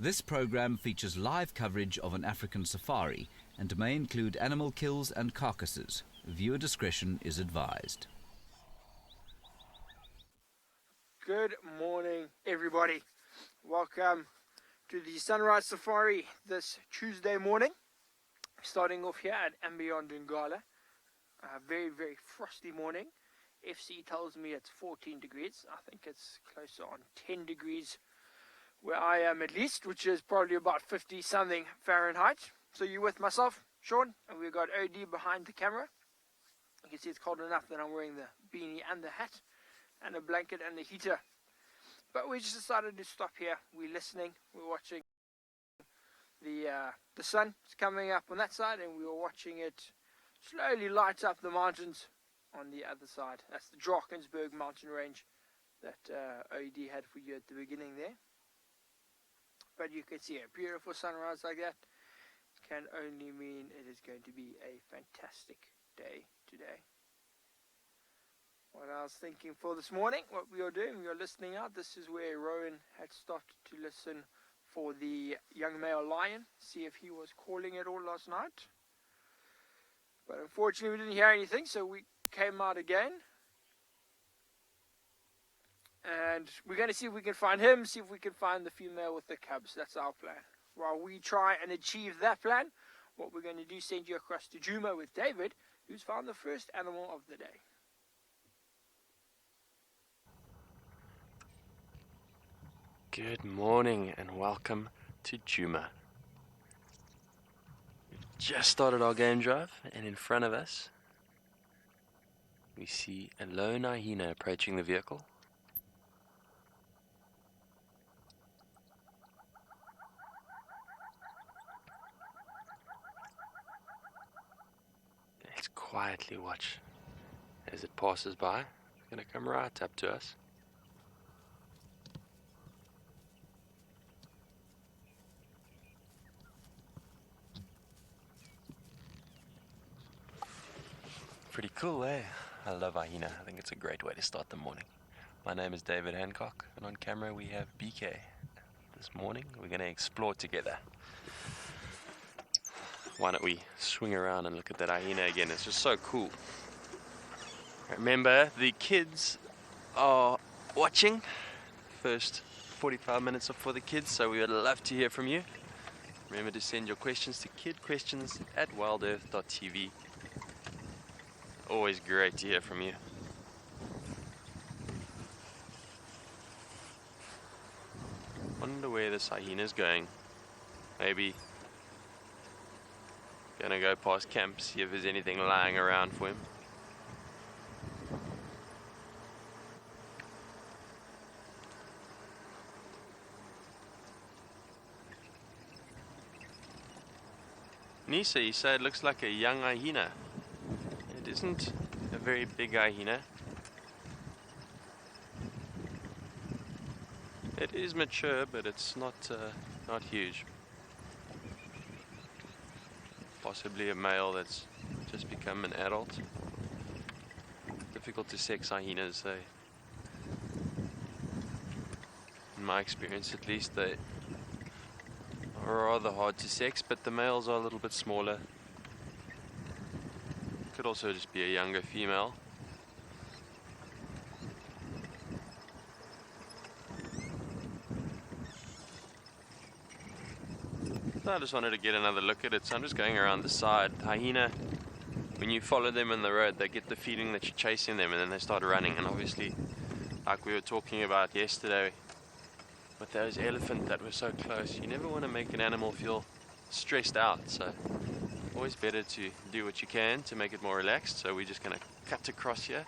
This program features live coverage of an African safari and may include animal kills and carcasses. Viewer discretion is advised. Good morning, everybody. Welcome to the Sunrise Safari this Tuesday morning. Starting off here at Ambient Ngala. A very, very frosty morning. FC tells me it's 14 degrees. I think it's closer on 10 degrees where I am at least, which is probably about 50 something Fahrenheit. So you're with myself, Sean, and we've got OD behind the camera. You can see it's cold enough that I'm wearing the beanie and the hat and a blanket and the heater. But we just decided to stop here. We're listening, we're watching the sun is coming up on that side, and we were watching it slowly light up the mountains on the other side. That's the Drakensberg mountain range that OD had for you at the beginning there. But you can see a beautiful sunrise like that can only mean it is going to be a fantastic day today. What I was thinking for this morning, what we are doing, we are listening out. This is where Rowan had stopped to listen for the young male lion, see if he was calling at all last night. But unfortunately we didn't hear anything, so we came out again. And we're going to see if we can find him, see if we can find the female with the cubs. That's our plan. While we try and achieve that plan, what we're going to do is send you across to Djuma with David, who's found the first animal of the day. Good morning and welcome to Djuma. We've just started our game drive, and in front of us we see a lone hyena approaching the vehicle. Let's quietly watch as it passes by. It's going to come right up to us. Pretty cool, eh? I love hyena. I think it's a great way to start the morning. My name is David Hancock, and on camera we have BK. This morning we're going to explore together. Why don't we swing around and look at that hyena again? It's just so cool. Remember, the kids are watching. First 45 minutes are for the kids, so we would love to hear from you. Remember to send your questions to kidquestions@wildearth.tv. Always great to hear from you. Wonder where this hyena's going. Maybe gonna go past camp, see if there's anything lying around for him. Nisa, you say it looks like a young hyena. It isn't a very big hyena. It is mature, but it's not huge. Possibly a male that's just become an adult. Difficult to sex hyenas. They, in my experience at least, they are rather hard to sex, but the males are a little bit smaller. Could also just be a younger female. So I just wanted to get another look at it, so I'm just going around the side. Hyena, when you follow them in the road, they get the feeling that you're chasing them, and then they start running. And obviously, like we were talking about yesterday with those elephants that were so close, you never want to make an animal feel stressed out, so always better to do what you can to make it more relaxed. So we're just going to cut across here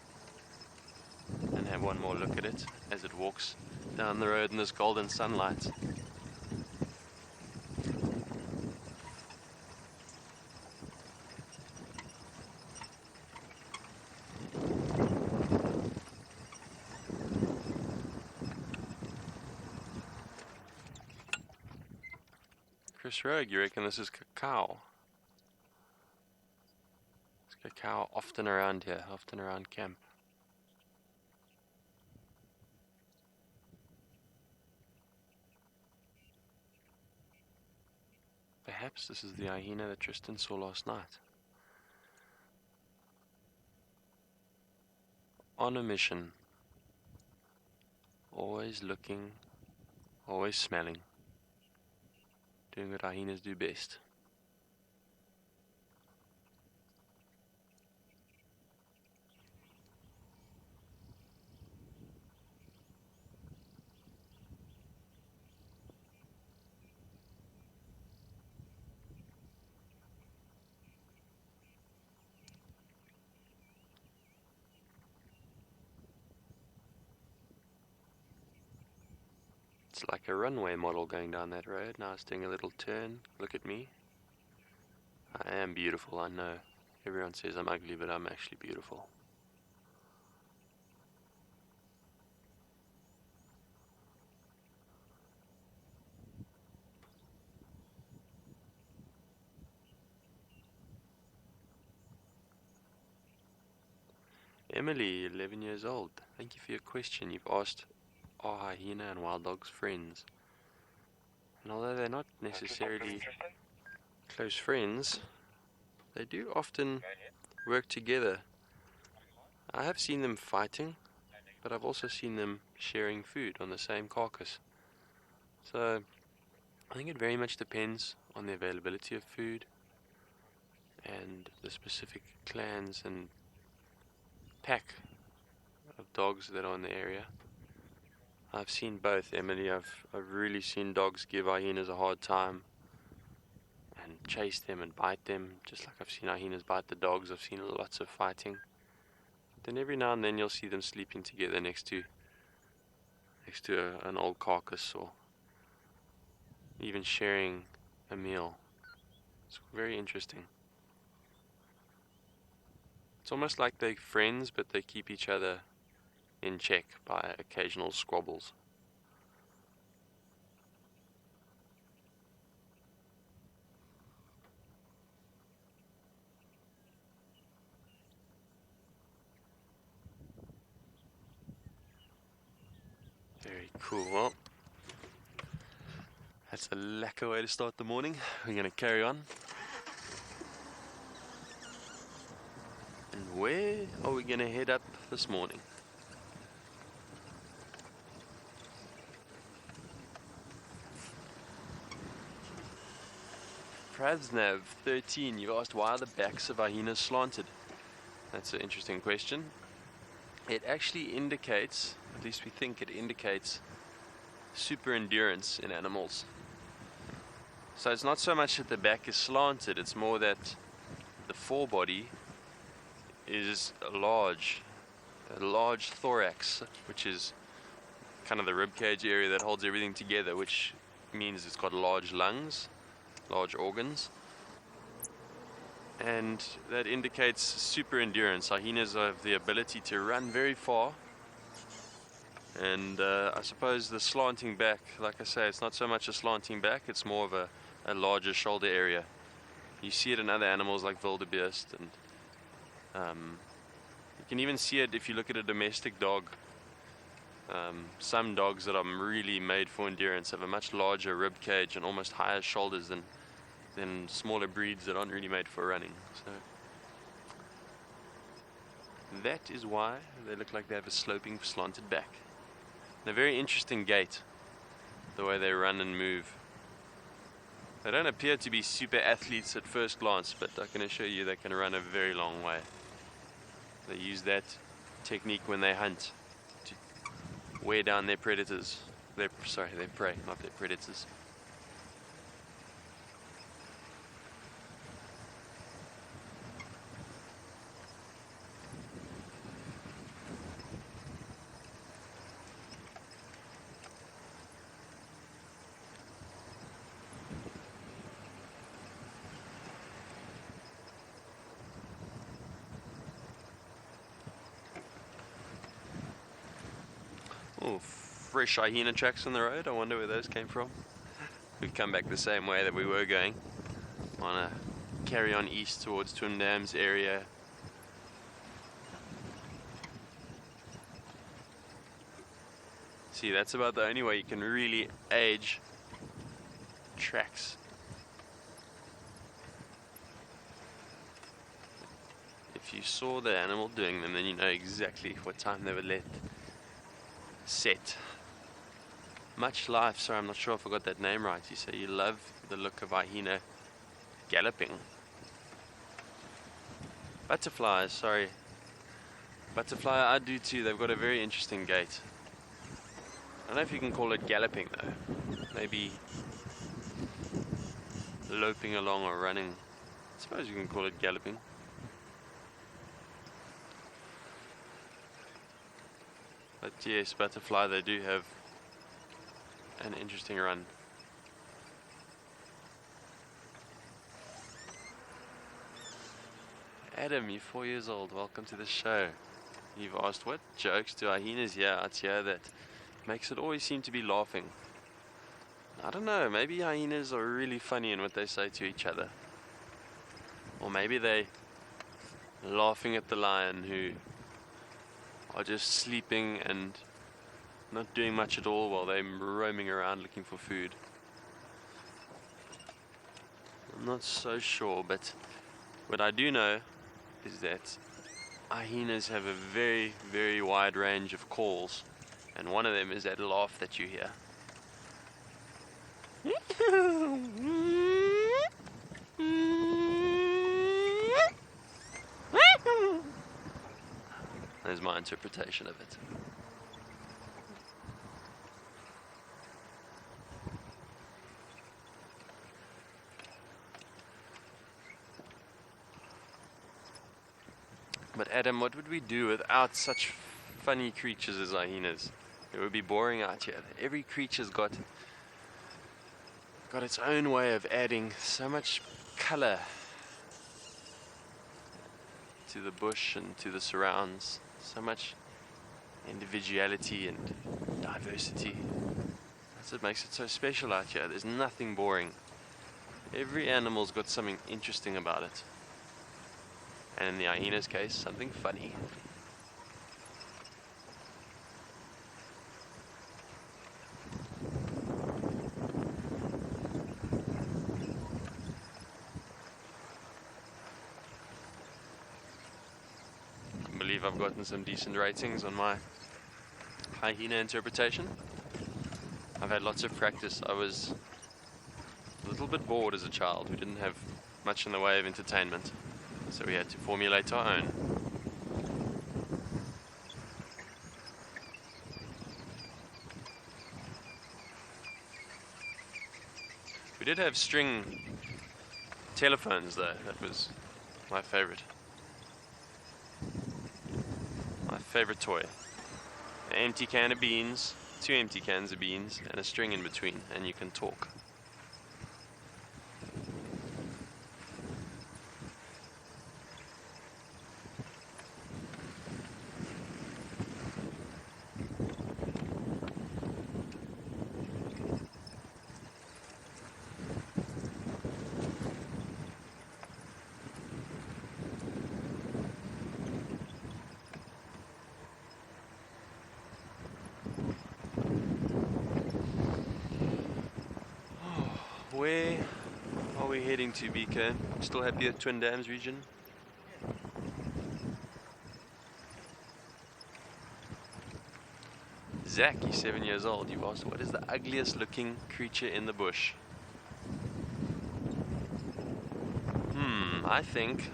and have one more look at it as it walks down the road in this golden sunlight. Chris Rogue, you reckon this is cacao? Is cacao often around here, often around camp? Perhaps this is the hyena that Tristan saw last night. On a mission. Always looking, always smelling. Doing what hyenas do best. It's like a runway model going down that road. Now it's doing a little turn. Look at me. I am beautiful, I know. Everyone says I'm ugly, but I'm actually beautiful. Emily, 11 years old. Thank you for your question. You've asked, are hyena and wild dogs friends? And although they're not necessarily close friends, they do often work together. I have seen them fighting, but I've also seen them sharing food on the same carcass. So I think it very much depends on the availability of food and the specific clans and pack of dogs that are in the area. I've seen both, Emily. I've really seen dogs give hyenas a hard time and chase them and bite them, just like I've seen hyenas bite the dogs. I've seen lots of fighting. Then every now and then you'll see them sleeping together next to an old carcass, or even sharing a meal. It's very interesting. It's almost like they're friends, but they keep each other in check by occasional squabbles. Very cool. Well, that's a lacquer way to start the morning. We're going to carry on. And where are we going to head up this morning? Pravsnav 13, you've asked why are the backs of hyenas slanted? That's an interesting question. It actually indicates, at least we think it indicates, super endurance in animals. So it's not so much that the back is slanted, it's more that the forebody is a large thorax, which is kind of the ribcage area that holds everything together, which means it's got large lungs, large organs, and that indicates super endurance. Hyenas have the ability to run very far, and I suppose the slanting back, like I say, it's not so much a slanting back, it's more of a larger shoulder area. You see it in other animals like wildebeest, and you can even see it if you look at a domestic dog. Some dogs that are really made for endurance have a much larger rib cage and almost higher shoulders than smaller breeds that aren't really made for running. So that is why they look like they have a sloping, slanted back. And a very interesting gait, the way they run and move. They don't appear to be super athletes at first glance, but I can assure you they can run a very long way. They use that technique when they hunt to wear down their predators. Their prey, not their predators. Oh, fresh hyena tracks on the road. I wonder where those came from. We've come back the same way that we were going. Want to carry on east towards Twin Dams area. See, that's about the only way you can really age tracks. if you saw the animal doing them, then you know exactly what time they were let set. Much Life, sorry, I'm not sure if I got that name right. You say you love the look of hyena galloping. Butterflies, sorry. Butterfly, I do too. They've got a very interesting gait. I don't know if you can call it galloping though. Maybe loping along or running. I suppose you can call it galloping. But yes, butterfly, they do have an interesting run. Adam, you're 4 years old. Welcome to the show. You've asked, what jokes do hyenas hear out here that makes it always seem to be laughing? I don't know, maybe hyenas are really funny in what they say to each other. Or maybe they laughing at the lion who are just sleeping and not doing much at all while they're roaming around looking for food. I'm not so sure, but what I do know is that hyenas have a very, very wide range of calls, and one of them is that laugh that you hear. There's my interpretation of it. But Adam, what would we do without such funny creatures as hyenas? It would be boring out here. Every creature's got its own way of adding so much color to the bush and to the surrounds. So much individuality and diversity. That's what makes it so special out here. There's nothing boring. Every animal's got something interesting about it. And in the hyena's case, something funny. I believe I've gotten some decent ratings on my hyena interpretation. I've had lots of practice. I was a little bit bored as a child. We didn't have much in the way of entertainment, so we had to formulate our own. We did have string telephones though. That was my favorite. My favorite toy. An empty can of beans, 2 empty cans of beans, and a string in between, and you can talk. Where are we heading to, BK? Still happy at Twin Dams region? Zach, you're 7 years old. You've asked, what is the ugliest looking creature in the bush? I think,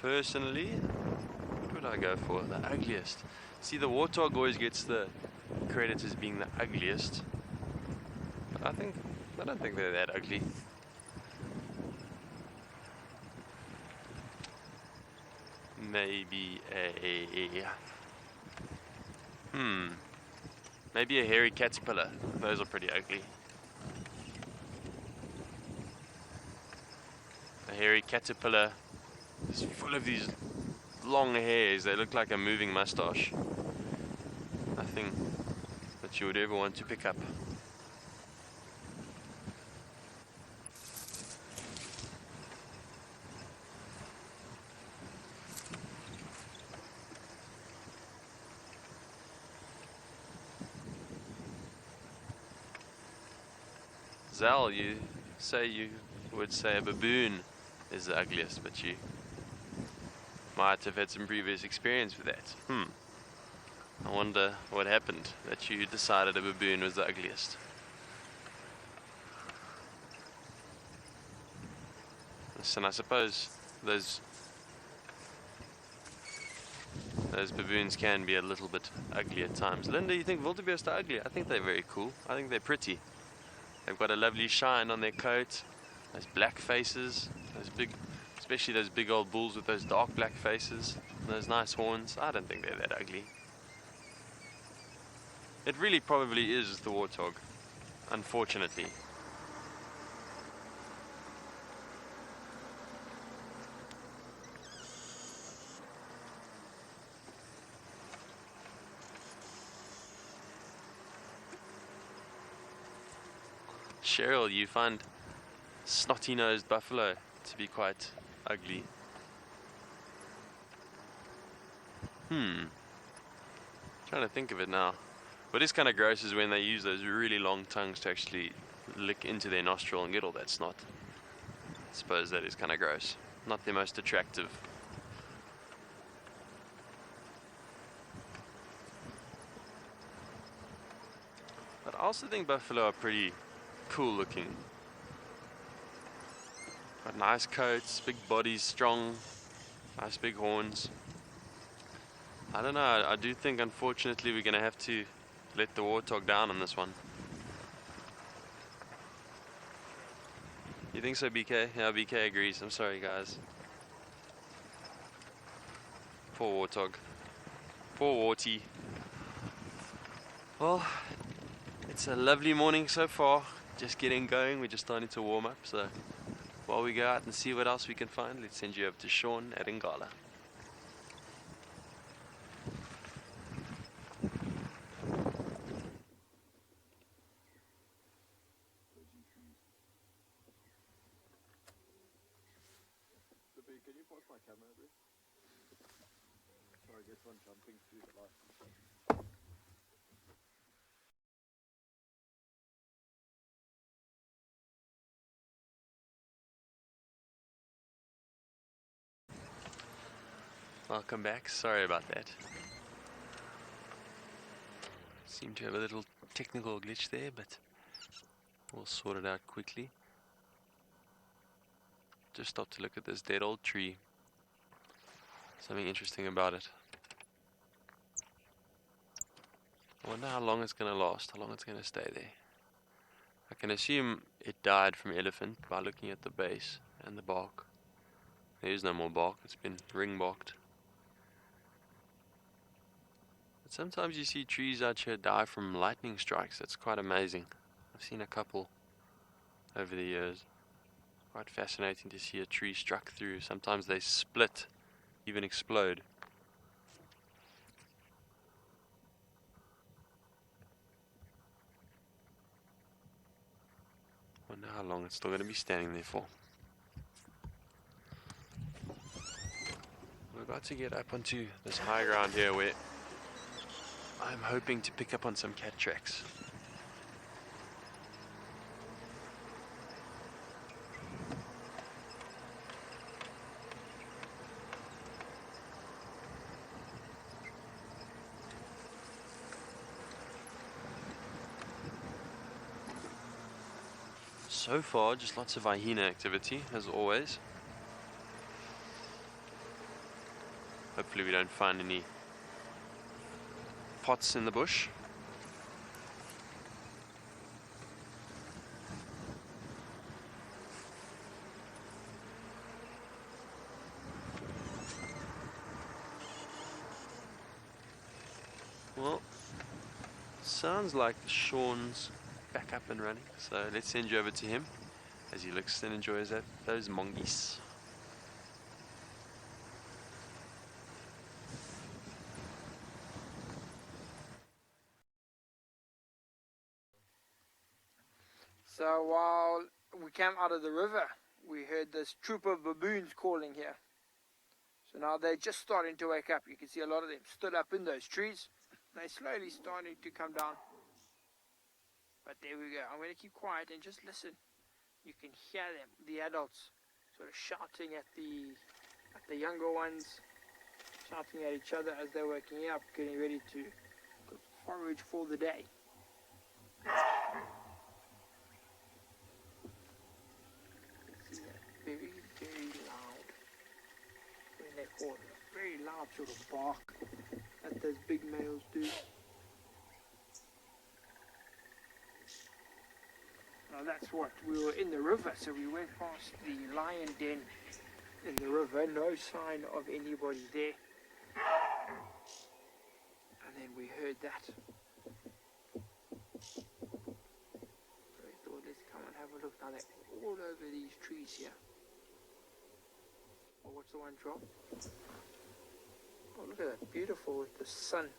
personally, what would I go for? The ugliest. See, the warthog always gets the credit as being the ugliest. I don't think they're that ugly. Maybe maybe a hairy caterpillar. Those are pretty ugly. A hairy caterpillar is full of these long hairs. They look like a moving mustache. Nothing that you would ever want to pick up. Zal, you would say a baboon is the ugliest, but you might have had some previous experience with that. I wonder what happened that you decided a baboon was the ugliest. And I suppose those baboons can be a little bit ugly at times. Linda, you think wildebeest are ugly? I think they're very cool. I think they're pretty. They've got a lovely shine on their coat, those black faces, especially those big old bulls with those dark black faces, and those nice horns. I don't think they're that ugly. It really probably is the warthog, unfortunately. Cheryl, you find snotty-nosed buffalo to be quite ugly. Trying to think of it now. What is kind of gross is when they use those really long tongues to actually lick into their nostril and get all that snot. I suppose that is kind of gross. Not the most attractive. But I also think buffalo are pretty cool looking. Got nice coats, big bodies, strong, nice big horns. I don't know, I do think unfortunately we're going to have to let the warthog down on this one. You think so, BK? Yeah, BK agrees. I'm sorry, guys. Poor warthog. Poor warty. Well, it's a lovely morning so far. Just getting going. We're just starting to warm up. So while we go out and see what else we can find, let's send you over to Sean at Ngala. Can you pause my camera, bro? Sorry, I get one jumping through the light. Welcome back. Sorry about that. Seem to have a little technical glitch there, but we'll sort it out quickly. Just stopped to look at this dead old tree. Something interesting about it. I wonder how long it's going to last, how long it's going to stay there. I can assume it died from elephant by looking at the base and the bark. There is no more bark, it's been ring barked. But sometimes you see trees out here die from lightning strikes. That's quite amazing. I've seen a couple over the years. Quite fascinating to see a tree struck through. Sometimes they split, even explode. Wonder how long it's still going to be standing there for. We're about to get up onto this high ground here where I'm hoping to pick up on some cat tracks. So far, just lots of hyena activity, as always. Hopefully we don't find any pots in the bush. Well, sounds like Sean's back up and running, so let's send you over to him as he looks and enjoys those mongoose. So while we came out of the river, we heard this troop of baboons calling here. So now they're just starting to wake up. You can see a lot of them stood up in those trees. They're slowly starting to come down. But there we go. I'm going to keep quiet and just listen. You can hear them, the adults, sort of shouting at the younger ones. shouting at each other as they're waking up, getting ready to forage for the day. See that? Very, very loud. When they call it, a very loud sort of bark that those big males do. Now that's what, we were in the river, so we went past the lion den in the river, no sign of anybody there. And then we heard that. So we thought, let's come and have a look. Now they're all over these trees here. Oh, what's the one drop? Oh, look at that, beautiful with the sun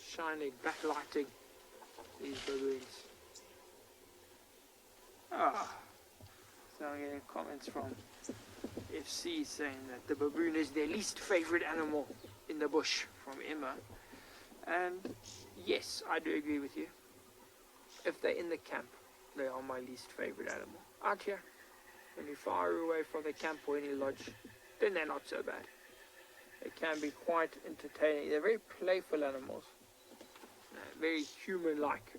shining, backlighting these baboons. Ah, so I'm getting comments from FC saying that the baboon is their least favorite animal in the bush, from Emma. And yes, I do agree with you. If they're in the camp, they are my least favorite animal. Out here, when you're far away from the camp or any lodge, then they're not so bad. They can be quite entertaining. They're very playful animals, very human-like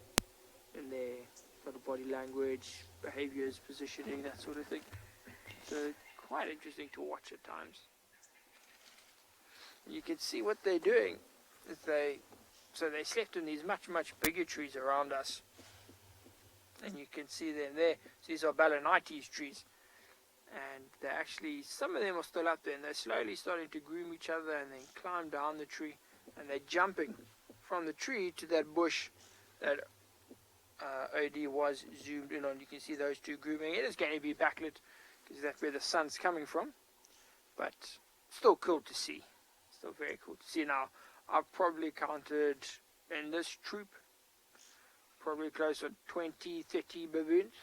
in their sort of body language, behaviors, positioning, that sort of thing. So quite interesting to watch at times. You can see what they're doing is they slept in these much bigger trees around us, and you can see them there. So these are Balanites trees, and they're actually, some of them are still up there, and they're slowly starting to groom each other and then climb down the tree, and they're jumping from the tree to that bush that OD was zoomed in on. You can see those two grooming. It is going to be backlit because that's where the sun's coming from, but still cool to see. Still very cool to see. Now, I've probably counted in this troop probably close to 20, 30 baboons,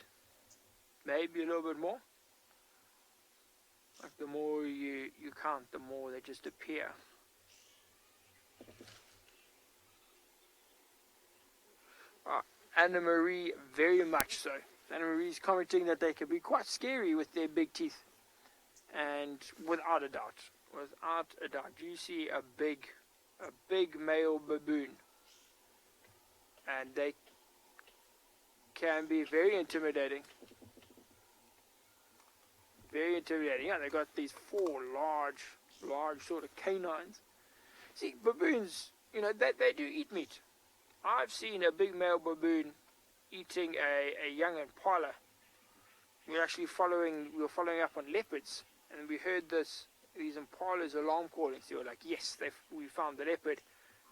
maybe a little bit more. Like the more you count, the more they just appear. Anna Marie, very much so. Anna Marie's commenting that they can be quite scary with their big teeth. And without a doubt, you see a big male baboon, and they can be very intimidating. Very intimidating. Yeah, they got these four large sort of canines. See, baboons, you know, they do eat meat. I've seen a big male baboon eating a young impala. We were following up on leopards, and we heard these impalas alarm calling. So we were like, yes, we found the leopard.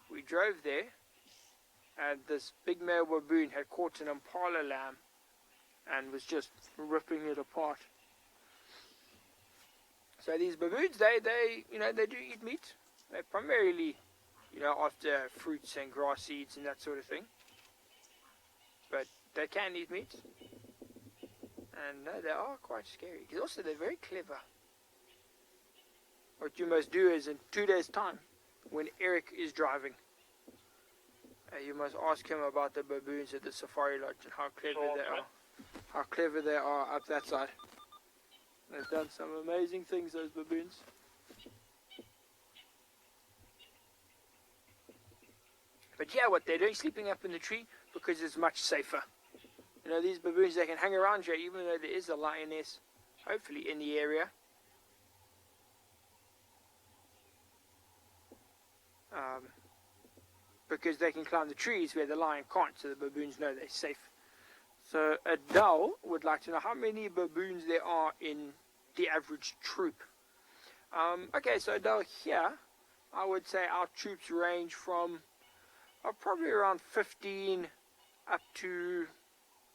We drove there, and this big male baboon had caught an impala lamb and was just ripping it apart. So these baboons, they do eat meat. They primarily, after fruits and grass seeds and that sort of thing. But they can eat meat. And no, they are quite scary. Because also they're very clever. What you must do is in 2 days' time, when Eric is driving, you must ask him about the baboons at the safari lodge and how clever they are. How clever they are up that side. They've done some amazing things, those baboons. But yeah, what they're doing, sleeping up in the tree, because it's much safer. These baboons, they can hang around here, even though there is a lioness, hopefully, in the area. Because they can climb the trees where the lion can't, so the baboons know they're safe. So Adele would like to know how many baboons there are in the average troop. Okay, so Adele, here, I would say our troops range from probably around 15 up to,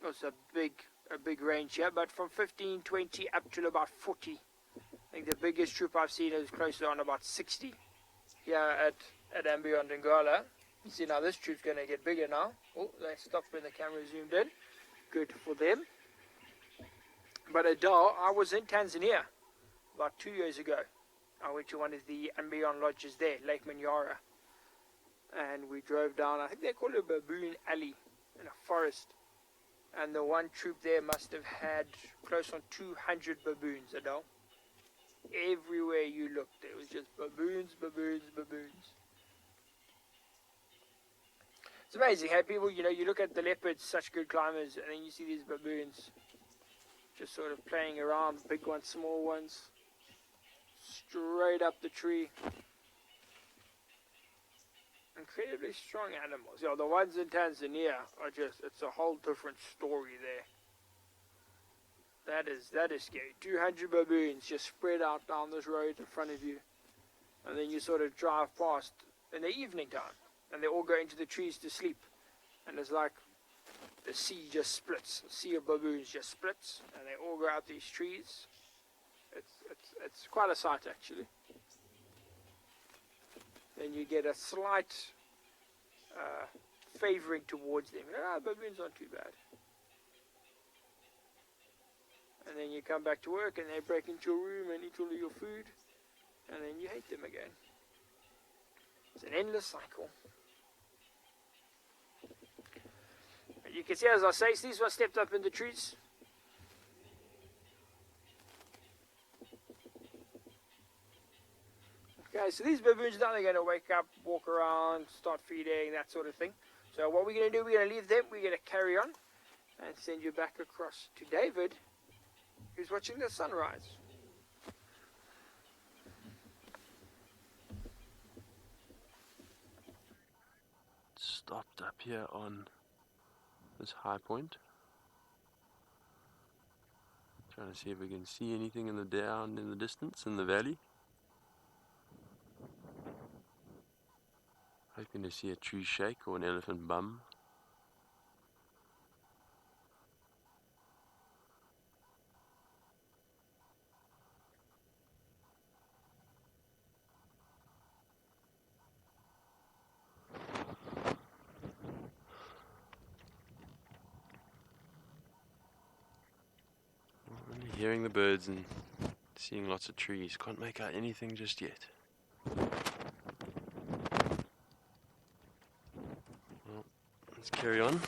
it's a big range here, but from 15, 20 up to about 40. I think the biggest troop I've seen is closer on about 60 here at Ambient Ngala. You see now this troop's going to get bigger now. Oh, they stopped when the camera zoomed in. Good for them. But Adele, I was in Tanzania about 2 years ago. I went to one of the Ambient lodges there, Lake Manyara. And we drove down, I think they call it a baboon alley in a forest. And the one troop there must have had close on 200 baboons, Adele. Everywhere you looked, there was just baboons, baboons, baboons. It's amazing how people, you know, you look at the leopards, such good climbers, and then you see these baboons just sort of playing around, big ones, small ones, straight up the tree. Incredibly strong animals. Yeah, the ones in Tanzania are just, it's a whole different story there. That is scary. 200 baboons just spread out down this road in front of you. And then you sort of drive past in the evening time. And they all go into the trees to sleep. And it's like the sea just splits. The sea of baboons just splits. And they all go out these trees. It's quite a sight, actually. Then you get a slight favoring towards them. Baboons aren't too bad. And then you come back to work and they break into your room and eat all of your food. And then you hate them again. It's an endless cycle. And you can see, as I say, these ones stepped up in the trees. Okay, so these baboons now, they're going to wake up, walk around, start feeding, that sort of thing. So what we're going to do, we're going to leave them, we're going to carry on and send you back across to David, who's watching the sunrise. Stopped up here on this high point. Trying to see if we can see anything in the down in the distance in the valley. Hoping to see a tree shake or an elephant bum. Only hearing the birds and seeing lots of trees. Can't make out anything just yet. Well, let's carry on.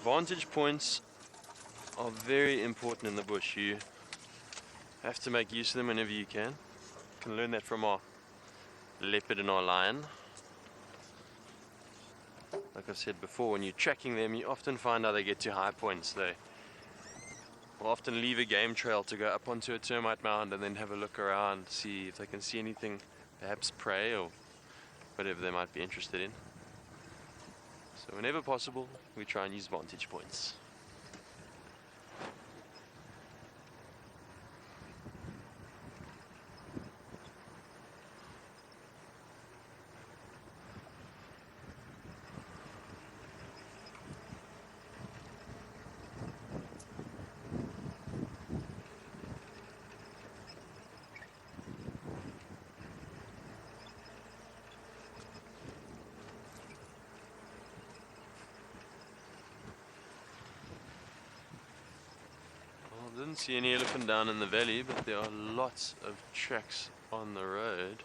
Vantage points are very important in the bush. You have to make use of them whenever you can. You can learn that from our leopard and our lion. Like I said before, when you're tracking them, you often find how they get to high points. They will often leave a game trail to go up onto a termite mound and then have a look around, see if they can see anything, perhaps prey or whatever they might be interested in. So whenever possible, we try and use vantage points. Didn't see any elephant down in the valley, but there are lots of tracks on the road.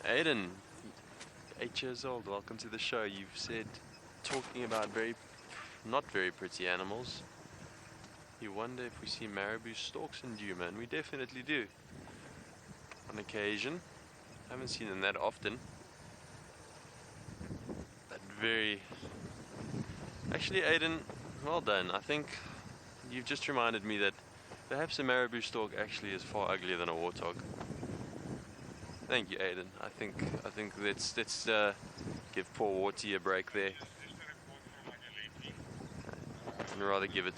Aiden, 8 years old, welcome to the show. You've said, talking about not very pretty animals, you wonder if we see marabou storks in Duma, and we definitely do. On occasion, haven't seen them that often. Actually, Aiden, well done. I think you've just reminded me that perhaps a marabou stork actually is far uglier than a warthog. Thank you, Aiden. I think let's give poor Warty a break there, and rather give it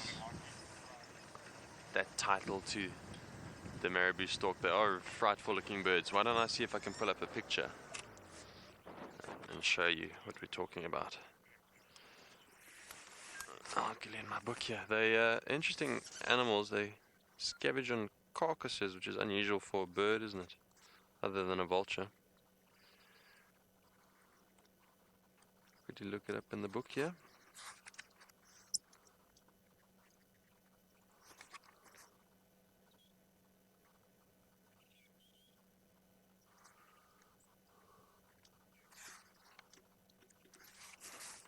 that title to the marabou stork. They are frightful looking birds. Why don't I see if I can pull up a picture and show you what we're talking about. I'll get in my book here. They interesting animals. They scavenge on carcasses, which is unusual for a bird, isn't it? Other than a vulture. Could you look it up in the book here?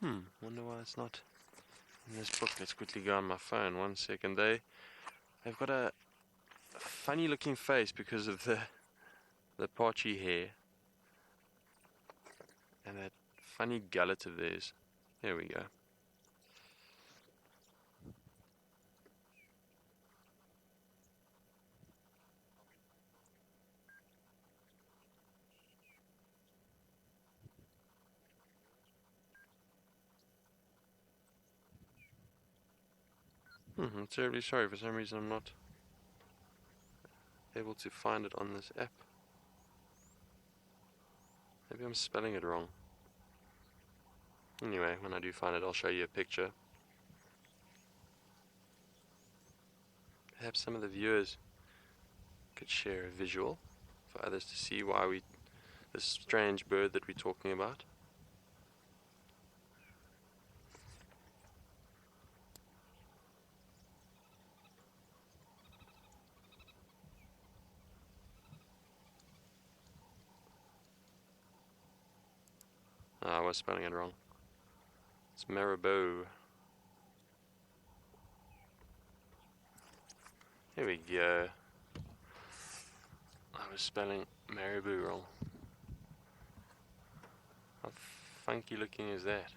Wonder why it's not in this book. Let's quickly go on my phone. 1 second. They've got a funny looking face because of the patchy hair and that funny gullet of theirs. There we go. I'm terribly sorry. For some reason I'm not able to find it on this app. Maybe I'm spelling it wrong. Anyway, when I do find it, I'll show you a picture. Perhaps some of the viewers could share a visual for others to see why this strange bird that we're talking about. I was spelling it wrong. It's marabou. Here we go. I was spelling marabou wrong. How funky looking is that?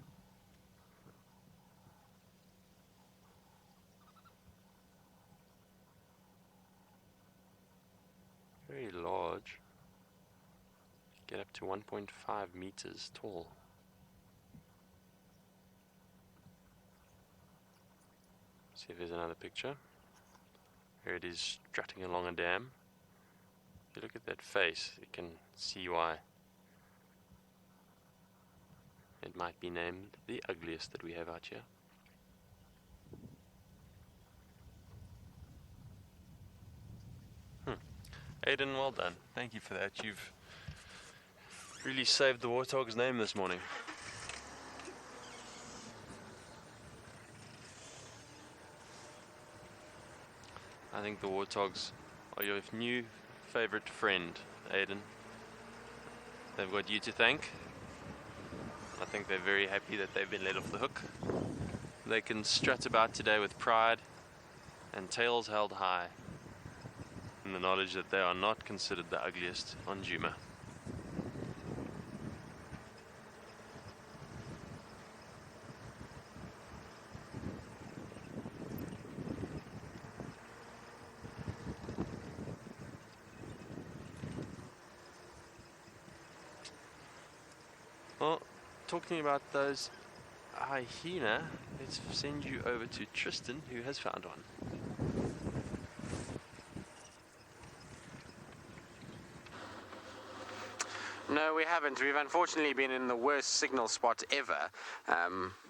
Very large. Get up to 1.5 meters tall. See if there's another picture. Here it is strutting along a dam. If you look at that face, you can see why it might be named the ugliest that we have out here. Aiden, well done. Thank you for that. You've really saved the warthog's name this morning. I think the warthogs are your new favorite friend, Aiden. They've got you to thank. I think they're very happy that they've been let off the hook. They can strut about today with pride and tails held high in the knowledge that they are not considered the ugliest on Djuma. Well, talking about those hyena, let's send you over to Tristan, who has found one. No, we haven't. We've unfortunately been in the worst signal spot ever,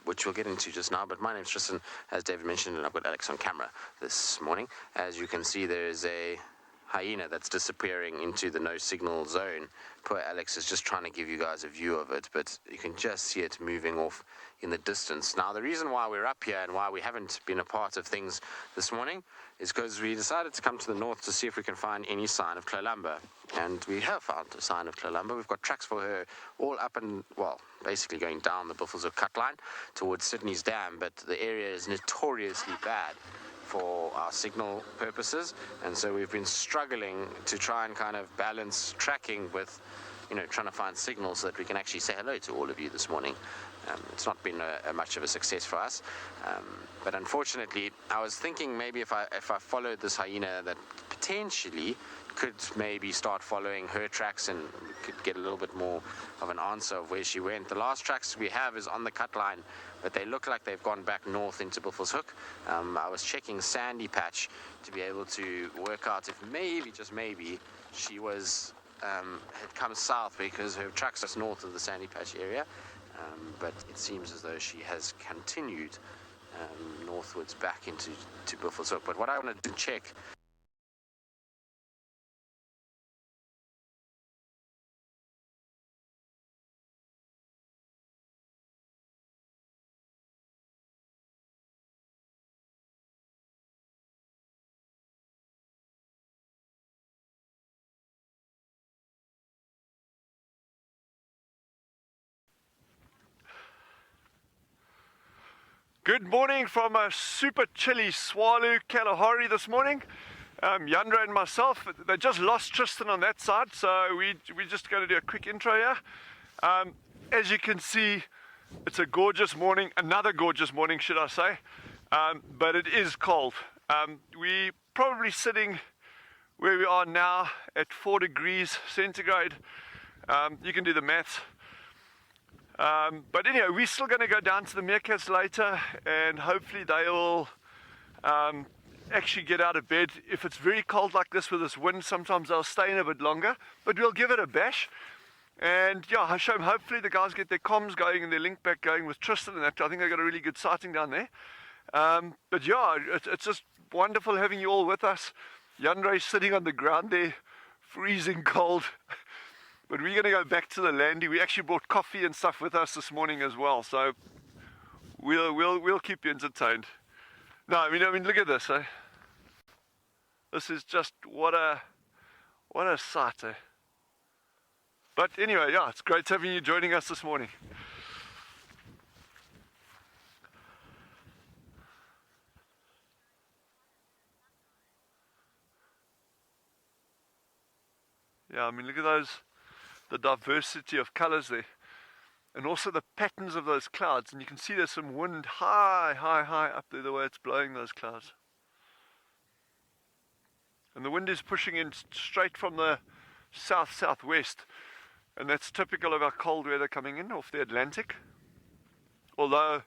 which we'll get into just now. But my name's Tristan, as David mentioned, and I've got Alex on camera this morning. As you can see, there's a hyena that's disappearing into the no signal zone. Poor Alex is just trying to give you guys a view of it, but you can just see it moving off in the distance. Now, the reason why we're up here and why we haven't been a part of things this morning is because we decided to come to the north to see if we can find any sign of Kalahari. And we have found a sign of Kalahari. We've got tracks for her all up and, well, basically going down the Buffelshoek cut line towards Sydney's dam, but the area is notoriously bad for our signal purposes, and so we've been struggling to try and kind of balance tracking with, trying to find signals so that we can actually say hello to all of you this morning. It's not been much of a success for us, but unfortunately, I was thinking maybe if I followed this hyena, that potentially could maybe start following her tracks and could get a little bit more of an answer of where she went. The last tracks we have is on the cut line, but they look like they've gone back north into Buffelshoek. I was checking Sandy Patch to be able to work out if maybe, just maybe, she was had come south because her tracks are north of the Sandy Patch area, but it seems as though she has continued northwards back into Buffelshoek. But what I wanted to check Good morning from a super chilly Tswalu Kalahari this morning. Yandra and myself, they just lost Tristan on that side, so we're just going to do a quick intro here. As you can see, it's a gorgeous morning, another gorgeous morning should I say, but it is cold. We're probably sitting where we are now at 4 degrees centigrade. You can do the maths. But anyway, we're still going to go down to the Meerkats later, and hopefully they will actually get out of bed. If it's very cold like this with this wind, sometimes they'll stay in a bit longer, but we'll give it a bash. And yeah, hopefully the guys get their comms going and their link back going with Tristan and that. I think they got a really good sighting down there. But yeah, it's just wonderful having you all with us. Yandre's sitting on the ground there, freezing cold. But we're going to go back to the landy. We actually brought coffee and stuff with us this morning as well, so we'll keep you entertained. No, I mean, look at this, eh? This is just what a sight, eh? But anyway, yeah, it's great having you joining us this morning. Yeah, I mean, look at those. The diversity of colors there, and also the patterns of those clouds, and you can see there's some wind high up there, the way it's blowing those clouds, and the wind is pushing in straight from the southwest, and that's typical of our cold weather coming in off the Atlantic. Although,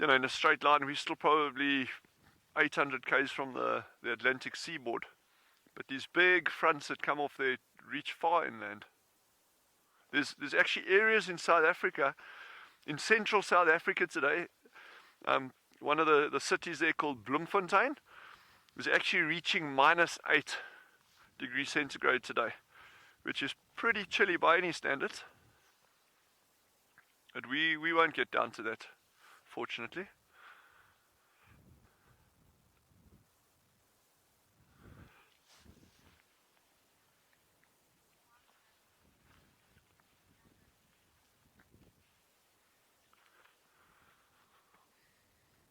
you know, in a straight line we're still probably 800 k's from the Atlantic seaboard, but these big fronts that come off there reach far inland. There's actually areas in South Africa, in central South Africa today, one of the cities there called Bloemfontein is actually reaching -8 degrees centigrade today, which is pretty chilly by any standards. But we won't get down to that, fortunately.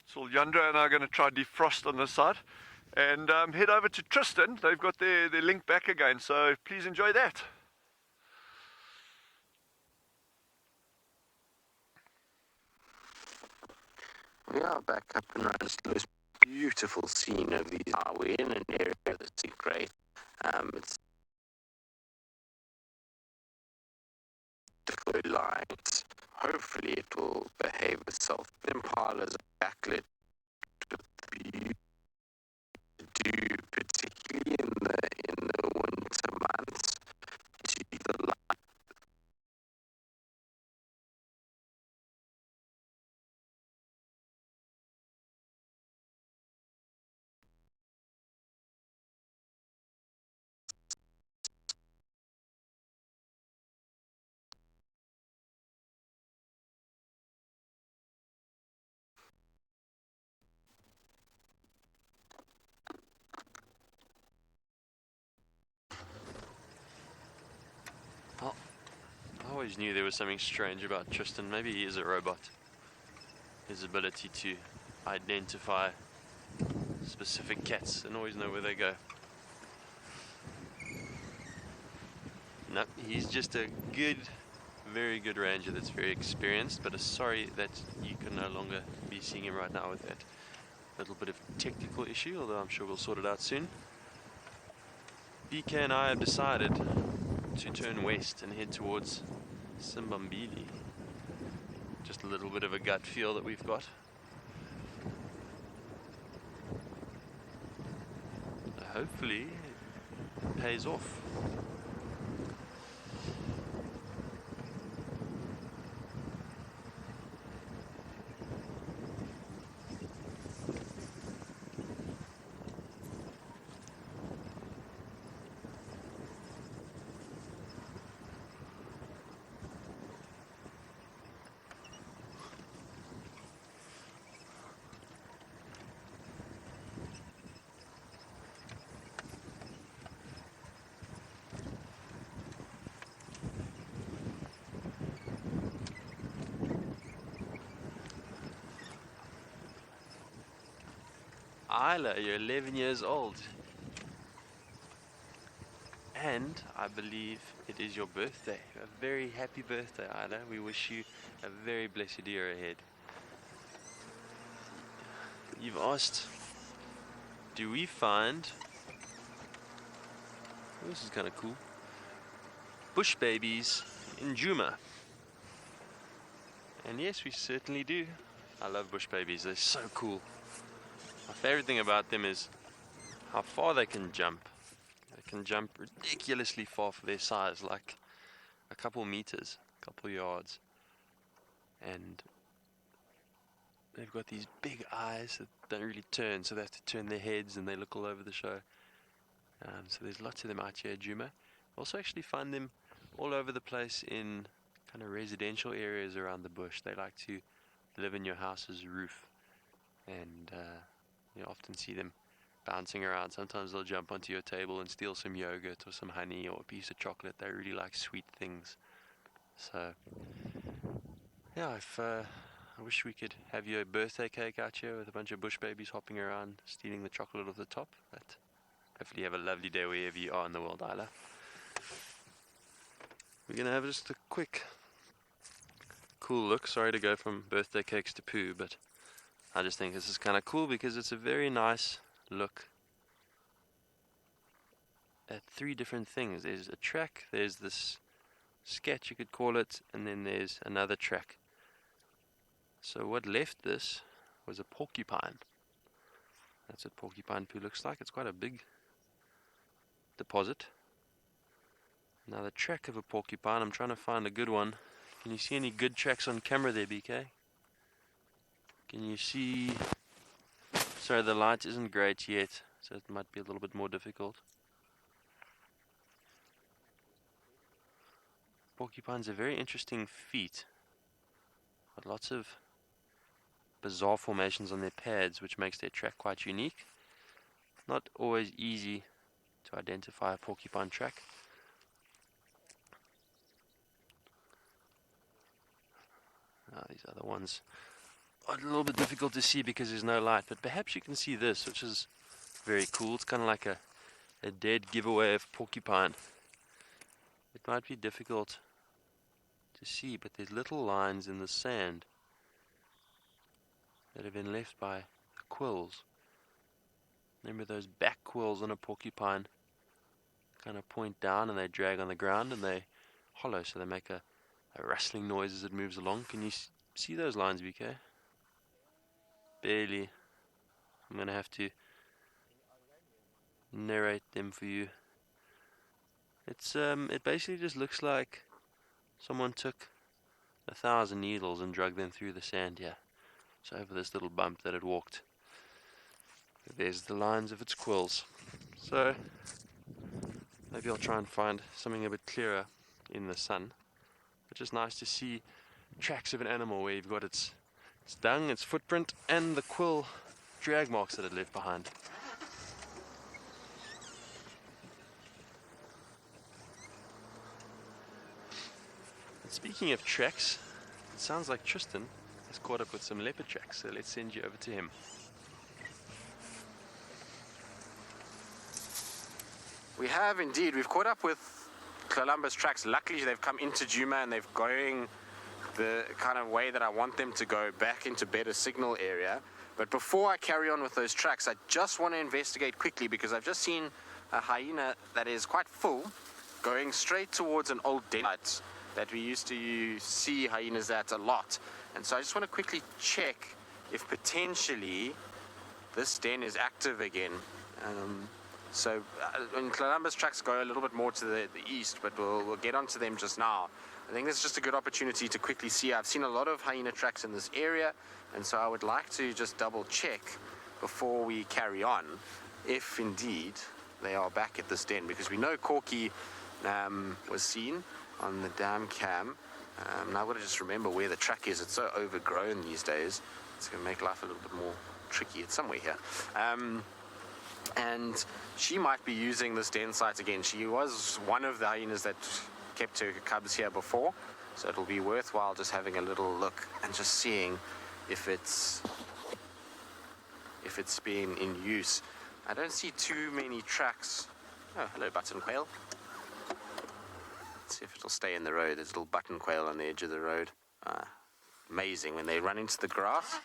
So Yandra and I are going to try defrost on this side and head over to Tristan. They've got their link back again, so please enjoy that. We are back up and running. It's the most beautiful scene of these. We're in an area that's great. It's the lines. Hopefully it will behave itself. Impalas are backlit with beauty, particularly in the winter months. See the light. I always knew there was something strange about Tristan. Maybe he is a robot. His ability to identify specific cats and always know where they go. No, he's just a good, very good ranger that's very experienced, but sorry that you can no longer be seeing him right now with that little bit of technical issue, although I'm sure we'll sort it out soon. BK and I have decided to turn west and head towards Simbambili. Just a little bit of a gut feel that we've got. Hopefully it pays off. Isla, you're 11 years old. And I believe it is your birthday. A very happy birthday, Isla. We wish you a very blessed year ahead. You've asked, do we find... Oh, this is kind of cool. Bush babies in Djuma. And yes, we certainly do. I love bush babies. They're so cool. My favorite thing about them is how far they can jump. They can jump ridiculously far for their size, like a couple meters, a couple yards. And they've got these big eyes that don't really turn, so they have to turn their heads and they look all over the show. So there's lots of them out here at Djuma. Also actually find them all over the place in kind of residential areas around the bush. They like to live in your house's roof, and you often see them bouncing around. Sometimes they'll jump onto your table and steal some yogurt or some honey or a piece of chocolate. They really like sweet things. So yeah, I wish we could have you a birthday cake out here with a bunch of bush babies hopping around, stealing the chocolate off the top. But hopefully you have a lovely day wherever you are in the world, Isla. We're going to have just a quick, cool look. Sorry to go from birthday cakes to poo, but I just think this is kind of cool because it's a very nice look at three different things. There's a track, there's this sketch you could call it, and then there's another track. So what left this was a porcupine. That's what porcupine poo looks like. It's quite a big deposit. Now the track of a porcupine, I'm trying to find a good one. Can you see any good tracks on camera there, BK? Can you see... Sorry, the light isn't great yet, so it might be a little bit more difficult. Porcupines are very interesting feet. Got lots of bizarre formations on their pads, which makes their track quite unique. Not always easy to identify a porcupine track. These other ones are a little bit difficult to see because there's no light, but perhaps you can see this, which is very cool. It's kind of like a dead giveaway of porcupine. It might be difficult to see, but there's little lines in the sand that have been left by the quills. Remember those back quills on a porcupine kind of point down and they drag on the ground and they hollow, so they make a rustling noise as it moves along. Can you see those lines, BK? Barely. I'm going to have to narrate them for you. It basically just looks like someone took 1,000 needles and drug them through the sand here. So over this little bump that it walked, there's the lines of its quills. So maybe I'll try and find something a bit clearer in the sun. It's just nice to see tracks of an animal where you've got its dung, its footprint, and the quill drag marks that it left behind. And speaking of tracks, it sounds like Tristan has caught up with some leopard tracks, so let's send you over to him. We have indeed. We've caught up with Columbus tracks. Luckily, they've come into Djuma and they're going the kind of way that I want them to go, back into better signal area. But before I carry on with those tracks, I just want to investigate quickly because I've just seen a hyena that is quite full going straight towards an old den that we used to see hyenas at a lot. And so I just want to quickly check if potentially this den is active again. So Columbus tracks go a little bit more to the east, but we'll get onto them just now. I think this is just a good opportunity to quickly see. I've seen a lot of hyena tracks in this area, and so I would like to just double check before we carry on if indeed they are back at this den, because we know Corky was seen on the dam cam. Now I've got to just remember where the track is. It's so overgrown these days. It's going to make life a little bit more tricky. It's somewhere here. And she might be using this den site again. She was one of the hyenas that kept her cubs here before, so it'll be worthwhile just having a little look and just seeing if if it's been in use. I don't see too many tracks. Oh, hello button quail. Let's see if it'll stay in the road. There's a little button quail on the edge of the road. Amazing when they run into the grass.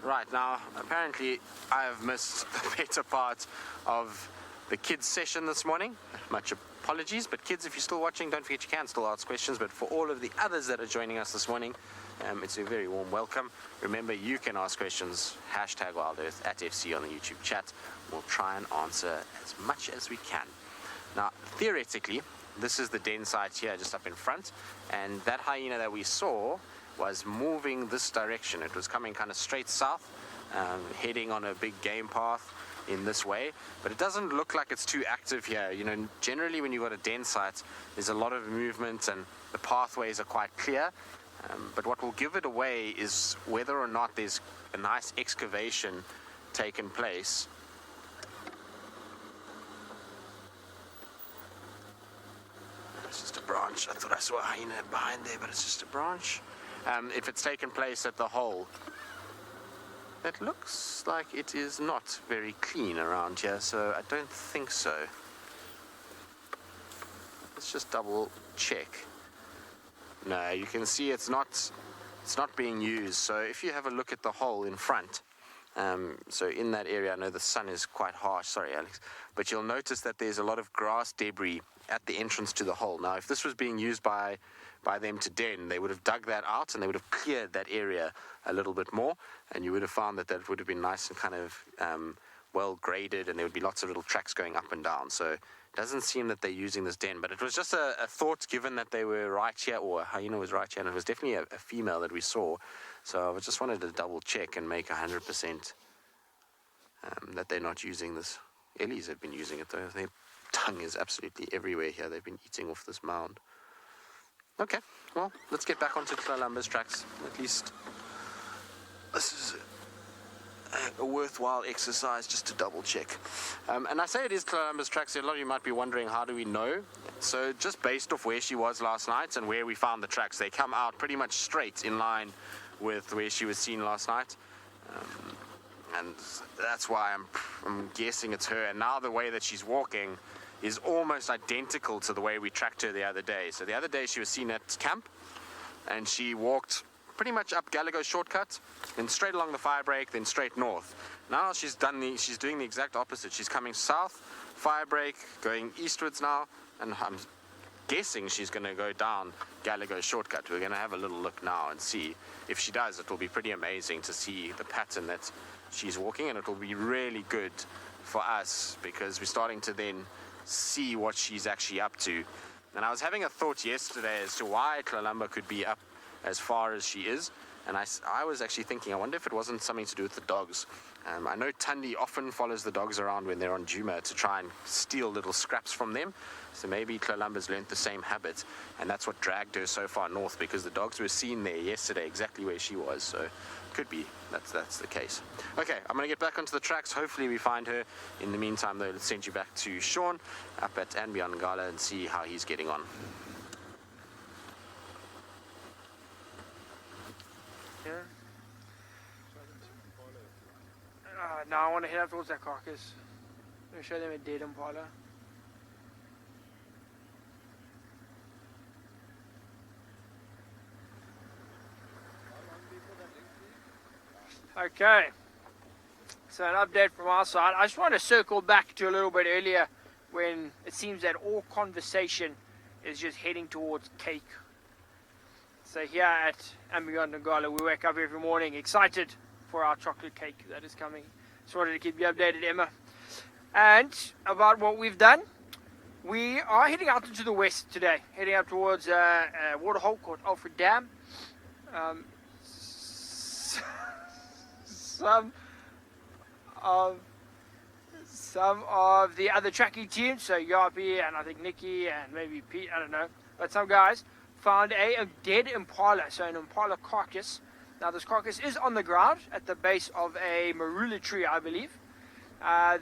Right, now apparently I have missed the better part of the kids session this morning. Much apologies, but kids, if you're still watching, don't forget you can still ask questions. But for all of the others that are joining us this morning, it's a very warm welcome. Remember, you can ask questions, #WildEarth at FC on the YouTube chat. We'll try and answer as much as we can. Now, theoretically, this is the den site here just up in front, and that hyena that we saw was moving this direction. It was coming kind of straight south, heading on a big game path in this way, but it doesn't look like it's too active here. You know, generally when you've got a den site, there's a lot of movement and the pathways are quite clear, but what will give it away is whether or not there's a nice excavation taken place. It's just a branch. I thought I saw a hyena behind there, but it's just a branch. If it's taken place at the hole, it looks like it is not very clean around here, so I don't think so. Let's just double check. No, you can see it's not being used. So if you have a look at the hole in front, so in that area, I know the sun is quite harsh, sorry Alex, but you'll notice that there's a lot of grass debris at the entrance to the hole. Now, if this was being used by them to den, they would have dug that out and they would have cleared that area a little bit more, and you would have found that would have been nice and kind of well graded, and there would be lots of little tracks going up and down. So it doesn't seem that they're using this den, but it was just a thought, given that they were right here, or a hyena was right here, and it was definitely a female that we saw. So I just wanted to double check and make 100% that they're not using this. Ellies have been using it though. Their tongue is absolutely everywhere here. They've been eating off this mound. Okay, well, let's get back onto Columba's tracks. At least this is a worthwhile exercise just to double check. And I say it is Columba's tracks. A lot of you might be wondering, how do we know? So just based off where she was last night and where we found the tracks, they come out pretty much straight in line with where she was seen last night. And that's why I'm guessing it's her. And now the way that she's walking is almost identical to the way we tracked her the other day. So the other day she was seen at camp, and she walked pretty much up Gallagher shortcut, then straight along the fire break, then straight north. Now she's doing the exact opposite. She's coming south, fire break, going eastwards now, and I'm guessing she's going to go down Gallagher shortcut. We're going to have a little look now and see. If she does, it will be pretty amazing to see the pattern that she's walking, and it will be really good for us because we're starting to then see what she's actually up to. And I was having a thought yesterday as to why Columba could be up as far as she is, and I was actually thinking, I wonder if it wasn't something to do with the dogs. I know Tundi often follows the dogs around when they're on Djuma to try and steal little scraps from them, so maybe Columba's learnt the same habit, and that's what dragged her so far north, because the dogs were seen there yesterday exactly where she was. So could be that's the case. Okay, I'm going to get back onto the tracks. Hopefully we find her. In the meantime though, let's send you back to Sean up at Anbiangala and see how he's getting on. Now I want to head up towards that carcass. I'm going to show them a dead impala. Okay, so an update from our side. I just want to circle back to a little bit earlier when it seems that all conversation is just heading towards cake. So here at Ambiyandangala, we wake up every morning excited for our chocolate cake that is coming. Just wanted to keep you updated, Emma. And about what we've done, we are heading out into the west today, heading up towards a waterhole called Alfred Dam. Some of the other tracking teams, so Yapi and I think Nikki and maybe Pete, I don't know, but some guys found a dead impala, so an impala carcass. Now this carcass is on the ground at the base of a marula tree, I believe.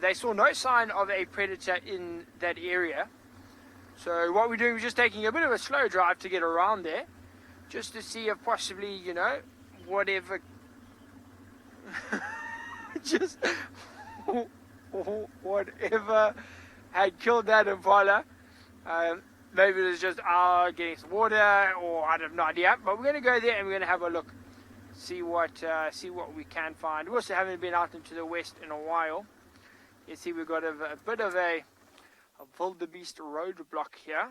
They saw no sign of a predator in that area. So what we're doing, we're just taking a bit of a slow drive to get around there, just to see if possibly, you know, whatever just whatever had killed that impala. Maybe it was just getting some water, or I have no idea. But we're going to go there and we're going to have a look, see what we can find. We also haven't been out into the west in a while. You see, we've got a bit of a wildebeest roadblock here.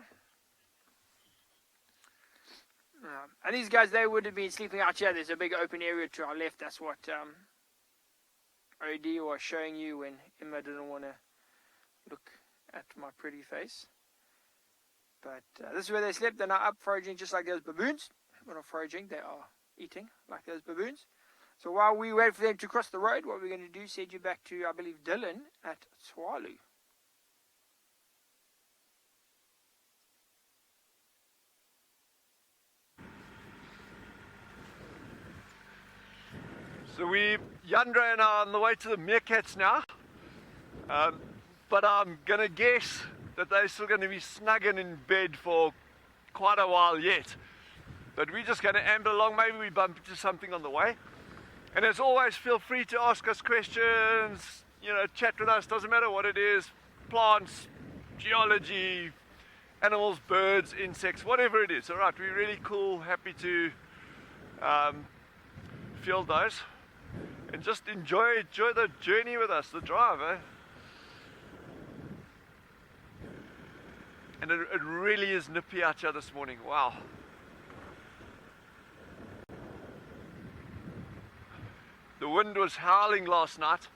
And these guys, they would have been sleeping out here. There's a big open area to our left. That's what OD was showing you when Emma didn't want to look at my pretty face. But this is where they slept. They're now up foraging just like those baboons. They're not foraging, they are eating like those baboons. So while we wait for them to cross the road, what we're going to do is send you back to, I believe, Dylan at Tswalu. So Yandra and I are on the way to the Meerkats now. But I'm going to guess that they're still going to be snugging in bed for quite a while yet. But we're just going to amble along. Maybe we bump into something on the way. And as always, feel free to ask us questions, chat with us. Doesn't matter what it is, plants, geology, animals, birds, insects, whatever it is. All right, we're really cool, happy to field those. And just enjoy the journey with us, the drive, eh? And it really is nippy out here this morning. Wow. The wind was howling last night.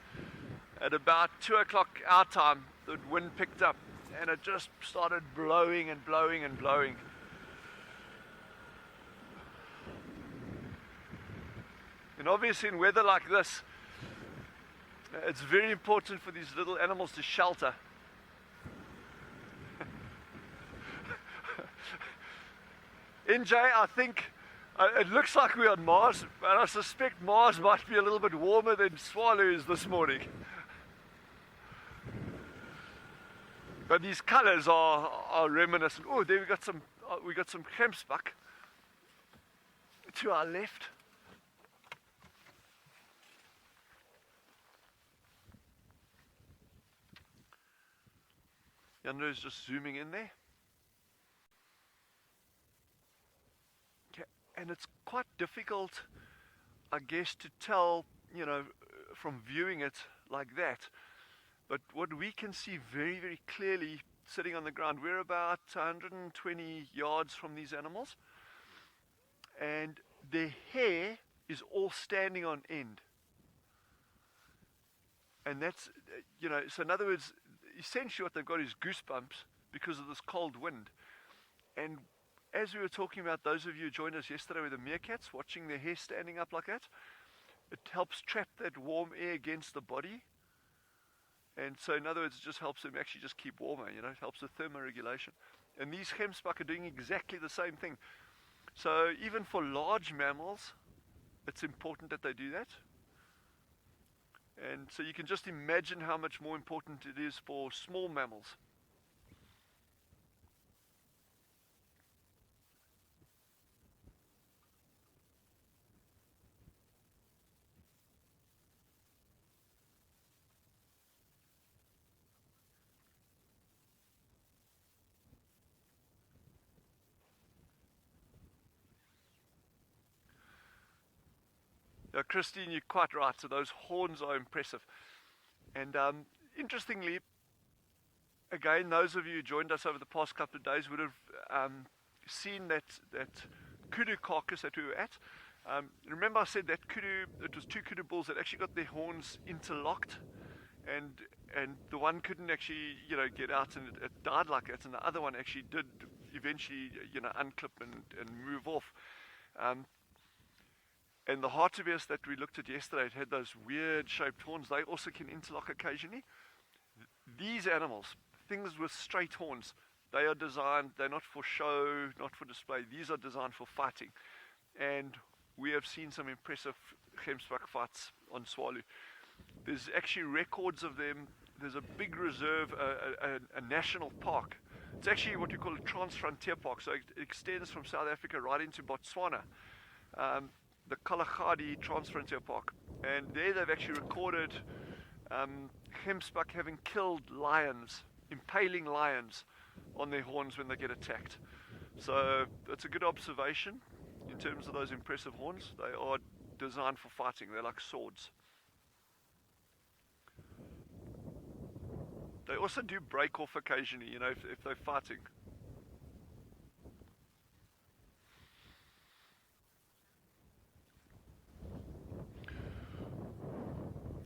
At about 2 o'clock our time, the wind picked up and it just started blowing and blowing and blowing. And obviously in weather like this, it's very important for these little animals to shelter. NJ, I think it looks like we're on Mars, and I suspect Mars might be a little bit warmer than Tswalu is this morning. But these colours are reminiscent. Oh, there we got some gemsbok to our left. Yandra is just zooming in there. And it's quite difficult, I guess, to tell, from viewing it like that. But what we can see very, very clearly sitting on the ground, we're about 120 yards from these animals. And their hair is all standing on end. And that's, so in other words, essentially what they've got is goosebumps because of this cold wind. And as we were talking about, those of you who joined us yesterday with the meerkats, watching their hair standing up like that, it helps trap that warm air against the body. And so in other words, it just helps them actually just keep warmer, it helps with thermoregulation. And these gemsbok are doing exactly the same thing. So even for large mammals, it's important that they do that. And so you can just imagine how much more important it is for small mammals. Yeah, Christine, you're quite right. So those horns are impressive. And interestingly, again, those of you who joined us over the past couple of days would have seen that kudu carcass that we were at. Remember I said that kudu, it was 2 kudu bulls that actually got their horns interlocked, and the one couldn't actually, get out, and it died like that, and the other one actually did eventually, unclip and move off. And the hartebeest that we looked at yesterday, it had those weird shaped horns. They also can interlock occasionally. These animals, things with straight horns, they are designed, they're not for show, not for display. These are designed for fighting. And we have seen some impressive gemsbok fights on Tswalu. There's actually records of them. There's a big reserve, a national park. It's actually what we call a trans-frontier park. So it extends from South Africa right into Botswana. the Kalahari Transfrontier Park, and there they've actually recorded hemsbuck having killed lions, impaling lions on their horns when they get attacked. So it's a good observation in terms of those impressive horns. They are designed for fighting. They're like swords. They also do break off occasionally, you know, if they're fighting.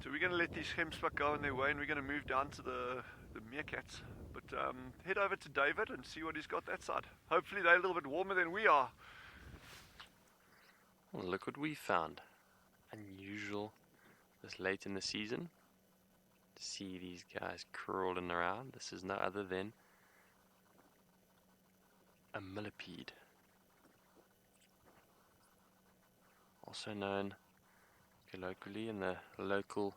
So we're going to let these hemsbuck go on their way, and we're going to move down to the meerkats. But head over to David and see what he's got that side. Hopefully they're a little bit warmer than we are. Well, look what we found. Unusual this late in the season to see these guys crawling around. This is no other than a millipede, also known colloquially in the local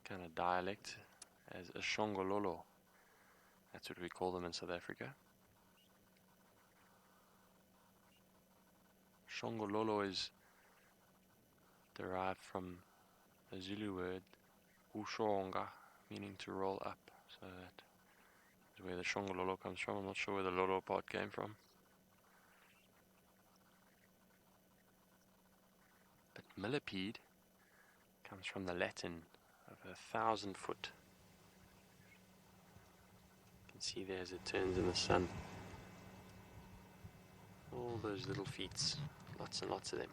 kind of dialect as a shongololo. That's what we call them in South Africa. Shongololo is derived from the Zulu word ushonga, meaning to roll up. So that is where the shongololo comes from. I'm not sure where the lolo part came from. But millipede comes from the Latin of 1,000 foot. You can see there as it turns in the sun. All those little feet, lots and lots of them.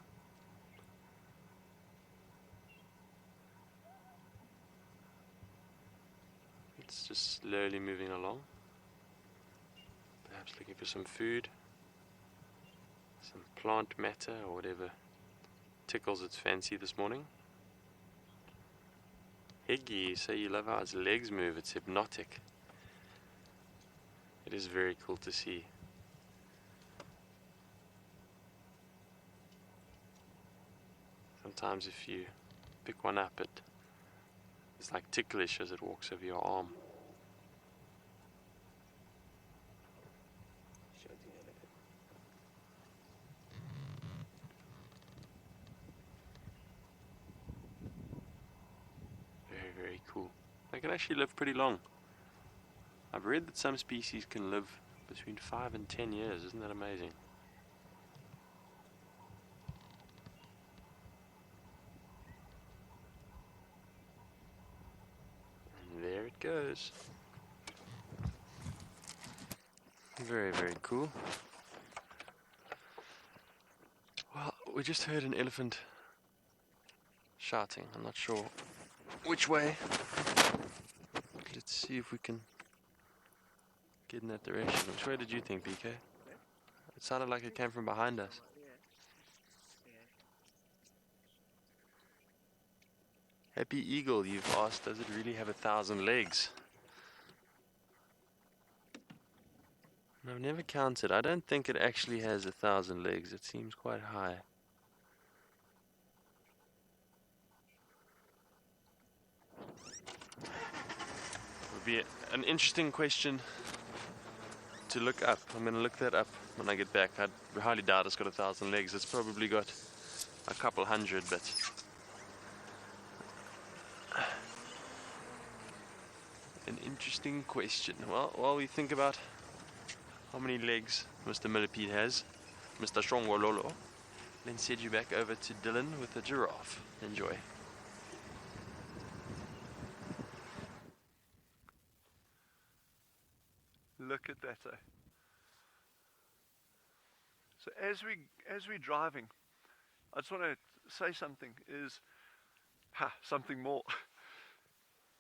It's just slowly moving along, perhaps looking for some food, some plant matter or whatever tickles its fancy this morning. Higgy, you say you love how its legs move, it's hypnotic. It is very cool to see. Sometimes if you pick one up, it's like ticklish as it walks over your arm. Very, very cool. They can actually live pretty long. I've read that some species can live between 5 and 10 years. Isn't that amazing? There it goes. Very, very cool. Well, we just heard an elephant shouting. I'm not sure which way. Let's see if we can get in that direction. Which way did you think, BK? It sounded like it came from behind us. Happy Eagle, you've asked, does it really have 1,000 legs? I've never counted. I don't think it actually has 1,000 legs. It seems quite high. Would be an interesting question to look up. I'm going to look that up when I get back. I highly doubt it's got 1,000 legs. It's probably got a couple hundred, but an interesting question. Well, while we think about how many legs Mr. Millipede has, Mr. Shongololo, then send you back over to Dylan with the giraffe. Enjoy. Look at that, eh? So as we're driving, I just want to say something. Something more.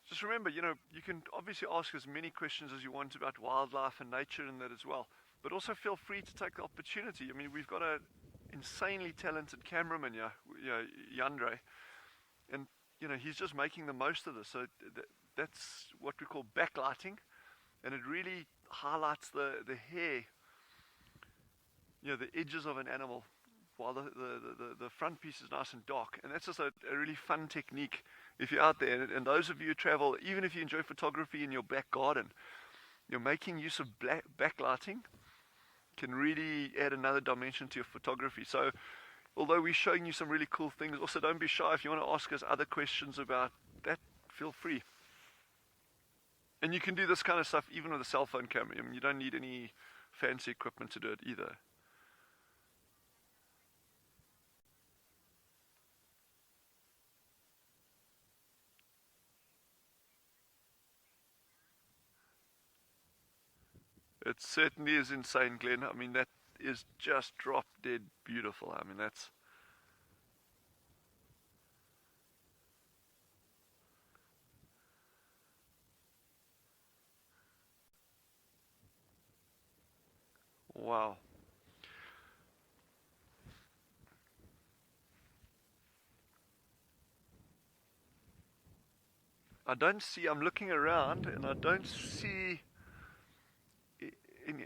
Just remember, you can obviously ask as many questions as you want about wildlife and nature and that as well. But also feel free to take the opportunity. I mean, we've got an insanely talented cameraman here, Yandre, and he's just making the most of this. So that's what we call backlighting, and it really highlights the hair, the edges of an animal, while the front piece is nice and dark. And that's just a really fun technique if you're out there. And those of you who travel, even if you enjoy photography in your back garden, making use of backlighting can really add another dimension to your photography. So although we're showing you some really cool things, also don't be shy. If you want to ask us other questions about that, feel free. And you can do this kind of stuff even with a cell phone camera. I mean, you don't need any fancy equipment to do it either. It certainly is insane, Glenn. I mean, that is just drop dead beautiful. I mean, that's... Wow. I don't see, I'm looking around and I don't see any...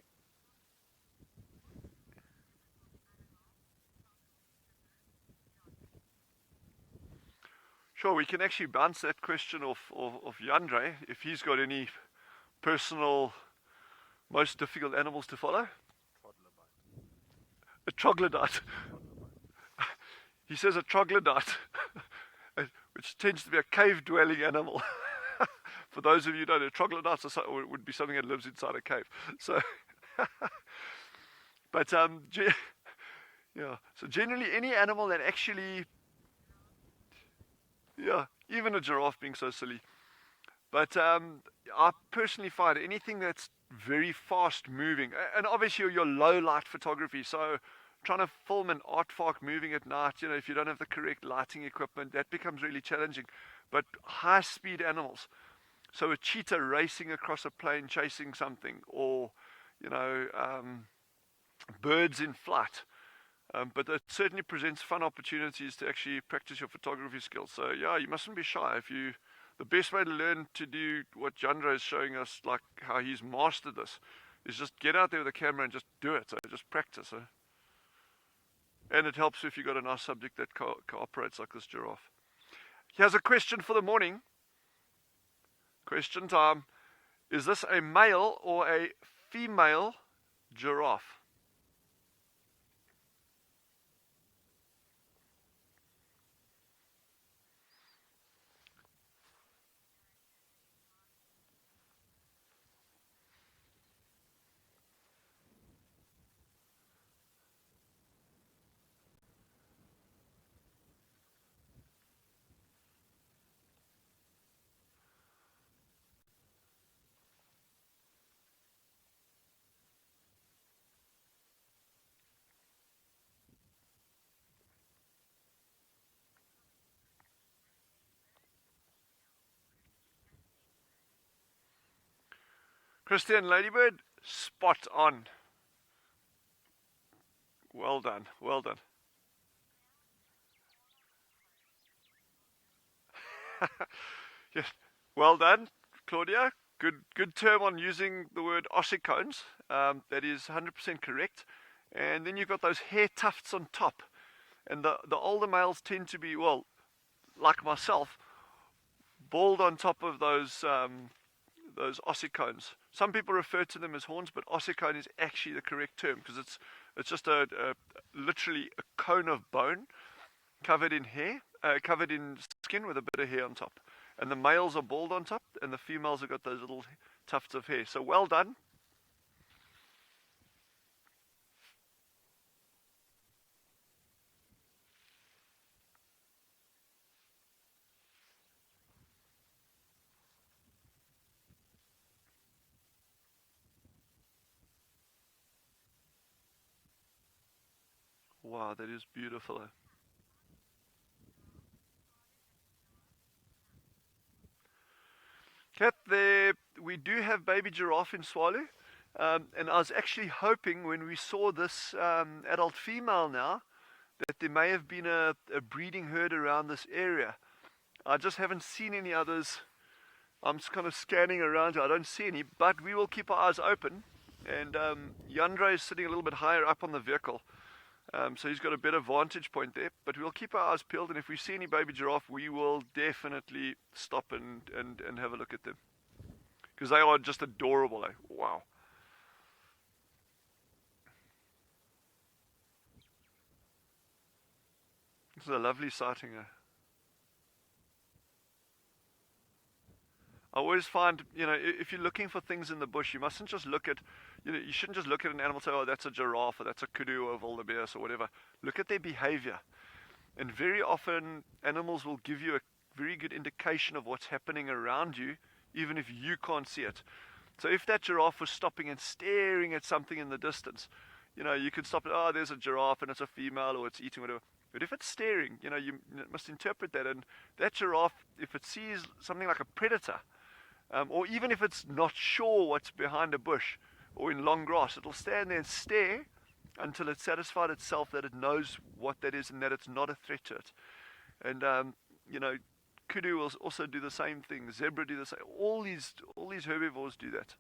Sure, we can actually bounce that question off Yandre, if he's got any personal, most difficult animals to follow. A troglodyte. He says a troglodyte, which tends to be a cave-dwelling animal. For those of you who don't know, troglodytes would be something that lives inside a cave. So, but yeah. So generally, any animal that actually, yeah, even a giraffe being so silly. But I personally find anything that's very fast moving, and obviously your low light photography, so trying to film an artwork moving at night, you know, if you don't have the correct lighting equipment, that becomes really challenging. But high speed animals, so a cheetah racing across a plain chasing something, or you know, birds in flight, but it certainly presents fun opportunities to actually practice your photography skills. So yeah, you mustn't be shy. The best way to learn to do what Jandro is showing us, like how he's mastered this, is just get out there with a camera and just do it. So just practice. And it helps if you've got a nice subject that cooperates like this giraffe. Here's a question for the morning. Question time. Is this a male or a female giraffe? Christian Ladybird, spot on. Well done, well done. Yes, well done, Claudia. Good term on using the word ossicones. That is 100% correct. And then you've got those hair tufts on top. And the older males tend to be, well, like myself, bald on top of those ossicones. Some people refer to them as horns, but ossicone is actually the correct term, because it's just literally a cone of bone covered in hair, covered in skin with a bit of hair on top. And the males are bald on top, and the females have got those little tufts of hair. So well done. Wow, that is beautiful. Kat, we do have baby giraffe in Tswalu, and I was actually hoping when we saw this adult female now, that there may have been a breeding herd around this area. I just haven't seen any others. I'm just kind of scanning around here. I don't see any, but we will keep our eyes open. And Yandre is sitting a little bit higher up on the vehicle. So he's got a better vantage point there, but we'll keep our eyes peeled, and if we see any baby giraffe, we will definitely stop and have a look at them, because they are just adorable. Wow. It's a lovely sighting here. I always find, if you're looking for things in the bush, you mustn't just look at, you shouldn't just look at an animal and say, oh, that's a giraffe, or that's a kudu, or wildebeest, or whatever. Look at their behavior. And very often, animals will give you a very good indication of what's happening around you, even if you can't see it. So if that giraffe was stopping and staring at something in the distance, you could stop it, oh, there's a giraffe, and it's a female, or it's eating, whatever. But if it's staring, you must interpret that. And that giraffe, if it sees something like a predator, or even if it's not sure what's behind a bush or in long grass, it'll stand there and stare until it's satisfied itself that it knows what that is and that it's not a threat to it. And kudu will also do the same thing. Zebra do the same. All these herbivores do that.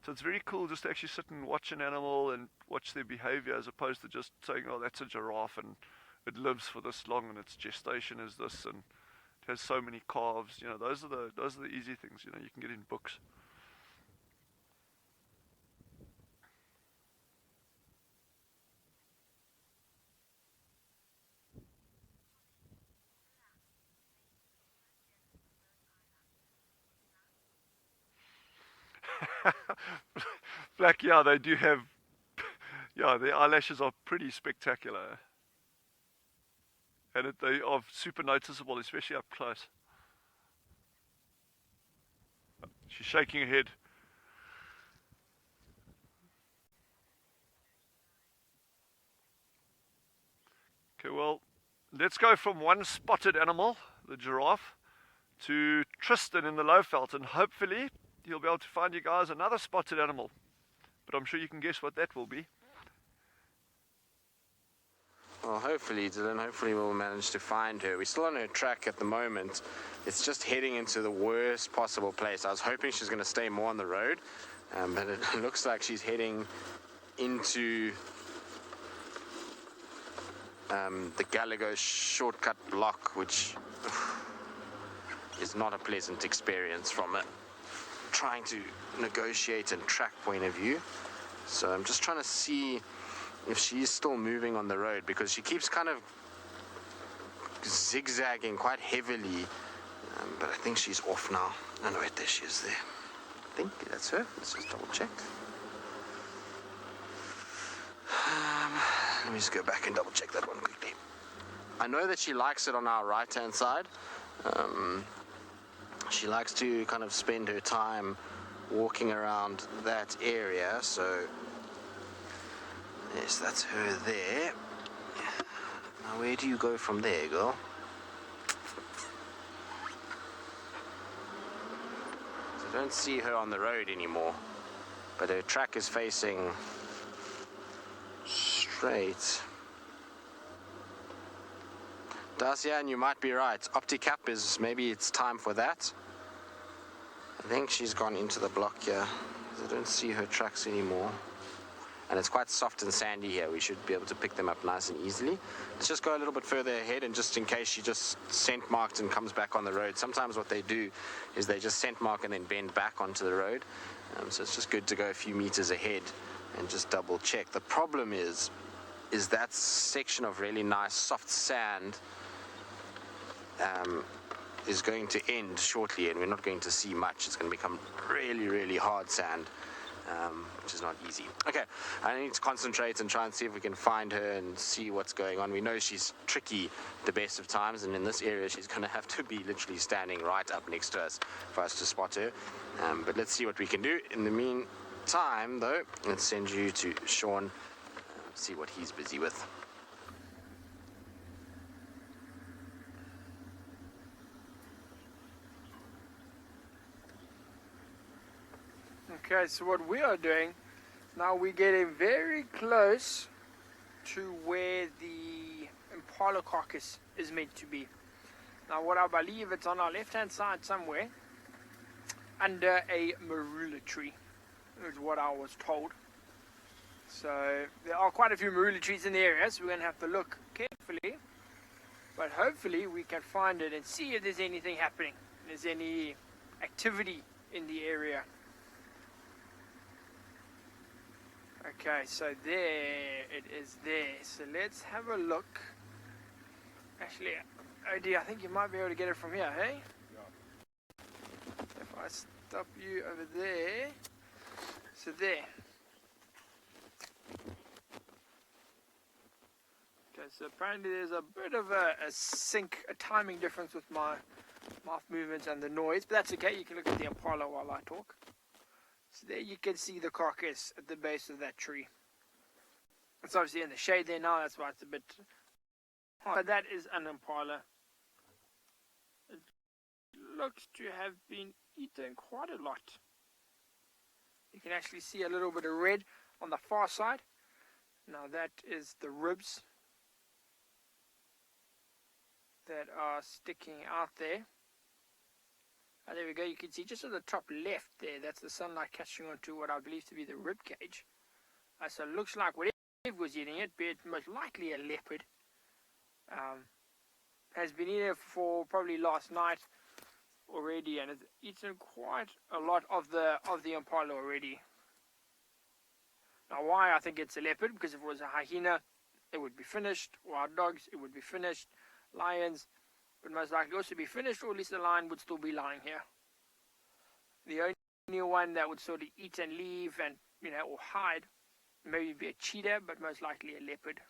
So it's very cool just to actually sit and watch an animal and watch their behavior, as opposed to just saying, oh, that's a giraffe and it lives for this long and its gestation is this and it has so many calves. Those are the easy things, you can get in books. Black, yeah, they do have, their eyelashes are pretty spectacular. And they are super noticeable, especially up close. She's shaking her head. Okay, well, let's go from one spotted animal, the giraffe, to Tristan in the Lowveld, and hopefully he'll be able to find you guys another spotted animal. But I'm sure you can guess what that will be. Well, hopefully, Dylan, we'll manage to find her. We're still on her track at the moment. It's just heading into the worst possible place. I was hoping she's going to stay more on the road, but it looks like she's heading into the Gallagher shortcut block, which is not a pleasant experience from a trying to negotiate and track point of view. So I'm just trying to see if she's still moving on the road, because she keeps kind of zigzagging quite heavily, but I think she's off now. Oh no, wait, there she is there. I think that's her. Let's just double check. Let me just go back and double check that one quickly. I know that she likes it on our right hand side. She likes to kind of spend her time walking around that area, so yes, that's her there. Now where do you go from there, girl? So I don't see her on the road anymore, but her track is facing straight. Dacian, you might be right. Opticap is, maybe it's time for that. I think she's gone into the block here. I don't see her tracks anymore. And it's quite soft and sandy here. We should be able to pick them up nice and easily. Let's just go a little bit further ahead, and just in case she just scent marked and comes back on the road. Sometimes what they do is they just scent mark and then bend back onto the road. So it's just good to go a few meters ahead and just double check. The problem is that section of really nice soft sand is going to end shortly, and we're not going to see much. It's going to become really, really hard sand, which is not easy. Okay, I need to concentrate and try and see if we can find her and see what's going on. We know she's tricky the best of times, and in this area she's going to have to be literally standing right up next to us for us to spot her. But let's see what we can do. In the meantime, though, let's send you to Sean, see what he's busy with. Okay, so what we are doing, now we're getting very close to where the impala carcass is meant to be. Now what I believe, it's on our left hand side somewhere, under a marula tree, is what I was told. So there are quite a few marula trees in the area, so we're going to have to look carefully, but hopefully we can find it and see if there's anything happening, if there's any activity in the area. Okay, so there it is there. So let's have a look Actually, OD, I think you might be able to get it from here, hey? If I stop you over there, so there. Okay, so apparently there's a bit of a timing difference with my mouth movements and the noise, but that's okay. You can look at the impala while I talk. So there you can see the carcass at the base of that tree. It's obviously in the shade there now, that's why it's a bit hard. But that is an impala. It looks to have been eaten quite a lot. You can actually see a little bit of red on the far side. Now that is the ribs that are sticking out there. Oh, there we go, you can see just at the top left there, that's the sunlight catching onto what I believe to be the rib cage. So it looks like whatever was eating it, be it most likely a leopard, has been eating it for probably last night already, and has eaten quite a lot of the impala already. Now why I think it's a leopard, because if it was a hyena, it would be finished. Wild dogs, it would be finished. Lions would most likely also be finished, or at least the lion would still be lying here. The only one that would sort of eat and leave and, you know, or hide, maybe be a cheetah, but most likely a leopard.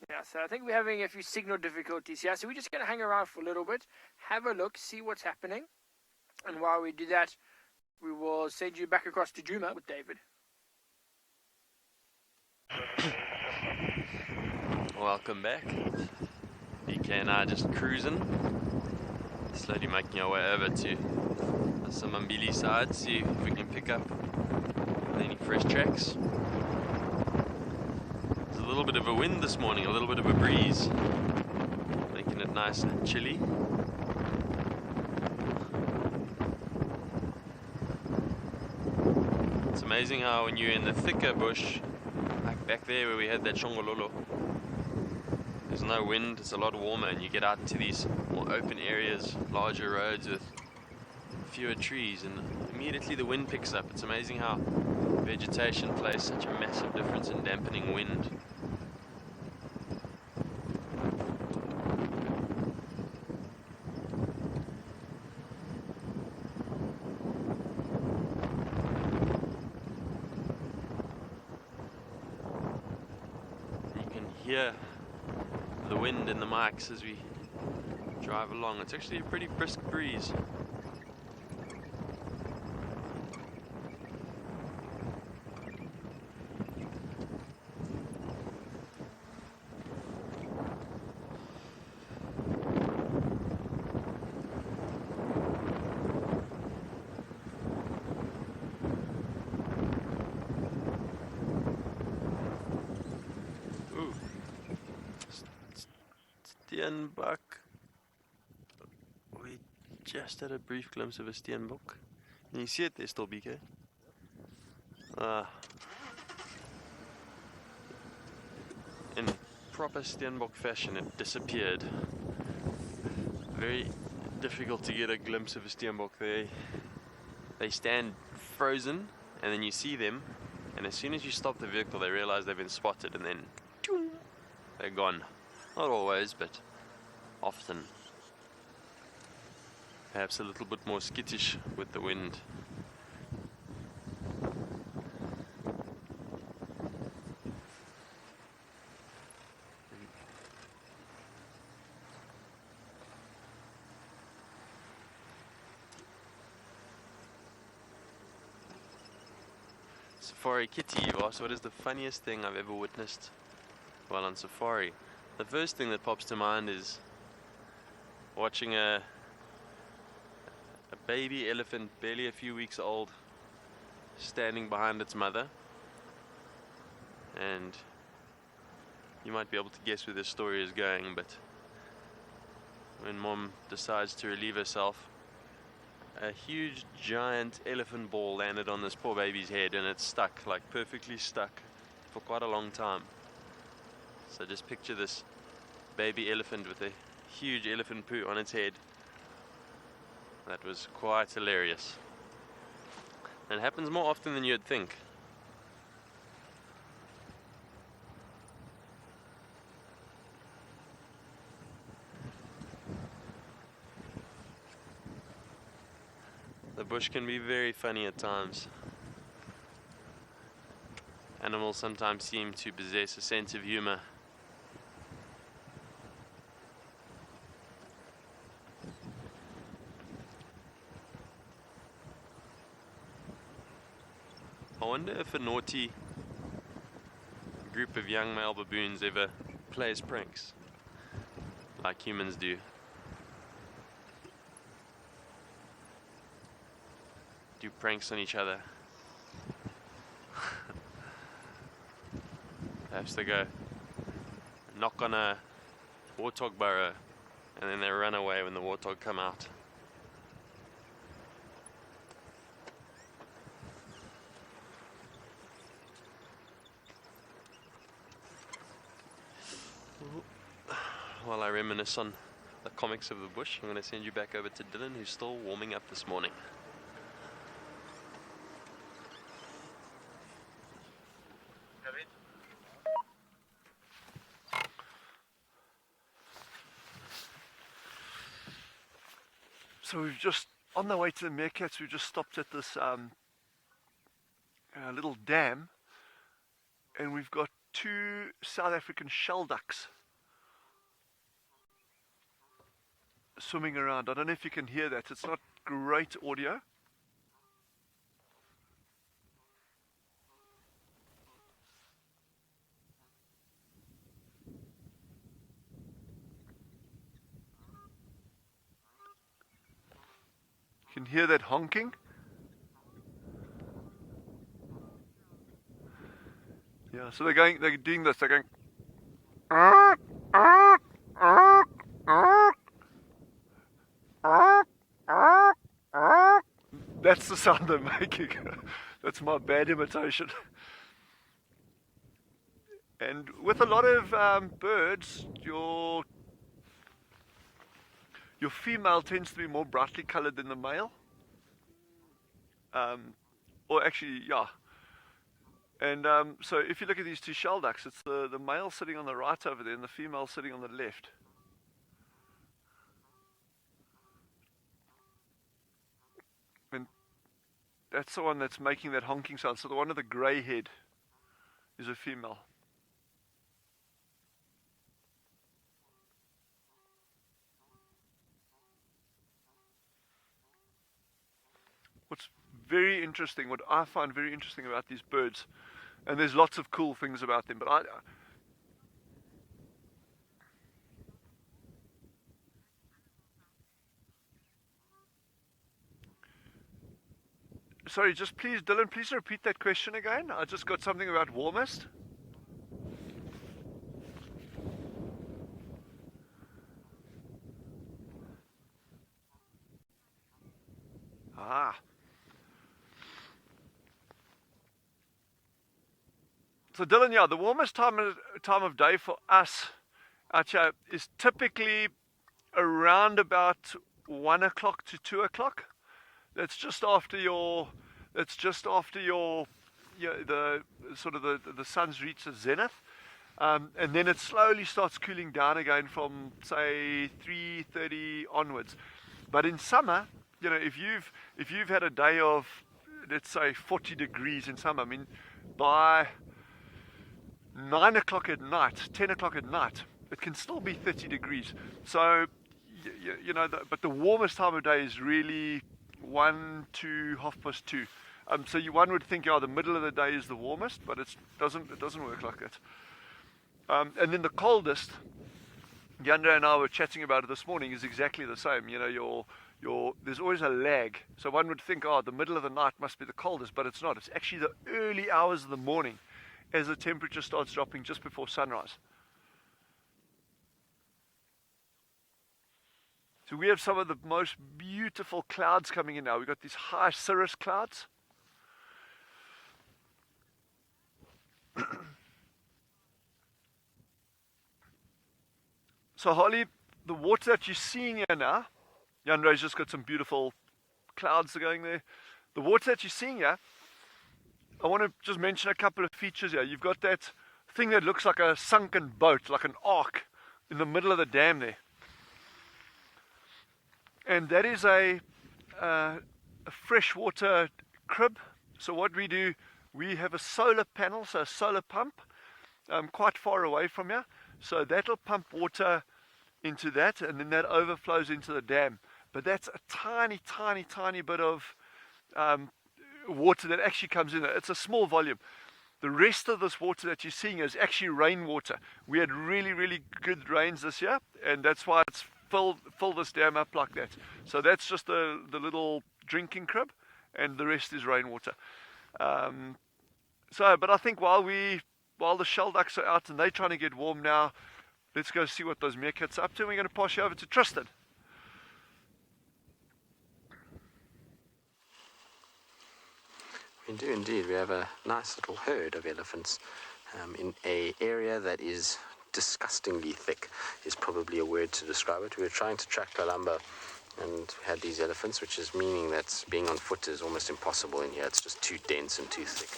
Yeah, so I think we're having a few signal difficulties here, so we're just going to hang around for a little bit, have a look, see what's happening, and while we do that, we will send you back across to Juma with David. Welcome back. BK and I just cruising, slowly making our way over to the Samambili side, see if we can pick up any fresh tracks. There's a little bit of a wind this morning, a little bit of a breeze, making it nice and chilly. It's amazing how when you're in the thicker bush, like back there where we had that shongololo, there's no wind, it's a lot warmer, and you get out into these more open areas, larger roads with fewer trees, and immediately the wind picks up. It's amazing how vegetation plays such a massive difference in dampening wind. You can hear the wind in the mics as we drive along. It's actually a pretty brisk breeze. Steenbok. We just had a brief glimpse of a steenbok. Can you see it there still, BK? In proper steenbok fashion, it disappeared. Very difficult to get a glimpse of a steenbok. They stand frozen, and then you see them, and as soon as you stop the vehicle, they realize they've been spotted, and then they're gone. Not always, but often. Perhaps a little bit more skittish with the wind. Safari Kitty, you've asked what is the funniest thing I've ever witnessed while on safari. The first thing that pops to mind is watching a baby elephant, barely a few weeks old, standing behind its mother. And you might be able to guess where this story is going, but when mom decides to relieve herself, a huge giant elephant ball landed on this poor baby's head, and it's stuck, like perfectly stuck, for quite a long time. So just picture this baby elephant with a huge elephant poo on its head. That was quite hilarious. It happens more often than you'd think. The bush can be very funny at times. Animals sometimes seem to possess a sense of humor. I wonder if a naughty group of young male baboons ever plays pranks like humans do. Do pranks on each other. Perhaps they go knock on a warthog burrow and then they run away when the warthog come out. While I reminisce on the comics of the bush, I'm going to send you back over to Dylan, who's still warming up this morning. So we've just, on the way to the Meerkats, we've just stopped at this little dam, and we've got 2 South African shell ducks swimming around. I don't know if you can hear that. It's not great audio. You can hear that honking. Yeah, so they're doing this. They're going. That's the sound they're making. That's my bad imitation. And with a lot of birds, your female tends to be more brightly colored than the male. Or actually, yeah. And so if you look at these 2 shell ducks, it's the male sitting on the right over there and the female sitting on the left. And that's the one that's making that honking sound. So the one with the grey head is a female. What's very interesting, what I find very interesting about these birds, and there's lots of cool things about them, but sorry, just please, Dylan, please repeat that question again. I just got something about warmest. Ah. So Dylan, yeah, the warmest time of day for us out here is typically around about 1 o'clock to 2 o'clock. That's just after the sun's reached the zenith, and then it slowly starts cooling down again from say 3:30 onwards. But in summer, you know, if you've had a day of, let's say, 40 degrees in summer, I mean, by 9 o'clock at night, 10 o'clock at night, it can still be 30 degrees. So, you know, but the warmest time of day is really 1 to 2:30. So one would think, yeah, the middle of the day is the warmest, but it doesn't work like that. And then the coldest, Yandra and I were chatting about it this morning, is exactly the same. You know, there's always a lag. So one would think, oh, the middle of the night must be the coldest, but it's not. It's actually the early hours of the morning as the temperature starts dropping just before sunrise. So we have some of the most beautiful clouds coming in now. We've got these high cirrus clouds. So Holly, the water that you're seeing here now, Yandre's just got some beautiful clouds going there. The water that you're seeing here, I want to just mention a couple of features here. You've got that thing that looks like a sunken boat, like an ark in the middle of the dam there. And that is a freshwater crib. So what we do, we have a solar panel, so a solar pump, quite far away from here. So that'll pump water into that, and then that overflows into the dam. But that's a tiny, tiny, tiny bit of water that actually comes in. It's a small volume. The rest of this water that you're seeing is actually rainwater. We had really, really good rains this year, and that's why it's filled this dam up like that. So that's just the little drinking crib, and the rest is rainwater. But I think while the shell ducks are out and they're trying to get warm now, let's go see what those meerkats are up to. And we're going to pass you over to Tristan. We do indeed. We have a nice little herd of elephants in an area that is disgustingly thick, is probably a word to describe it. We were trying to track Kalamba and had these elephants, which is meaning that being on foot is almost impossible in here. It's just too dense and too thick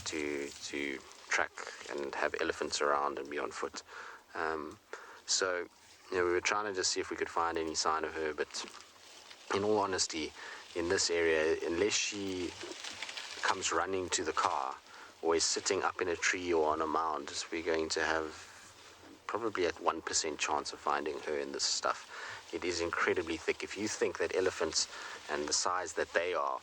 to track and have elephants around and be on foot. So we were trying to just see if we could find any sign of her, but in all honesty, in this area, unless she comes running to the car or is sitting up in a tree or on a mound, we're going to have probably at 1% chance of finding her in this stuff. It is incredibly thick. If you think that elephants and the size that they are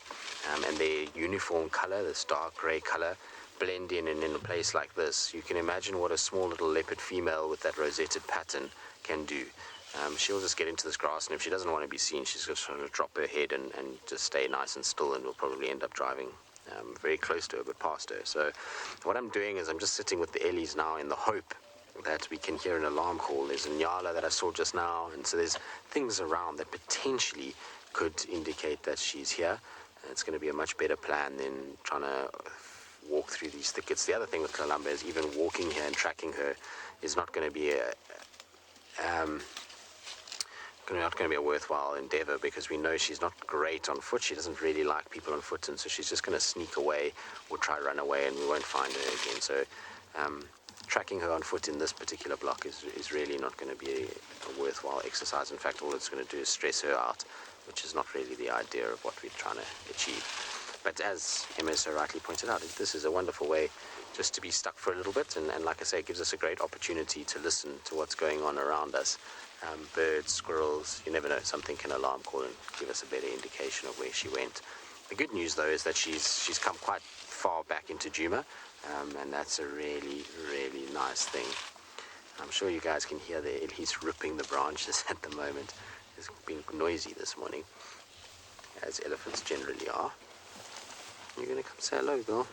and their uniform color, this dark gray color, blend in and in a place like this, you can imagine what a small little leopard female with that rosetted pattern can do. She'll just get into this grass, and if she doesn't want to be seen, she's just going to drop her head and just stay nice and still, and we'll probably end up driving very close to her, but past her. So what I'm doing is I'm just sitting with the Ellies now in the hope that we can hear an alarm call. There's a nyala that I saw just now, and so there's things around that potentially could indicate that she's here. It's going to be a much better plan than trying to walk through these thickets. The other thing with Kalamba is even walking here and tracking her is not going to be a worthwhile endeavor, because we know she's not great on foot. She doesn't really like people on foot, and so she's just going to sneak away or try to run away, and we won't find her again. So tracking her on foot in this particular block is really not going to be a worthwhile exercise. In fact, all it's going to do is stress her out, which is not really the idea of what we're trying to achieve. But as Emma so rightly pointed out, this is a wonderful way just to be stuck for a little bit, and like I say, it gives us a great opportunity to listen to what's going on around us. Birds, squirrels, you never know, something can alarm call and give us a better indication of where she went. The good news, though, is that she's come quite far back into Djuma, and that's a really, really nice thing. I'm sure you guys can hear he's ripping the branches at the moment. It's been noisy this morning, as elephants generally are. You're going to come say hello, girl.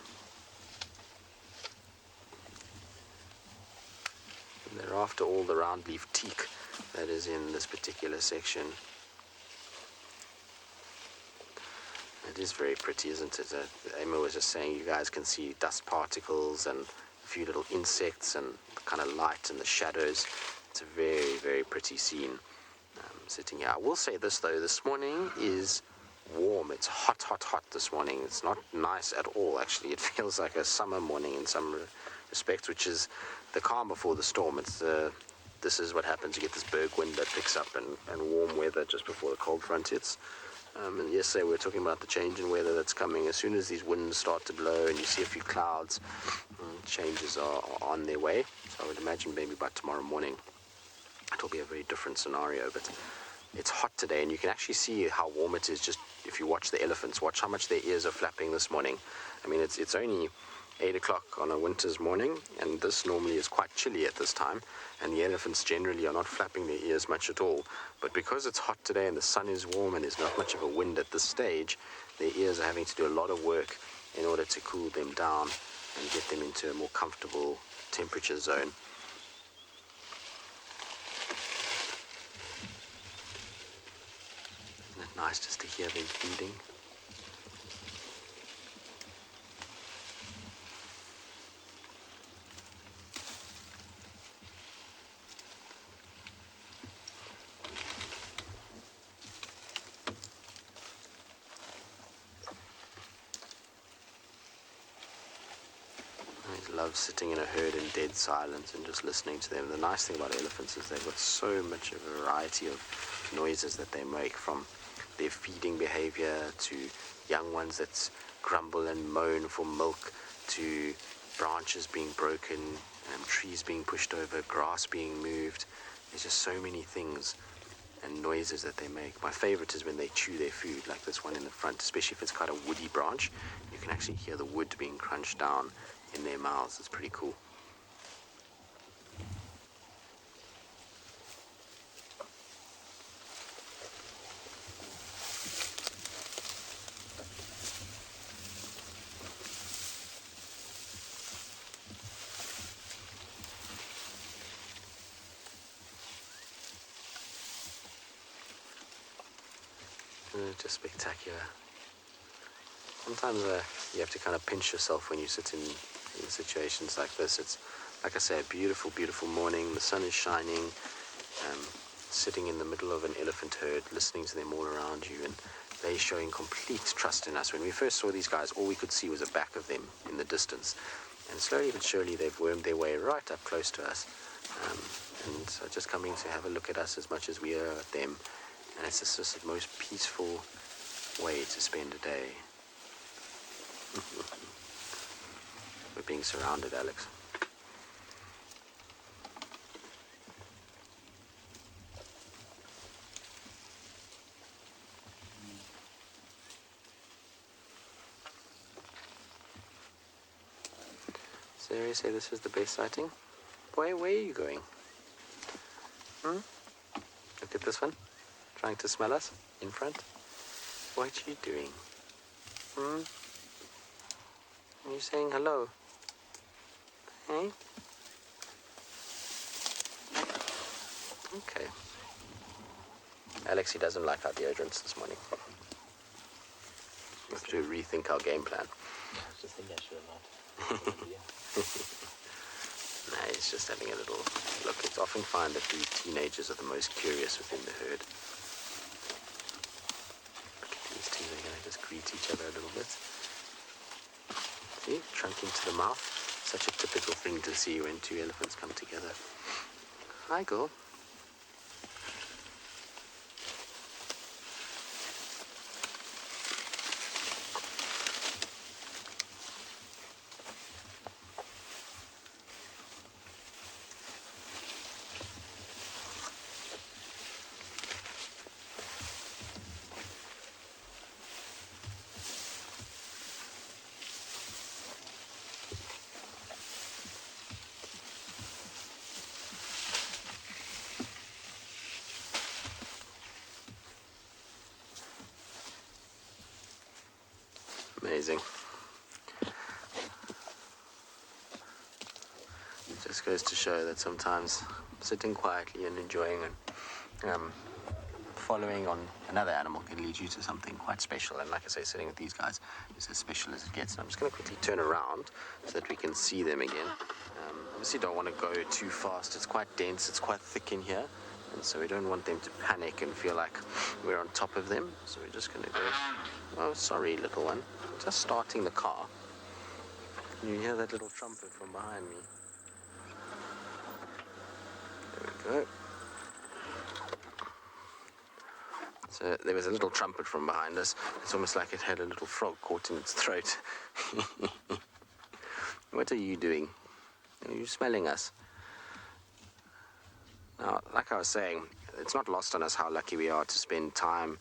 And they're after all the round-leaf teak that is in this particular section. It is very pretty, isn't it? Emma was just saying, you guys can see dust particles and a few little insects and the kind of light and the shadows. It's a very, very pretty scene sitting here. I will say this, though. This morning is warm. It's hot, hot, hot this morning. It's not nice at all, actually. It feels like a summer morning in some respects, which is the calm before the storm. This is what happens. You get this berg wind that picks up and warm weather just before the cold front hits. And yesterday we were talking about the change in weather that's coming. As soon as these winds start to blow and you see a few clouds, changes are on their way. So I would imagine maybe by tomorrow morning it'll be a very different scenario. But it's hot today, and you can actually see how warm it is just if you watch the elephants. Watch how much their ears are flapping this morning. I mean, it's only 8 o'clock on a winter's morning, and this normally is quite chilly at this time, and the elephants generally are not flapping their ears much at all. But because it's hot today and the sun is warm and there's not much of a wind at this stage, their ears are having to do a lot of work in order to cool them down and get them into a more comfortable temperature zone. Isn't it nice just to hear them feeding? I love sitting in a herd in dead silence and just listening to them. The nice thing about elephants is they've got so much of a variety of noises that they make, from their feeding behavior to young ones that grumble and moan for milk, to branches being broken, trees being pushed over, grass being moved. There's just so many things and noises that they make. My favorite is when they chew their food, like this one in the front, especially if it's quite a woody branch. You can actually hear the wood being crunched down in their mouths. It's pretty cool. Just spectacular. Sometimes you have to kind of pinch yourself when you sit in situations like this. It's, like I say, a beautiful, beautiful morning. The sun is shining. Sitting in the middle of an elephant herd, listening to them all around you, and they showing complete trust in us. When we first saw these guys, all we could see was the back of them in the distance. And slowly but surely, they've wormed their way right up close to us. And so just coming to have a look at us as much as we are at them. And it's just the most peaceful way to spend a day. We're being surrounded, Alex. So you say this is the best sighting? Boy, where are you going? Look at this one. Trying to smell us in front? What are you doing? Are you saying hello? Hey? Okay. Alex, he doesn't like our deodorants this morning. We have to rethink our game plan. Just think I should have not. Nah, he's just having a little look. It's often find that the teenagers are the most curious within the herd. Look at these two, they're going to just greet each other a little bit. See, trunk into the mouth. Such a typical thing to see when two elephants come together. Hi, girl. Amazing. It just goes to show that sometimes sitting quietly and enjoying and following on another animal can lead you to something quite special. And like I say, sitting with these guys is as special as it gets. And I'm just going to quickly turn around so that we can see them again. Obviously don't want to go too fast. It's quite dense, it's quite thick in here. And so we don't want them to panic and feel like we're on top of them. So we're just going to go, oh, sorry, little one. Just starting the car. You hear that little trumpet from behind me. There we go. So there was a little trumpet from behind us. It's almost like it had a little frog caught in its throat. What are you doing? Are you smelling us? Now, like I was saying, it's not lost on us how lucky we are to spend time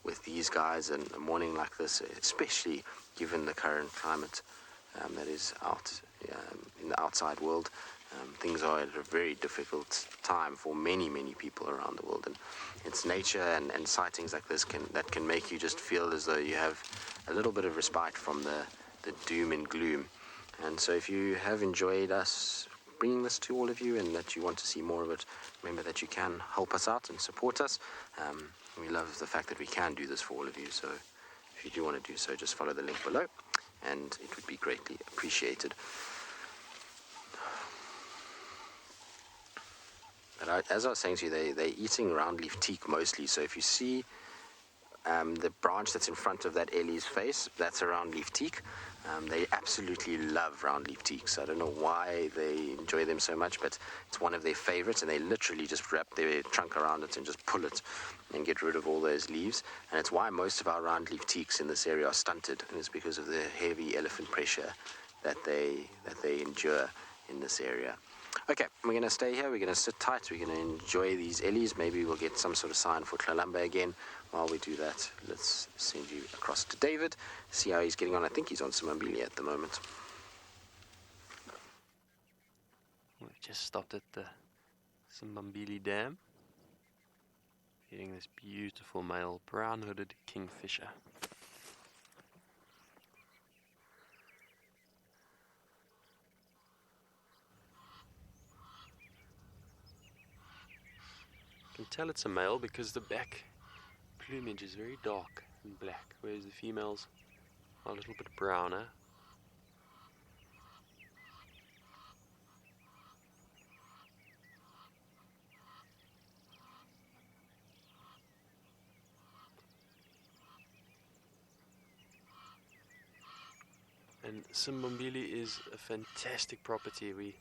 with these guys and a morning like this, especially given the current climate that is out in the outside world. Things are at a very difficult time for many, many people around the world, and it's nature and sightings like this that can make you just feel as though you have a little bit of respite from the doom and gloom. And so if you have enjoyed us bringing this to all of you and that you want to see more of it, remember that you can help us out and support us. We love the fact that we can do this for all of you, so if you do want to do so, just follow the link below and it would be greatly appreciated. But as I was saying to you, they're eating roundleaf teak mostly, so if you see the branch that's in front of that Ellie's face, that's a round-leaf teak. They absolutely love round-leaf teaks. I don't know why they enjoy them so much, but it's one of their favorites, and they literally just wrap their trunk around it and just pull it and get rid of all those leaves. And it's why most of our round-leaf teaks in this area are stunted, and it's because of the heavy elephant pressure that they endure in this area. Okay, we're going to stay here. We're going to sit tight. We're going to enjoy these Ellies. Maybe we'll get some sort of sign for Tlalamba again. While we do that, let's send you across to David, see how he's getting on. I think he's on Simambili at the moment. We've just stopped at the Simambili Dam, feeding this beautiful male brown-hooded kingfisher. You can tell it's a male because the back plumage is very dark and black, whereas the females are a little bit browner. And Simambili is a fantastic property. We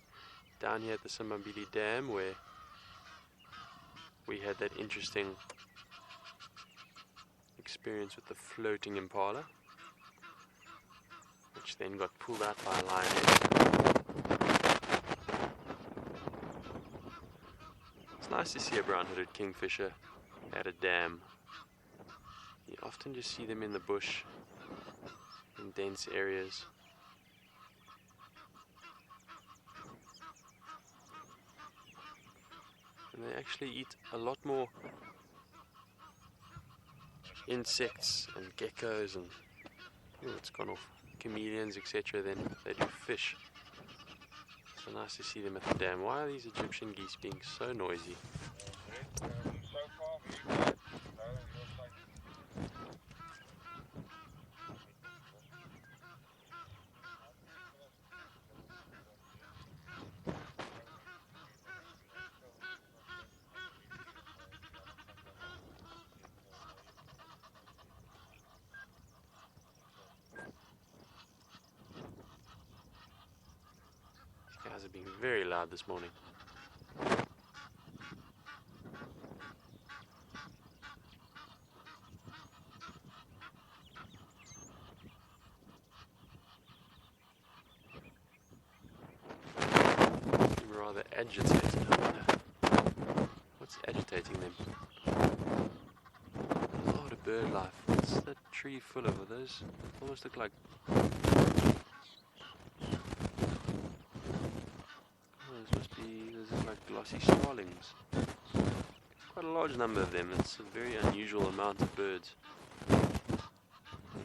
down here at the Simambili Dam where we had that interesting experience with the floating impala, which then got pulled out by a lioness. It's nice to see a brown-hooded kingfisher at a dam. You often just see them in the bush, in dense areas. And they actually eat a lot more insects and geckos and it's gone off, chameleons, etc. than they do fish. So nice to see them at the dam. Why are these Egyptian geese being so noisy? Guys are being very loud this morning. Seem rather agitated. I wonder what's agitating them. A lot of bird life. What's that tree full of? Are those almost look like glossy starlings. Quite a large number of them. It's a very unusual amount of birds in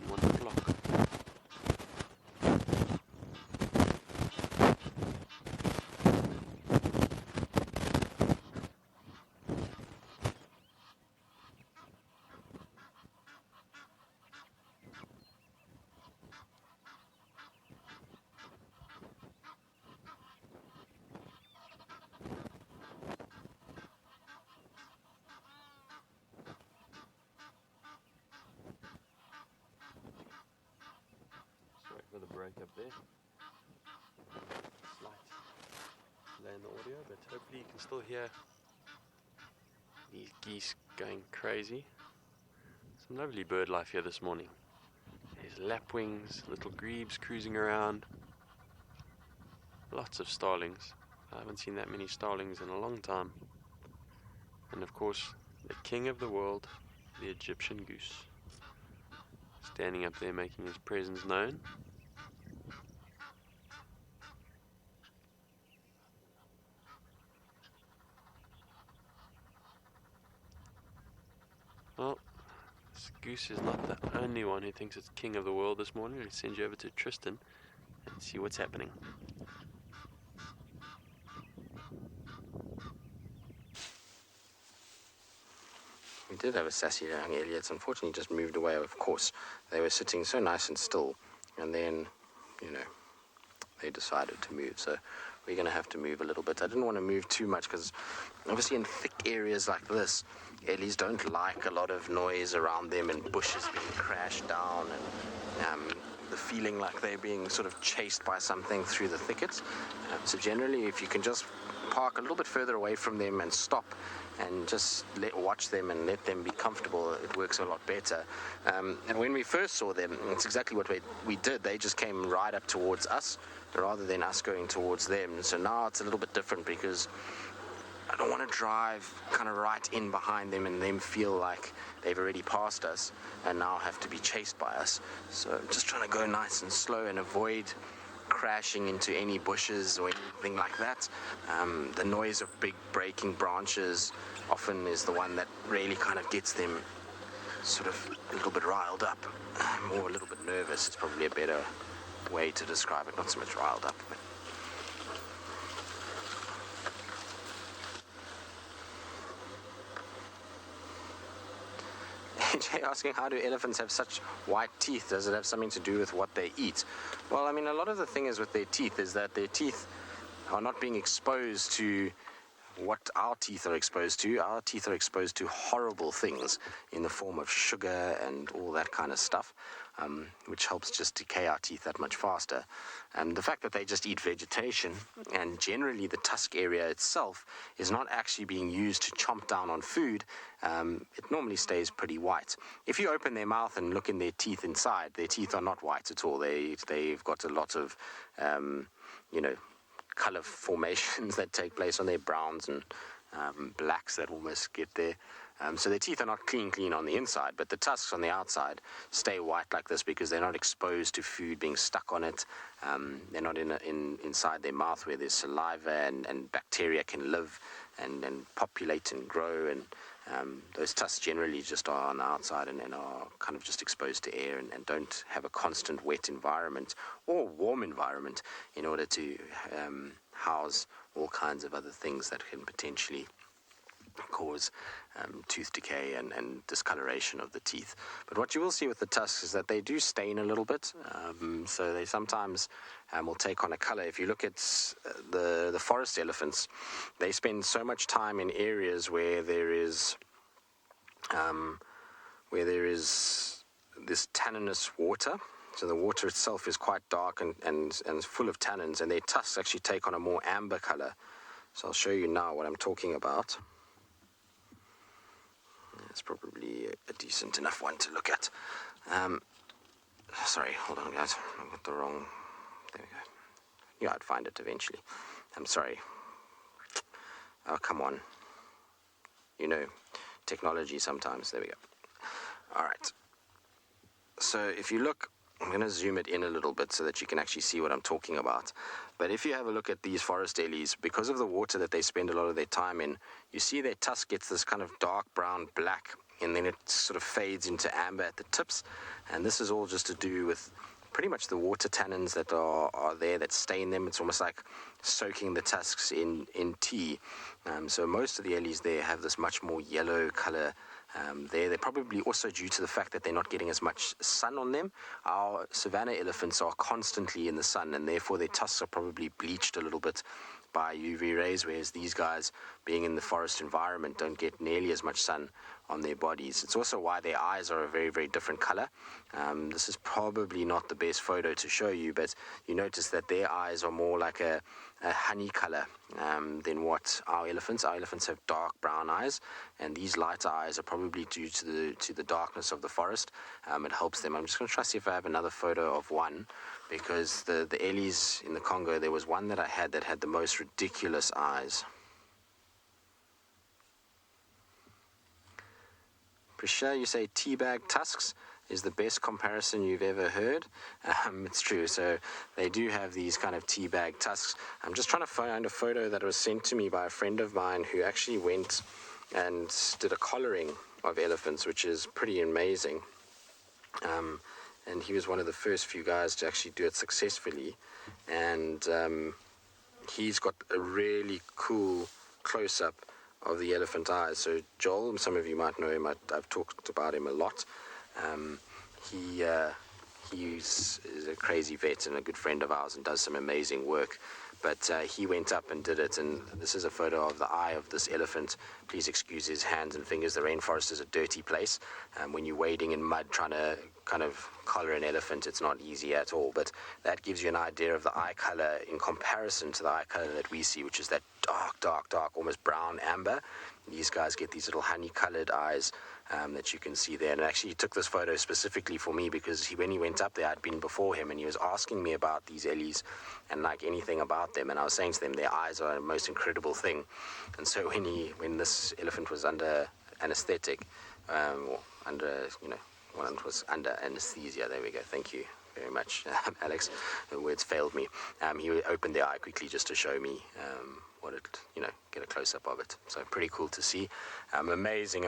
one flock. For the break up there. Slight delay in the audio, but hopefully you can still hear these geese going crazy. Some lovely bird life here this morning. There's lapwings, little grebes cruising around. Lots of starlings. I haven't seen that many starlings in a long time. And of course, the king of the world, the Egyptian goose. Standing up there making his presence known. Well, this goose is not the only one who thinks it's king of the world this morning. Let's send you over to Tristan and see what's happening. We did have a sassy young Elliots. Unfortunately, just moved away, of course. They were sitting so nice and still. And then, you know, they decided to move. So we're going to have to move a little bit. I didn't want to move too much because obviously in thick areas like this, ellies don't like a lot of noise around them and bushes being crashed down and the feeling like they're being sort of chased by something through the thickets. So generally, if you can just park a little bit further away from them and stop and just watch them and let them be comfortable, it works a lot better. And when we first saw them, it's exactly what we did. They just came right up towards us rather than us going towards them. So now it's a little bit different because I don't want to drive kind of right in behind them and them feel like they've already passed us and now have to be chased by us. So I'm just trying to go nice and slow and avoid crashing into any bushes or anything like that. The noise of big breaking branches often is the one that really kind of gets them sort of a little bit riled up, or a little bit nervous. It's probably a better way to describe it, not so much riled up, but AJ asking, how do elephants have such white teeth? Does it have something to do with what they eat? Well, I mean, a lot of the thing is with their teeth is that their teeth are not being exposed to what our teeth are exposed to. Our teeth are exposed to horrible things in the form of sugar and all that kind of stuff, which helps just decay our teeth that much faster. The fact that they just eat vegetation, and generally the tusk area itself is not actually being used to chomp down on food, it normally stays pretty white. If you open their mouth and look in their teeth inside, their teeth are not white at all. They've got a lot of, color formations that take place on their browns and blacks that almost get there. So their teeth are not clean on the inside, but the tusks on the outside stay white like this because they're not exposed to food being stuck on it. They're not inside their mouth where there's saliva and bacteria can live and populate and grow. And those tusks generally just are on the outside and are kind of just exposed to air and don't have a constant wet environment or warm environment in order to house all kinds of other things that can potentially cause tooth decay and discoloration of the teeth. But what you will see with the tusks is that they do stain a little bit, so they sometimes will take on a color. If you look at the forest elephants, they spend so much time in areas where there is this tanninous water. So the water itself is quite dark and full of tannins, and their tusks actually take on a more amber color. So I'll show you now what I'm talking about. It's probably a decent enough one to look at. Sorry, hold on guys, I got the wrong, there we go. Yeah, I'd find it eventually. I'm sorry. Oh, come on. You know, technology sometimes, there we go. Alright, so if you look, I'm going to zoom it in a little bit so that you can actually see what I'm talking about. But if you have a look at these forest ellies, because of the water that they spend a lot of their time in, you see their tusk gets this kind of dark brown black, and then it sort of fades into amber at the tips. And this is all just to do with pretty much the water tannins that are there that stain them. It's almost like soaking the tusks in tea. So most of the ellies there have this much more yellow color. They're probably also due to the fact that they're not getting as much sun on them. Our savanna elephants are constantly in the sun, and therefore their tusks are probably bleached a little bit by UV rays, whereas these guys, being in the forest environment, don't get nearly as much sun on their bodies. It's also why their eyes are a very, very different color. This is probably not the best photo to show you, but you notice that their eyes are more like a honey color than what our elephants. Our elephants have dark brown eyes, and these lighter eyes are probably due to the darkness of the forest. It helps them. I'm just going to try to see if I have another photo of one, because the ellies in the Congo, there was one that I had that had the most ridiculous eyes. Prisha, you say teabag tusks is the best comparison you've ever heard. It's true. So they do have these kind of teabag tusks. I'm just trying to find a photo that was sent to me by a friend of mine who actually went and did a collaring of elephants, which is pretty amazing. And he was one of the first few guys to actually do it successfully. And he's got a really cool close-up of the elephant eyes. So Joel, some of you might know him, I've talked about him a lot. He's a crazy vet and a good friend of ours and does some amazing work. But he went up and did it, and this is a photo of the eye of this elephant. Please excuse his hands and fingers. The rainforest is a dirty place. When you're wading in mud trying to kind of collar an elephant, it's not easy at all. But that gives you an idea of the eye color in comparison to the eye color that we see, which is that dark, almost brown amber. These guys get these little honey-colored eyes that you can see there. And actually, he took this photo specifically for me because when he went up there, I'd been before him, and he was asking me about these ellies and like anything about them. And I was saying to them, their eyes are the most incredible thing. And so when this elephant was under anesthetic, or under, one was under anesthesia. There we go. Thank you very much, Alex. The words failed me. He opened the eye quickly just to show me what it, get a close-up of it. So pretty cool to see. Amazing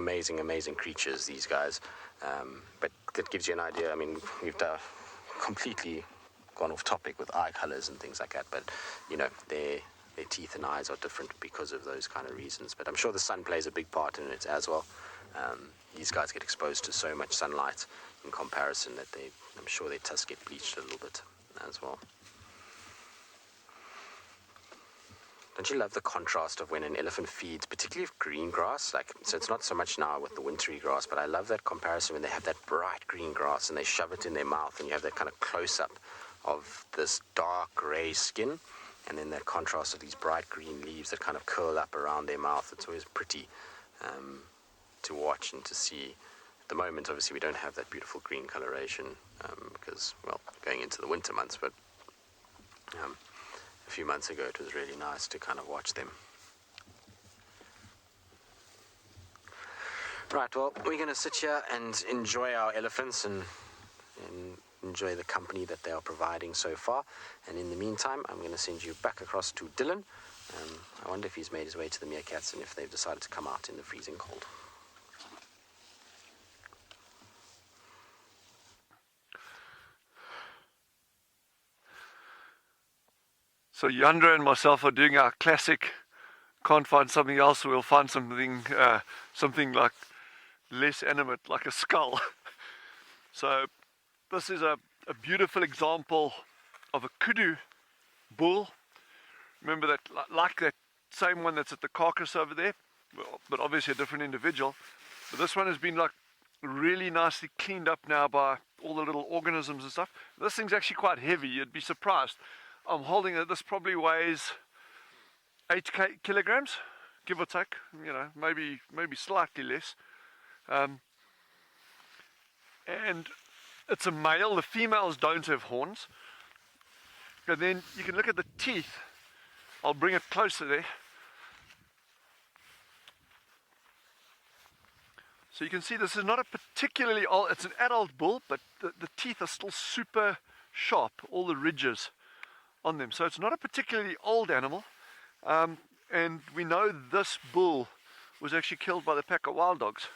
creatures, these guys. But that gives you an idea. I mean, we've completely gone off topic with eye colors and things like that, but their teeth and eyes are different because of those kind of reasons. But I'm sure the sun plays a big part in it as well. These guys get exposed to so much sunlight in comparison that I'm sure their tusks get bleached a little bit as well. Don't you love the contrast of when an elephant feeds, particularly green grass? So it's not so much now with the wintry grass, but I love that comparison when they have that bright green grass and they shove it in their mouth, and you have that kind of close-up of this dark gray skin, and then that contrast of these bright green leaves that kind of curl up around their mouth. It's always pretty to watch and to see. At the moment, obviously, we don't have that beautiful green coloration because, well, going into the winter months, but a few months ago, it was really nice to kind of watch them. Right, well, we're going to sit here and enjoy our elephants and enjoy the company that they are providing so far. And in the meantime, I'm going to send you back across to Dylan. I wonder if he's made his way to the meerkats and if they've decided to come out in the freezing cold. So Yandra and myself are doing our classic, can't find something else, we'll find something like less animate, like a skull. So this is a beautiful example of a kudu bull. Remember that, like that same one that's at the carcass over there, but obviously a different individual. But this one has been like really nicely cleaned up now by all the little organisms and stuff. This thing's actually quite heavy, you'd be surprised. I'm holding it, this probably weighs 8 kilograms, give or take, maybe slightly less. And it's a male, the females don't have horns. And then you can look at the teeth. I'll bring it closer there. So you can see this is not a particularly old, it's an adult bull, but the teeth are still super sharp, all the ridges on them. So it's not a particularly old animal. And we know this bull was actually killed by the pack of wild dogs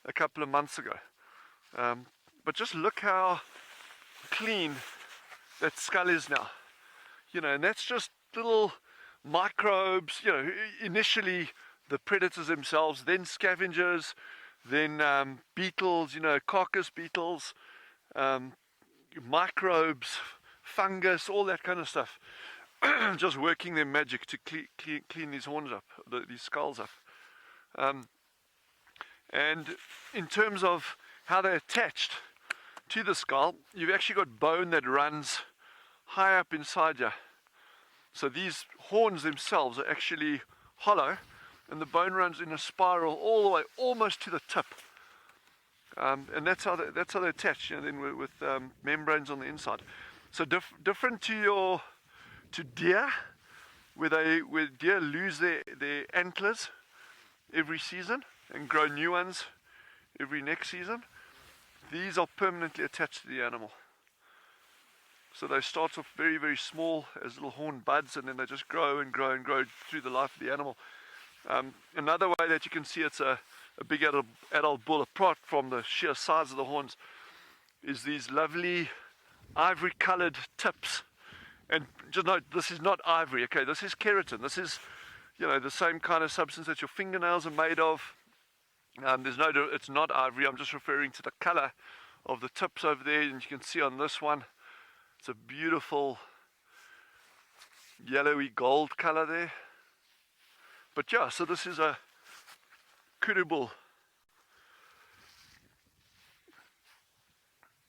a couple of months ago. But just look how clean that skull is now. And that's just little microbes, initially the predators themselves, then scavengers, then beetles, carcass beetles, microbes, fungus, all that kind of stuff. Just working their magic to clean these horns up, these skulls up. And in terms of how they're attached to the skull, you've actually got bone that runs high up inside you. So these horns themselves are actually hollow, and the bone runs in a spiral all the way, almost to the tip. And that's how they're attached, then with membranes on the inside. So different to deer, where deer lose their antlers every season and grow new ones every next season. These are permanently attached to the animal. So they start off very, very small as little horn buds, and then they just grow and grow and grow through the life of the animal. Another way that you can see it's a big adult bull, apart from the sheer size of the horns, is these lovely ivory colored tips. And just note, this is not ivory, okay, this is keratin. This is, the same kind of substance that your fingernails are made of. It's not ivory, I'm just referring to the color of the tips over there, and you can see on this one, it's a beautiful yellowy gold color there. But yeah, so this is a kudu bull.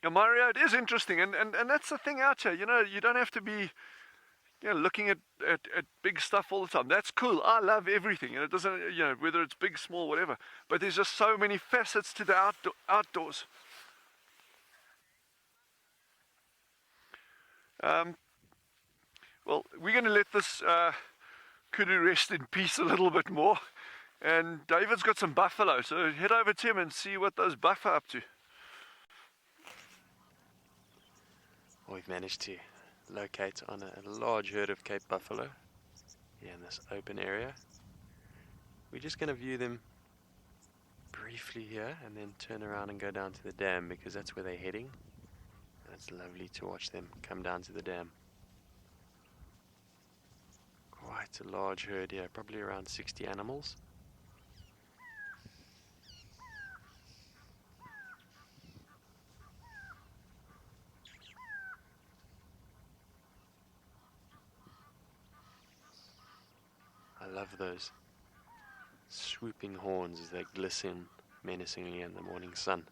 Yeah, Mario, it is interesting, and that's the thing out here. You know, you don't have to be, you know, looking at big stuff all the time. That's cool. I love everything, and it doesn't, you know, whether it's big, small, whatever. But there's just so many facets to the outdoors. Well, we're going to let this kudu rest in peace a little bit more. And David's got some buffalo, so head over to him and see what those buff are up to. We've managed to locate on a large herd of Cape buffalo here in this open area. We're just going to view them briefly here and then turn around and go down to the dam, because that's where they're heading. And it's lovely to watch them come down to the dam. Quite a large herd here, probably around 60 animals. I love those swooping horns as they glisten menacingly in the morning sun.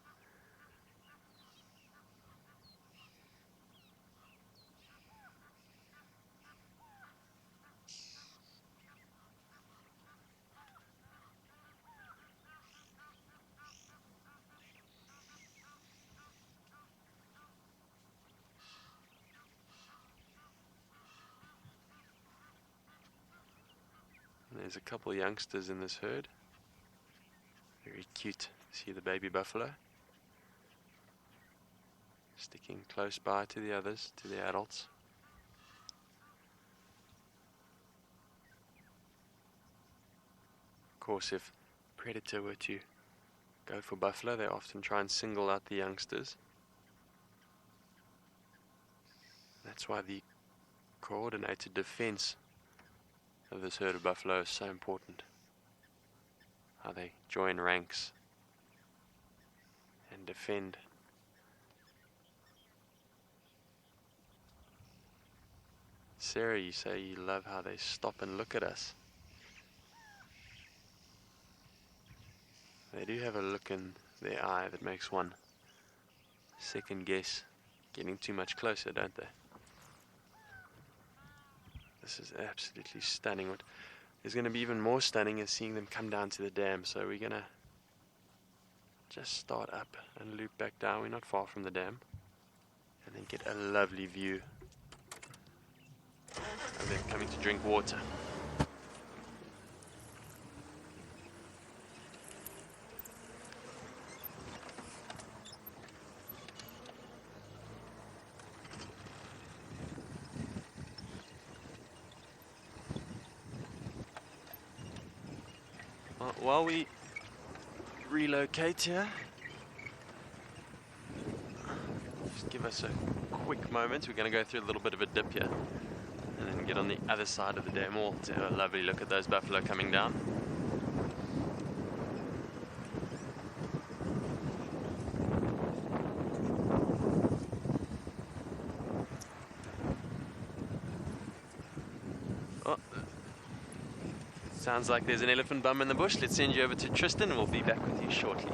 There's a couple youngsters in this herd. Very cute. See the baby buffalo sticking close by to the others, to the adults. Of course, if a predator were to go for buffalo, they often try and single out the youngsters. That's why the coordinated defense of this herd of buffalo is so important. How they join ranks and defend. Sarah, you say you love how they stop and look at us. They do have a look in their eye that makes one second guess getting too much closer, don't they? This is absolutely stunning. What is going to be even more stunning is seeing them come down to the dam. So we're going to just start up and loop back down. We're not far from the dam. And then get a lovely view of them coming to drink water. While we relocate here, just give us a quick moment. We're going to go through a little bit of a dip here and then get on the other side of the dam wall to have a lovely look at those buffalo coming down. Sounds like there's an elephant bum in the bush. Let's send you over to Tristan and we'll be back with you shortly.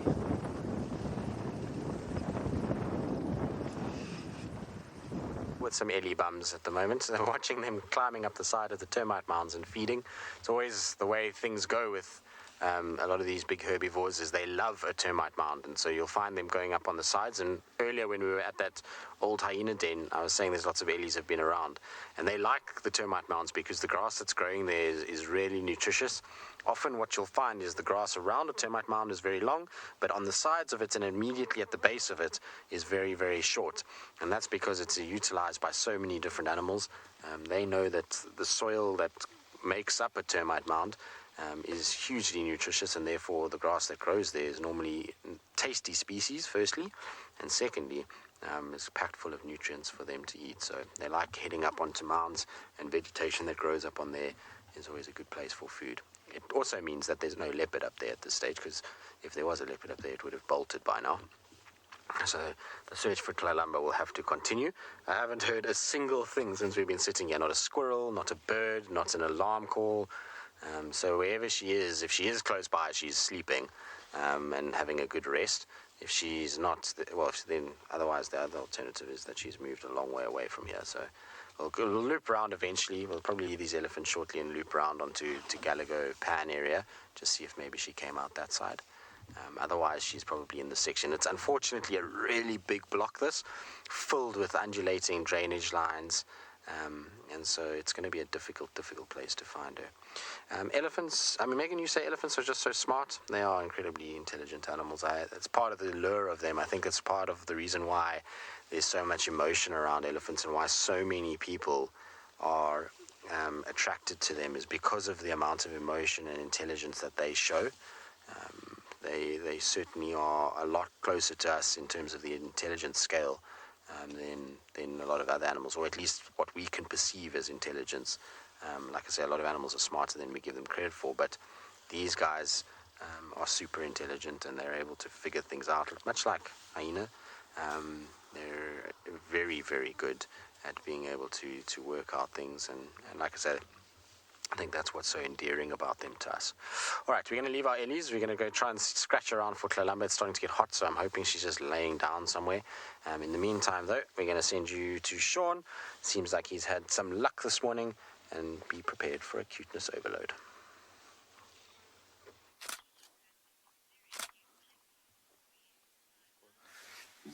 With some ellie bums at the moment, watching them climbing up the side of the termite mounds and feeding. It's always the way things go with a lot of these big herbivores, is they love a termite mound, and so you'll find them going up on the sides. And earlier when we were at that old hyena den, I was saying there's lots of ellies have been around, and they like the termite mounds because the grass that's growing there is really nutritious. Often what you'll find is the grass around a termite mound is very long, but on the sides of it and immediately at the base of it is very, very short. And that's because it's utilized by so many different animals. They know that the soil that makes up a termite mound is hugely nutritious, and therefore the grass that grows there is normally tasty species, firstly, and secondly, is packed full of nutrients for them to eat. So they like heading up onto mounds, and vegetation that grows up on there is always a good place for food. It also means that there's no leopard up there at this stage, because if there was a leopard up there, it would have bolted by now. So the search for Kalamba will have to continue. I haven't heard a single thing since we've been sitting here. Not a squirrel, not a bird, not an alarm call. So wherever she is, if she is close by, she's sleeping and having a good rest. If she's not, well, then otherwise the other alternative is that she's moved a long way away from here. So we'll loop around eventually. We'll probably leave these elephants shortly and loop around onto Galago Pan area, just see if maybe she came out that side. Otherwise, she's probably in the section. It's unfortunately a really big block, this, filled with undulating drainage lines, and so it's going to be a difficult place to find her. Elephants, I mean, Megan, you say elephants are just so smart. They are incredibly intelligent animals. It's part of the lure of them. I think it's part of the reason why there's so much emotion around elephants and why so many people are attracted to them, is because of the amount of emotion and intelligence that they show. They certainly are a lot closer to us in terms of the intelligence scale than a lot of other animals, or at least what we can perceive as intelligence. Like I say, a lot of animals are smarter than we give them credit for, but these guys are super intelligent and they're able to figure things out, much like Hyena. They're very, very good at being able to work out things, and like I said, I think that's what's so endearing about them to us. All right, we're going to leave our Ellies. We're going to go try and scratch around for Kalamba. It's starting to get hot, so I'm hoping she's just laying down somewhere. In the meantime, though, we're going to send you to Sean. Seems like he's had some luck this morning, and be prepared for a cuteness overload.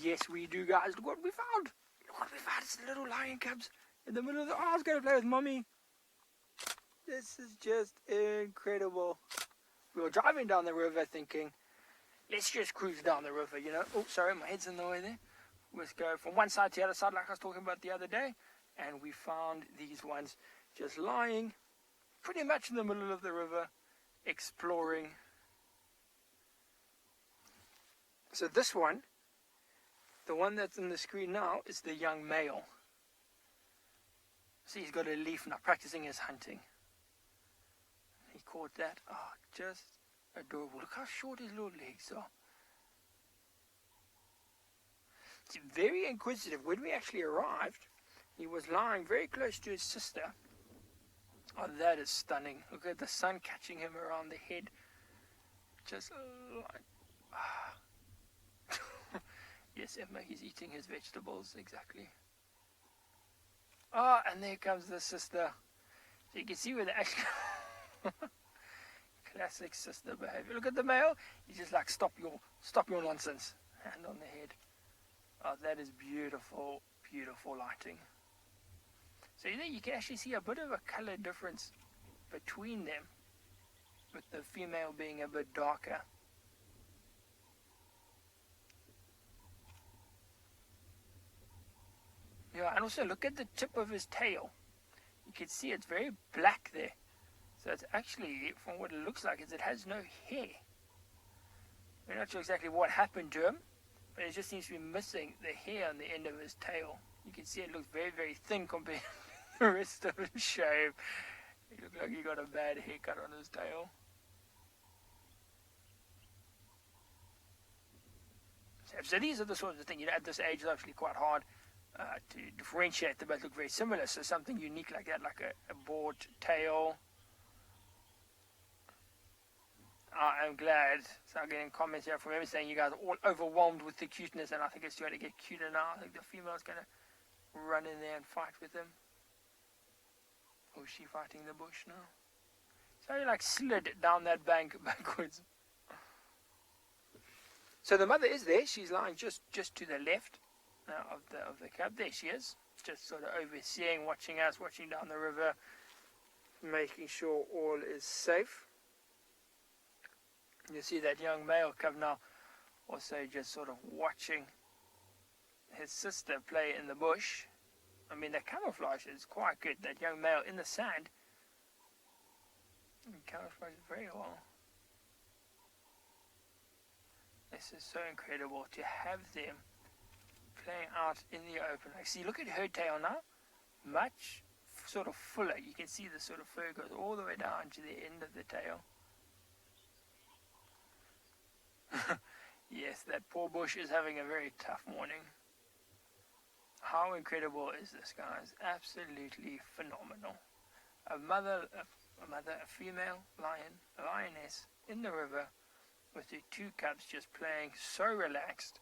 Yes, we do, guys. Look what we found. Look what we found. It's the little lion cubs in the middle of the... Oh, I was going to play with Mommy. This is just incredible. We were driving down the river thinking, let's just cruise down the river, you know. Oh, sorry, my head's in the way there. Let's go from one side to the other side like I was talking about the other day. And we found these ones just lying pretty much in the middle of the river, exploring. So this one, the one that's on the screen now, is the young male. See, he's got a leaf now, practicing his hunting. He caught that. Oh, just adorable. Look how short his little legs are. It's very inquisitive. When we actually arrived, he was lying very close to his sister. Oh, that is stunning. Look at the sun catching him around the head. Just like... Yes, Emma, he's eating his vegetables, exactly. Oh, and there comes the sister. So you can see where the actually... Classic sister behavior. Look at the male. He's just like, stop your nonsense. Hand on the head. Oh, that is beautiful, beautiful lighting. So you can actually see a bit of a color difference between them, with the female being a bit darker. Yeah, and also look at the tip of his tail. You can see it's very black there. So it's actually, from what it looks like, is it has no hair. We're not sure exactly what happened to him, but it just seems to be missing the hair on the end of his tail. You can see it looks very, very thin compared to the rest of his shave. It looks like he got a bad haircut on his tail. So these are the sorts of things, you know, at this age it's actually quite hard to differentiate. They both look very similar, so something unique like that, like a bored tail. I'm glad. So I'm getting comments here from everyone saying you guys are all overwhelmed with the cuteness, and I think it's going to get cuter now. I think the female's going to run in there and fight with him. Or is she fighting the bush now? So he like slid down that bank backwards. So the mother is there. She's lying just to the left of the cub. There she is, just sort of overseeing, watching us, watching down the river, making sure all is safe. You see that young male cub now also just sort of watching his sister play in the bush. I mean, the camouflage is quite good. That young male in the sand, he camouflages very well. This is so incredible to have them playing out in the open. Like, see, look at her tail now. Much sort of fuller. You can see the sort of fur goes all the way down to the end of the tail. Yes, that poor bush is having a very tough morning. How incredible is this, guys? Absolutely phenomenal. A female lion, a lioness in the river with her two cubs just playing so relaxed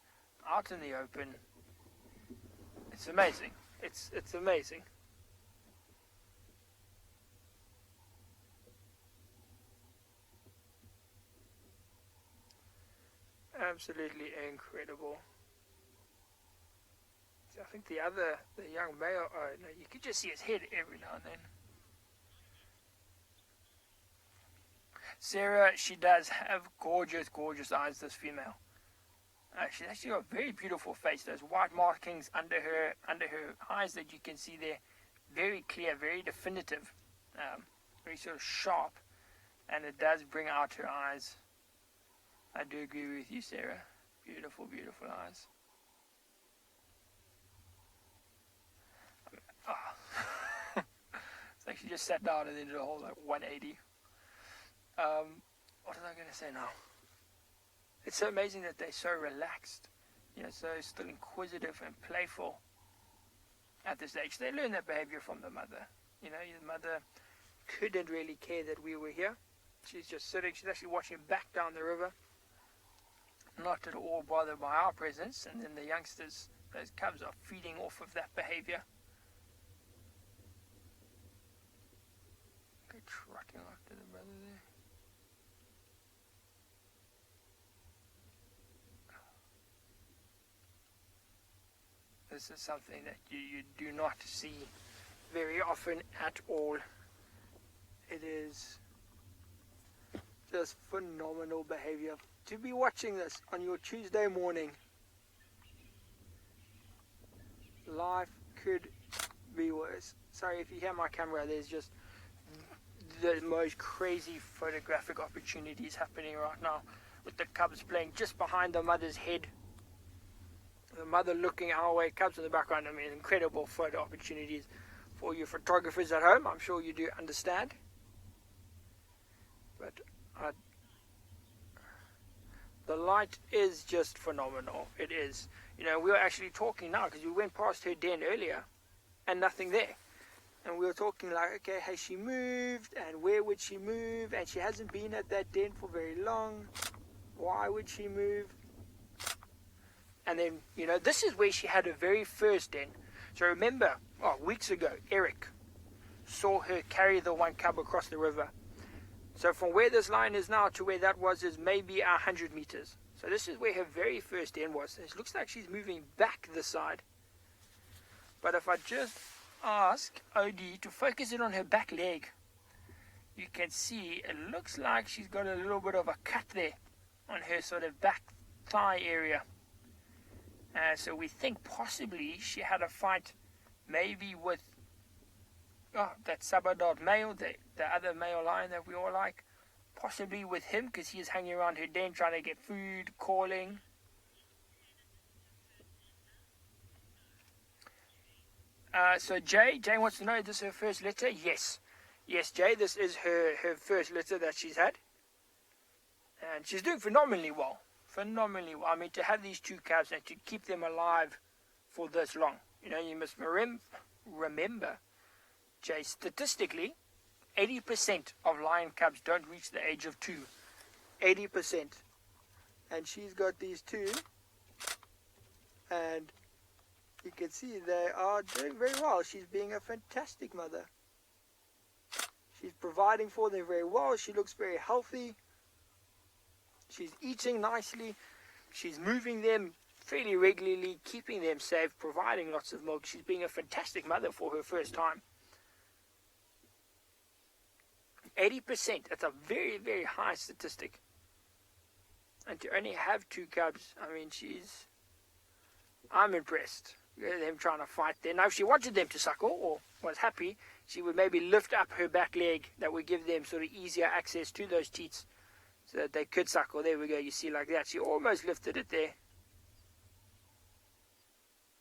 out in the open. It's amazing. It's amazing. Absolutely incredible. I think the young male, no, you could just see his head every now and then. Sarah, she does have gorgeous, gorgeous eyes, this female. She's actually got a very beautiful face. Those white markings under her eyes that you can see there, very clear, very definitive, very sort of sharp, and it does bring out her eyes. I do agree with you, Sarah. Beautiful, beautiful eyes. It's like she just sat down and then did a whole like 180. What was I going to say now? It's so amazing that they're so relaxed, so still inquisitive and playful at this age. They learn that behavior from the mother. The mother couldn't really care that we were here. She's just sitting. She's actually watching back down the river, not at all bothered by our presence. And then the youngsters, those cubs, are feeding off of that behavior. Go trotting after the brother there. This is something that you do not see very often at all. It is just phenomenal behavior. To be watching this on your Tuesday morning, life could be worse. Sorry if you hear my camera, there's just the most crazy photographic opportunities happening right now, with the cubs playing just behind the mother's head. The mother looking our way, cubs in the background. I mean, incredible photo opportunities for you photographers at home. I'm sure you do understand. But the light is just phenomenal. It is. We were actually talking now because we went past her den earlier and nothing there. And we were talking like, okay, has she moved? And where would she move? And she hasn't been at that den for very long. Why would she move? And then, this is where she had her very first den. So remember, weeks ago, Eric saw her carry the one cub across the river. So from where this line is now to where that was is maybe 100 meters. So this is where her very first den was. It looks like she's moving back this side. But if I just ask Odie to focus it on her back leg, you can see it looks like she's got a little bit of a cut there on her sort of back thigh area. So we think possibly she had a fight maybe with that subadult male, the other male lion that we all like, possibly with him because he is hanging around her den trying to get food, calling. So Jay wants to know, is this her first litter? Yes, Jay, this is her first litter that she's had. And she's doing phenomenally well. I mean, to have these two calves and to keep them alive for this long. You must remember, Jay, statistically, 80% of lion cubs don't reach the age of 2. 80%. And she's got these two. And you can see they are doing very well. She's being a fantastic mother. She's providing for them very well. She looks very healthy. She's eating nicely. She's moving them fairly regularly, keeping them safe, providing lots of milk. She's being a fantastic mother for her first time. 80%, that's a very, very high statistic. And to only have 2 cubs, I mean, I'm impressed. Them trying to fight there. Now, if she wanted them to suckle or was happy, she would maybe lift up her back leg. That would give them sort of easier access to those teats so that they could suckle. There we go, you see, like that. She almost lifted it there.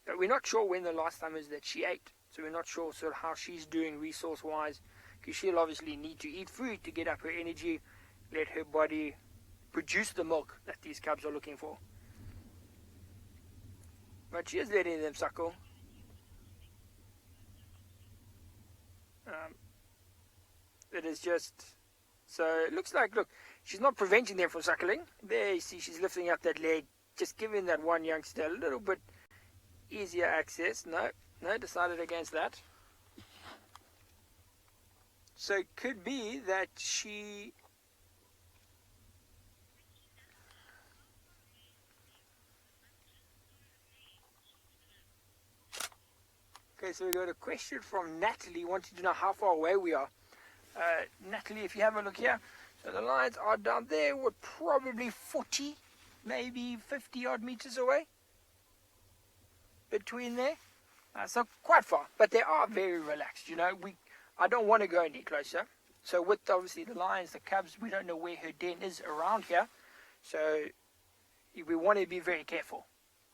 But we're not sure when the last time is that she ate. So we're not sure sort of how she's doing resource-wise, because she'll obviously need to eat food to get up her energy, let her body produce the milk that these cubs are looking for. But she is letting them suckle. It is just, so it looks like, look, she's not preventing them from suckling. There you see she's lifting up that leg, just giving that one youngster a little bit easier access. No, decided against that. So it could be that she... Okay, so we got a question from Natalie wanting to know how far away we are. Natalie, if you have a look here, so the lions are down there. We're probably 40, maybe 50 odd meters away between there. So quite far, but they are very relaxed. You know, I don't want to go any closer. So with obviously the lions, the cubs, we don't know where her den is around here. So we want to be very careful.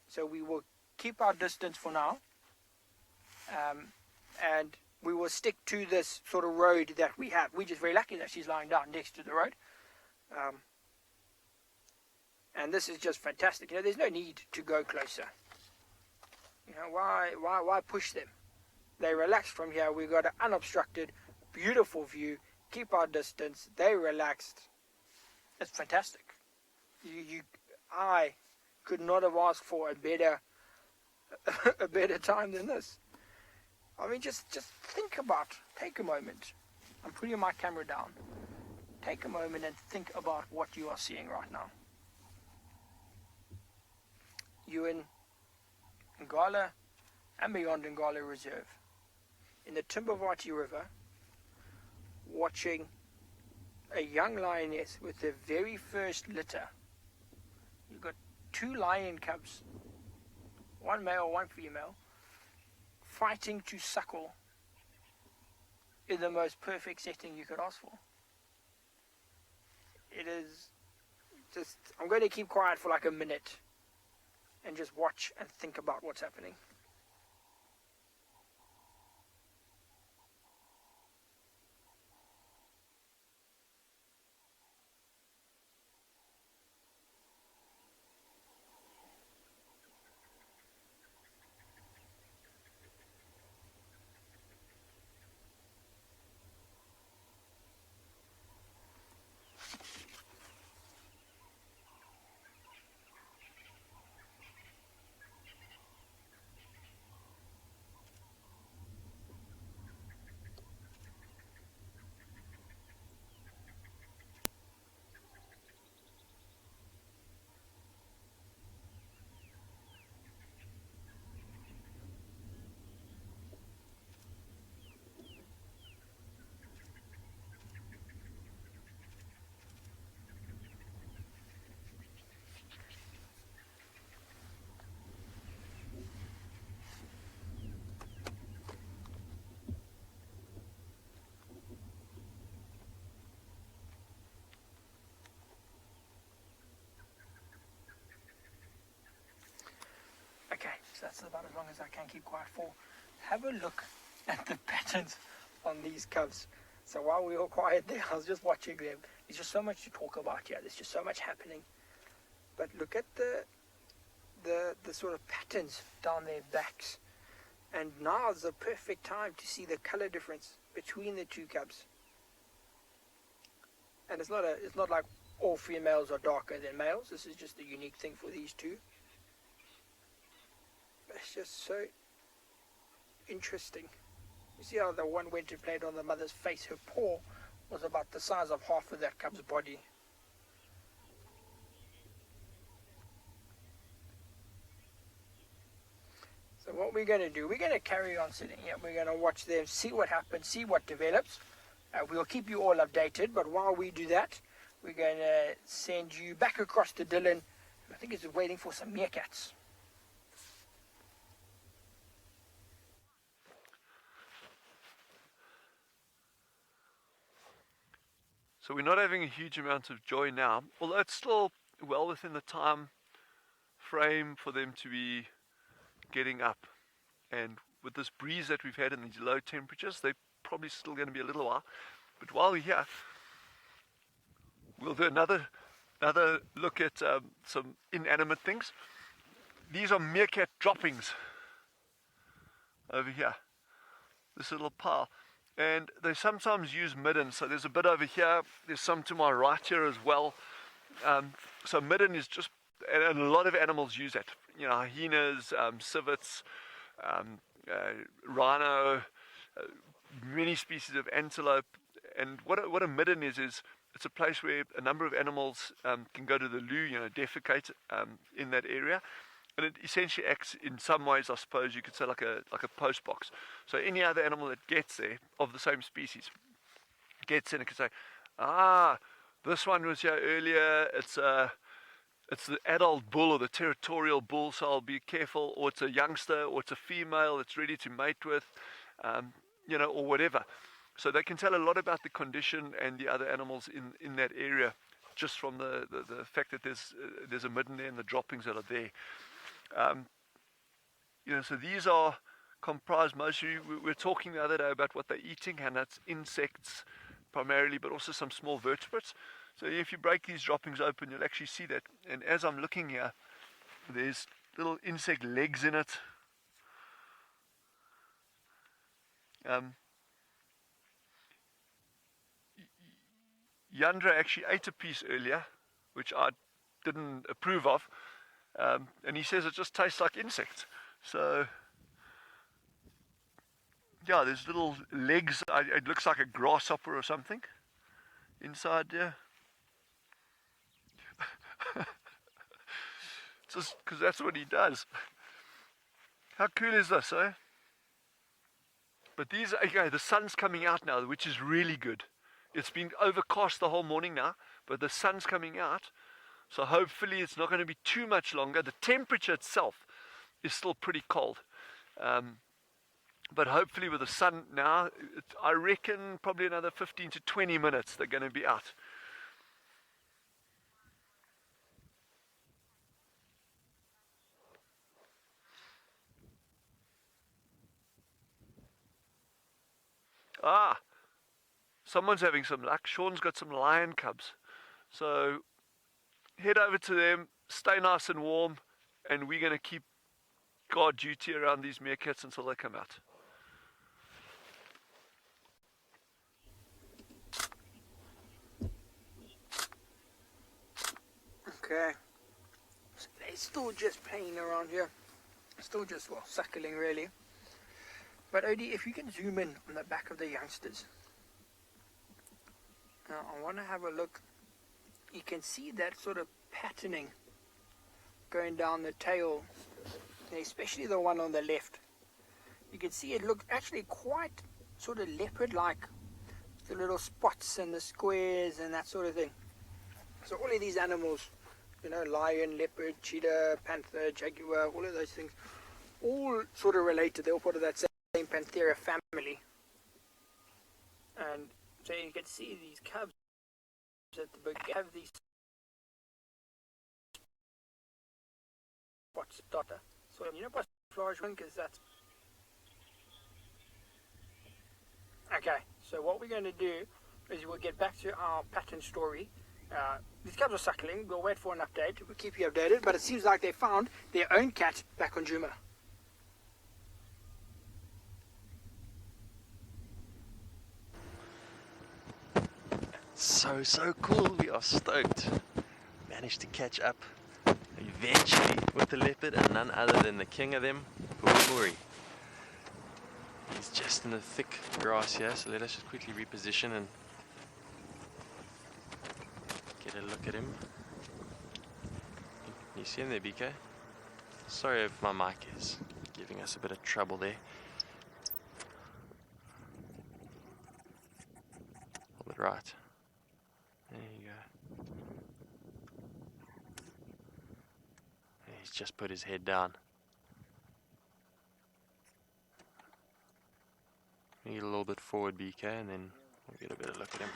So we will keep our distance for now. And we will stick to this sort of road that we have. We're just very lucky that she's lying down next to the road. And this is just fantastic. You know, there's no need to go closer. You know, why push them? They relax from here. We've got an unobstructed, beautiful view. Keep our distance. They relaxed. It's fantastic. I could not have asked for a better time than this. I mean, just think about, take a moment. I'm putting my camera down. Take a moment and think about what you are seeing right now. You're in Ngala and beyond Ngala Reserve, in the Timbavati River, watching a young lioness with the very first litter. You've got 2 lion cubs, 1 male, 1 female, fighting to suckle in the most perfect setting you could ask for. It is just, I'm going to keep quiet for like a minute and just watch and think about what's happening. Okay, so that's about as long as I can keep quiet for. Have a look at the patterns on these cubs. So while we were quiet there, I was just watching them. There's just so much to talk about here. There's just so much happening. But look at the sort of patterns down their backs. And now is the perfect time to see the color difference between the 2 cubs. And it's not like all females are darker than males. This is just a unique thing for these 2. It's just so interesting. You see how the one went and played on the mother's face. Her paw was about the size of half of that cub's body. So what we're going to do, we're going to carry on sitting here. We're going to watch them, see what happens, see what develops. We'll keep you all updated, but while we do that, we're going to send you back across to Dylan. I think he's waiting for some meerkats. So we're not having a huge amount of joy now, although it's still well within the time frame for them to be getting up. And with this breeze that we've had and these low temperatures, they're probably still going to be a little while. But while we're here, we'll do another look at some inanimate things. these are Meerkat Droppings over here, this little pile. And they sometimes use midden, so there's a bit over here, there's some to my right here as well. So midden is just, and a lot of animals use it. You know, hyenas, civets, rhino, many species of antelope. And what a midden is it's a place where a number of animals can go to the loo, you know, defecate in that area. And it essentially acts in some ways, I suppose you could say, like a post box. So any other animal that gets there of the same species gets in and can say, this one was here earlier. It's the adult bull or the territorial bull, so I'll be careful. Or it's a youngster, or it's a female that's ready to mate with, you know, or whatever. So they can tell a lot about the condition and the other animals in that area, just from the fact that there's a midden there and the droppings that are there. You know, so these are comprised mostly, we were talking the other day about what they're eating, and that's insects primarily, but also some small vertebrates. So if you break these droppings open, you'll actually see that. And as I'm looking here, there's little insect legs in it. Yandra actually ate a piece earlier, which I didn't approve of. And he says it just tastes like insects. So, yeah, there's little legs. It looks like a grasshopper or something inside there. Just because that's what he does. How cool is this, eh? But these, okay, the sun's coming out now, which is really good. It's been overcast the whole morning now, but the sun's coming out. So hopefully it's not going to be too much longer. The temperature itself is still pretty cold. But hopefully with the sun now, I reckon probably another 15 to 20 minutes they're going to be out. Someone's having some luck. Sean's got some lion cubs. So head over to them, stay nice and warm, and we're going to keep guard duty around these meerkats until they come out. Okay, so they're still just playing around here, still just, well, suckling really. But Odie, if you can zoom in on the back of the youngsters. Now I want to have a look. You can see that sort of patterning going down the tail, especially the one on the left. You can see it looks actually quite sort of leopard-like, the little spots and the squares and that sort of thing. So all of these animals, you know, lion, leopard, cheetah, panther, jaguar, all of those things, all sort of related. They're all part of that same Panthera family. And so you can see these cubs at the back have these spots dotter. So you know what large one, because that's okay. So what we're going to do is we'll get back to our pattern story. These cubs are suckling. We'll wait for an update. We'll keep you updated. But it seems like they found their own cat back on Juma. So cool. We are stoked. Managed to catch up eventually with the leopard, and none other than the king of them, Muri. He's just in the thick grass here, so let us just quickly reposition and get a look at him. You see him there, BK? Sorry if my mic is giving us a bit of trouble there. Hold it right. There you go. He's just put his head down. Get a little bit forward, BK, and then we'll get a better look at him.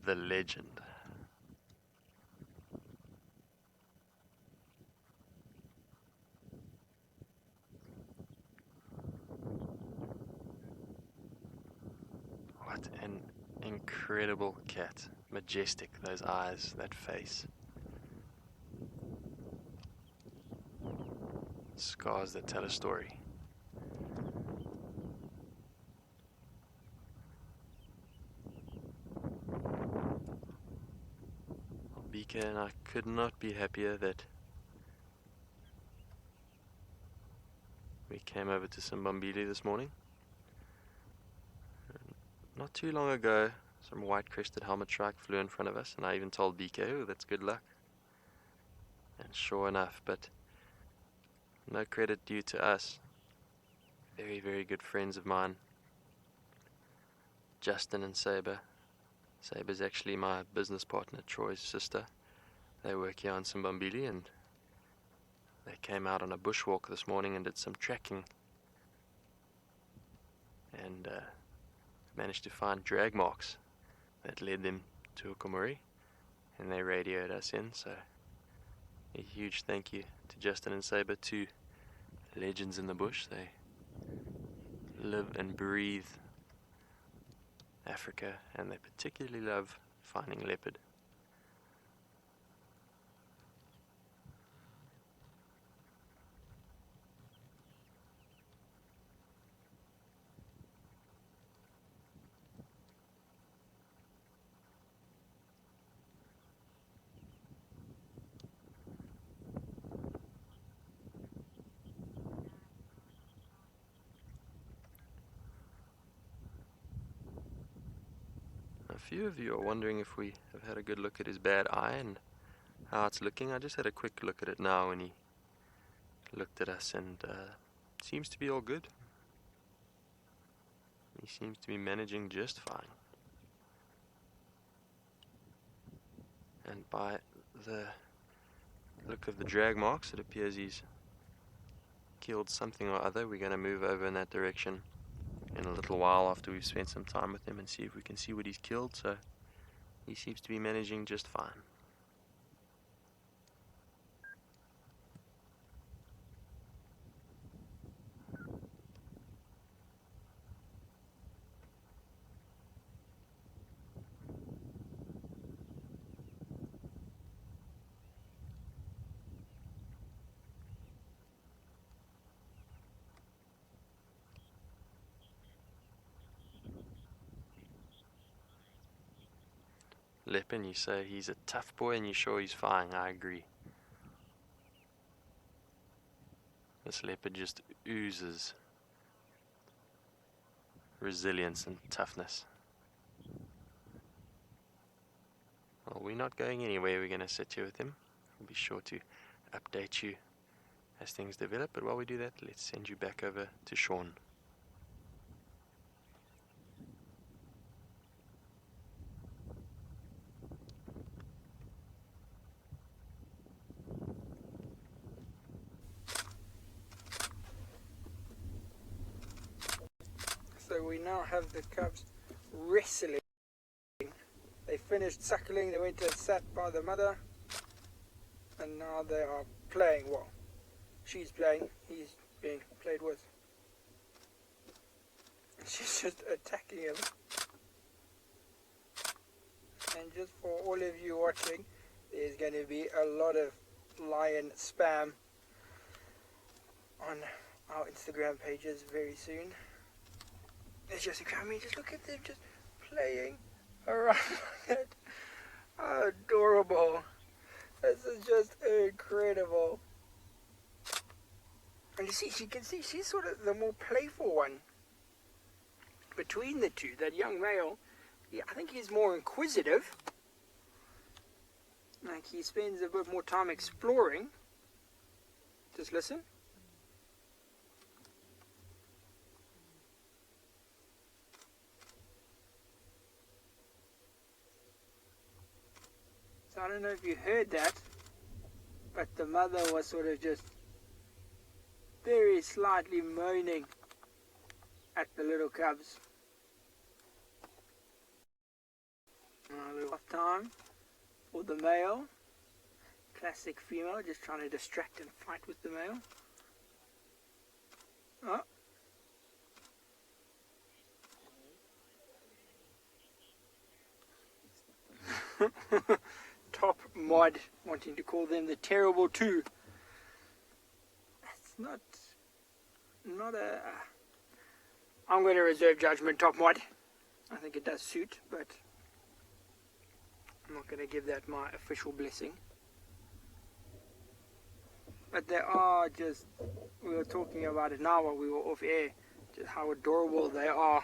the legend. What an incredible cat. Majestic, those eyes, that face. Scars that tell a story. Bika and I could not be happier that we came over to Simbambili this morning. Not too long ago, some white-crested helmet shrike flew in front of us, and I even told BK, oh, that's good luck. And sure enough, but no credit due to us. Very, very good friends of mine, Justin and Saber. Saber's actually my business partner, Troy's sister. They work here on Simbambili, and they came out on a bushwalk this morning and did some tracking. And managed to find drag marks that led them to Okomori, and they radioed us in. So a huge thank you to Justin and Saber, two legends in the bush. They live and breathe Africa, and they particularly love finding leopard. A few of you are wondering if we have had a good look at his bad eye and how it's looking. I just had a quick look at it now when he looked at us, and seems to be all good. He seems to be managing just fine. And by the look of the drag marks, it appears he's killed something or other. We're going to move over in that direction in a little while after we've spent some time with him and see if we can see what he's killed. So he seems to be managing just fine. Lepin, you say he's a tough boy and you're sure he's fine. I agree. This leopard just oozes resilience and toughness. Well, we're not going anywhere. We're going to sit here with him. We'll be sure to update you as things develop. But while we do that, let's send you back over to Sean. So we now have the cubs wrestling. They finished suckling, they went and sat by the mother, and now they are playing. Well, she's playing, he's being played with. She's just attacking him. And just for all of you watching, there's going to be a lot of lion spam on our Instagram pages very soon. It's just, I mean, just look at them just playing around. How adorable. This is just incredible. And you can see she's sort of the more playful one between the two. That young male, yeah, I think he's more inquisitive. Like he spends a bit more time exploring. Just listen. I don't know if you heard that, but the mother was sort of just very slightly moaning at the little cubs. Oh, little Bath time for the male. Classic female, just trying to distract and fight with the male. Oh. Top mod wanting to call them the terrible two. It's not a... I'm going to reserve judgment, top mod. I think it does suit, but I'm not going to give that my official blessing. But they are just, we were talking about it now while we were off air, just how adorable they are.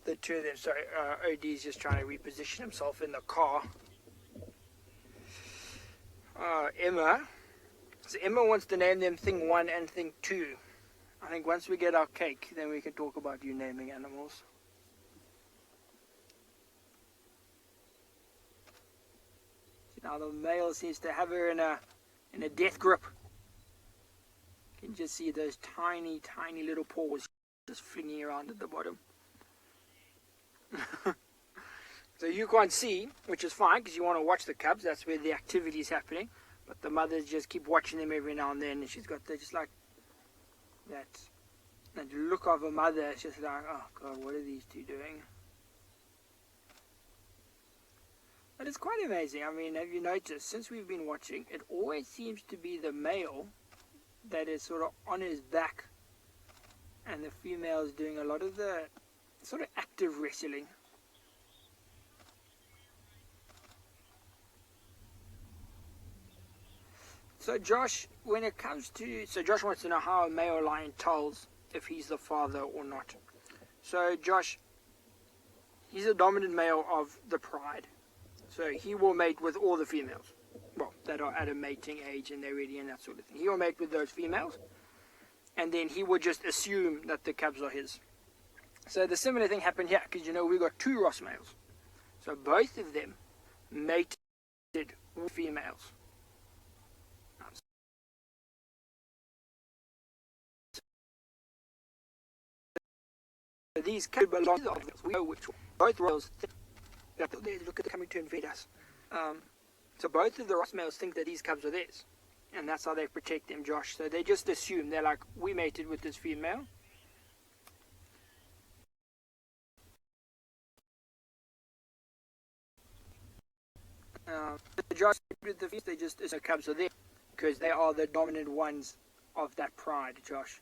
The two of them, sorry, OD's just trying to reposition himself in the car. Emma. So Emma wants to name them Thing 1 and Thing 2. I think once we get our cake, then we can talk about you naming animals. Now the male seems to have her in a death grip. You can just see those tiny, tiny little paws just flinging around at the bottom. So you can't see, which is fine because you want to watch the cubs. That's where the activity is happening. But the mothers just keep watching them every now and then, and she's got just like that look of a mother. It's just like, oh God, what are these two doing? But it's quite amazing. I mean, have you noticed, since we've been watching, it always seems to be the male that is sort of on his back, and the female is doing a lot of the sort of active wrestling. So Josh, when it comes to, Josh wants to know how a male lion tells if he's the father or not. So Josh, he's a dominant male of the pride. So he will mate with all the females, well, that are at a mating age and they're ready and that sort of thing. He will mate with those females, and then he will just assume that the cubs are his. So the similar thing happened here, because you know we got two Ross males. So both of them mated with females. So these cubs belong to the others. We know which one. Both royals think that look at coming to invade us. So both of the Ross males think that these cubs are theirs, and that's how they protect them, Josh. So they just assume, they're like, we mated with this female. Josh with the females, they just assume the cubs are theirs because they are the dominant ones of that pride, Josh.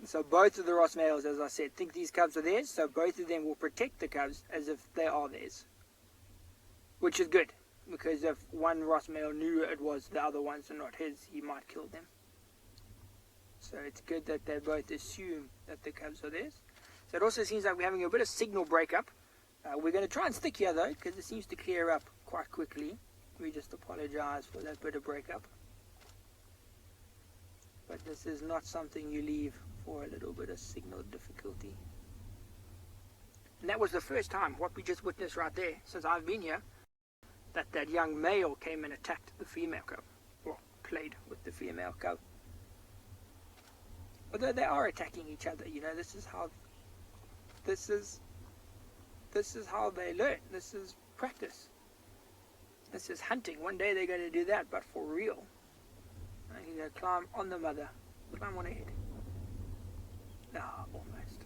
So both of the Ross males, as I said, think these cubs are theirs, so both of them will protect the cubs as if they are theirs. Which is good, because if one Ross male knew it was the other ones and not his, he might kill them. So it's good that they both assume that the cubs are theirs. So it also seems like we're having a bit of signal breakup. We're going to try and stick here though, because it seems to clear up quite quickly. We just apologize for that bit of breakup. But this is not something you leave for a little bit of signal difficulty. And that was the first time, what we just witnessed right there, since I've been here, that young male came and attacked the female cub. Well, played with the female cub. Although they are attacking each other, you know, this is how they learn. This is practice. This is hunting. One day they're going to do that, but for real. He's going to climb on the mother. Climb on her head. No, almost.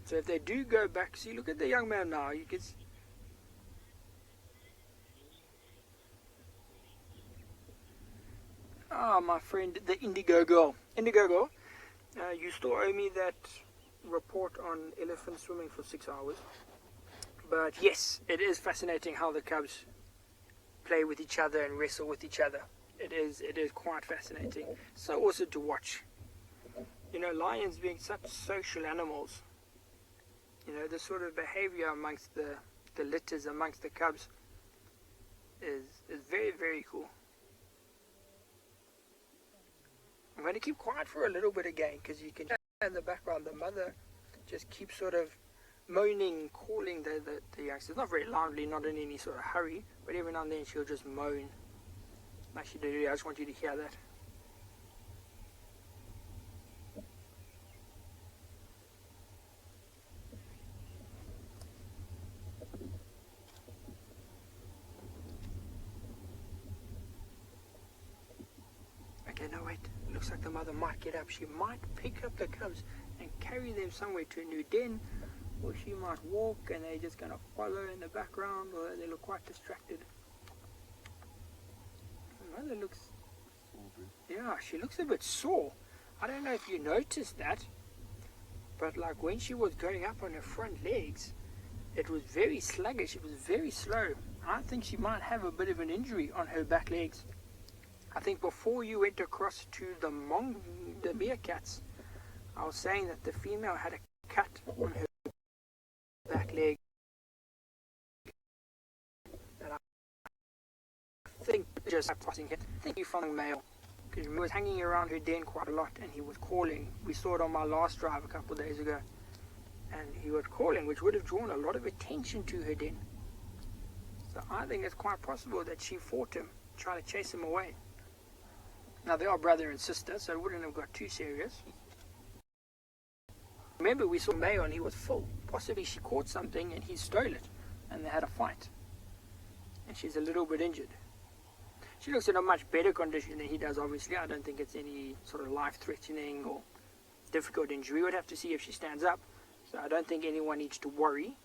So if they do go back, see, look at the young man now. You can see. Ah, my friend, the Indigo Girl. Indigo Girl, you still owe me that report on elephants swimming for 6 hours. But yes, it is fascinating how the cubs play with each other and wrestle with each other. It is quite fascinating. So also to watch. You know, lions being such social animals, you know, the sort of behavior amongst the litters, amongst the cubs, is very, very cool. I'm going to keep quiet for a little bit again, because you can hear in the background the mother just keeps sort of moaning, calling the youngsters. Not very loudly, not in any sort of hurry, but every now and then she'll just moan. Actually, I just want you to hear that. then, oh wait, looks like the mother might get up. She might pick up the cubs and carry them somewhere to a new den, or she might walk and they're just going to follow in the background, or they look quite distracted. The mother looks, yeah, she looks a bit sore. I don't know if you noticed that, but like when she was going up on her front legs, it was very sluggish, it was very slow. I think she might have a bit of an injury on her back legs. I think before you went across to the meerkats, I was saying that the female had a cut on her back leg. And I think just passing it. I think you found the male, because he was hanging around her den quite a lot and he was calling. We saw it on my last drive a couple of days ago. And he was calling, which would have drawn a lot of attention to her den. So I think it's quite possible that she fought him, trying to chase him away. Now they are brother and sister, so it wouldn't have got too serious. Remember, we saw Mayo and he was full. Possibly she caught something and he stole it, and they had a fight. And she's a little bit injured. She looks in a much better condition than he does, obviously. I don't think it's any sort of life-threatening or difficult injury. We'd have to see if she stands up. So I don't think anyone needs to worry.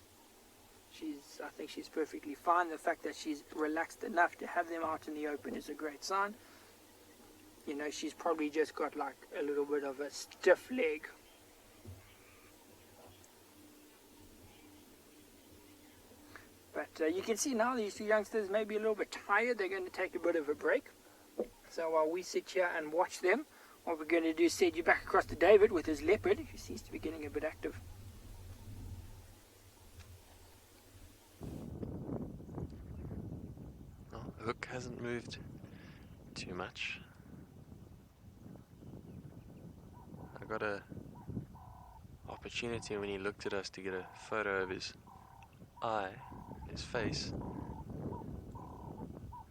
I think she's perfectly fine. The fact that she's relaxed enough to have them out in the open is a great sign. You know, she's probably just got like a little bit of a stiff leg. But you can see now these two youngsters may be a little bit tired. They're going to take a bit of a break. So while we sit here and watch them, what we're going to do is send you back across to David with his leopard, who seems to be getting a bit active. Well, the hook hasn't moved too much. I got a opportunity when he looked at us to get a photo of his eye, his face,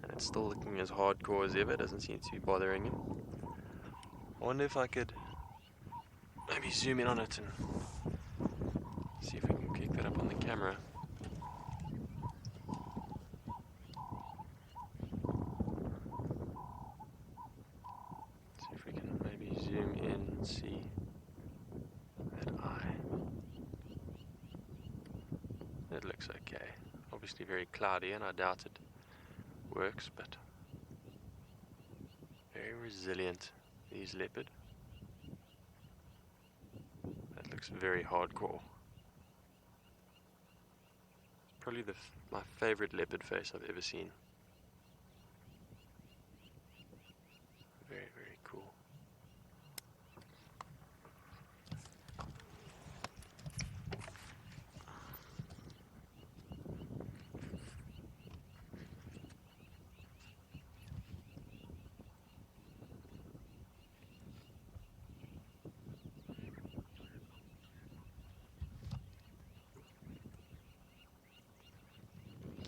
and it's still looking as hardcore as ever. Doesn't seem to be bothering him. I wonder if I could maybe zoom in on it and see if we can pick that up on the camera. See if we can maybe zoom in and see that eye. It looks okay. Obviously very cloudy, and I doubt it works, but very resilient. These leopard. That looks very hardcore. Probably my favorite leopard face I've ever seen. Very, very cool.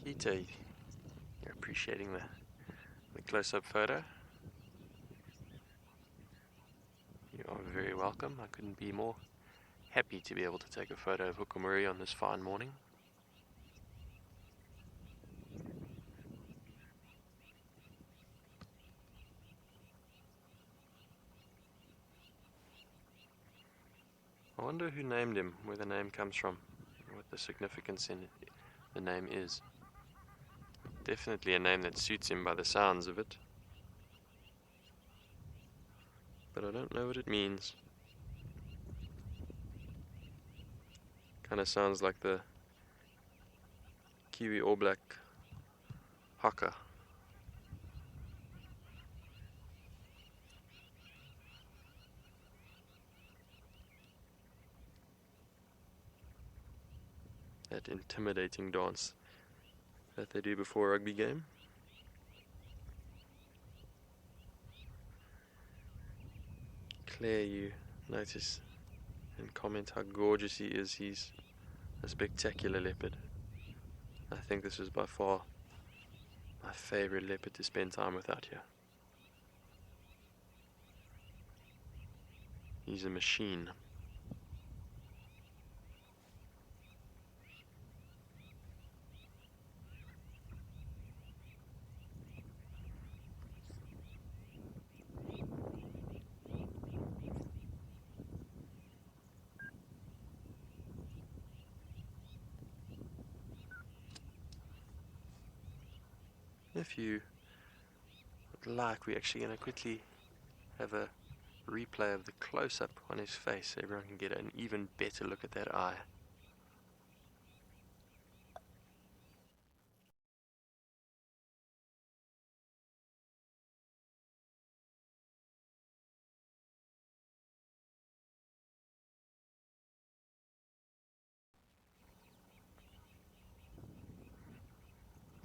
Kita, you're appreciating the close-up photo. You are very welcome. I couldn't be more happy to be able to take a photo of Hukumuri on this fine morning. I wonder who named him, where the name comes from, what the significance in the name is. Definitely a name that suits him by the sounds of it. But I don't know what it means. Kind of sounds like the Kiwi All Black haka. That intimidating dance that they do before a rugby game. Claire, you notice and comment how gorgeous he is. He's a spectacular leopard. I think this is by far my favorite leopard to spend time with out here. He's a machine. if you would like, we're actually going to quickly have a replay of the close-up on his face so everyone can get an even better look at that eye.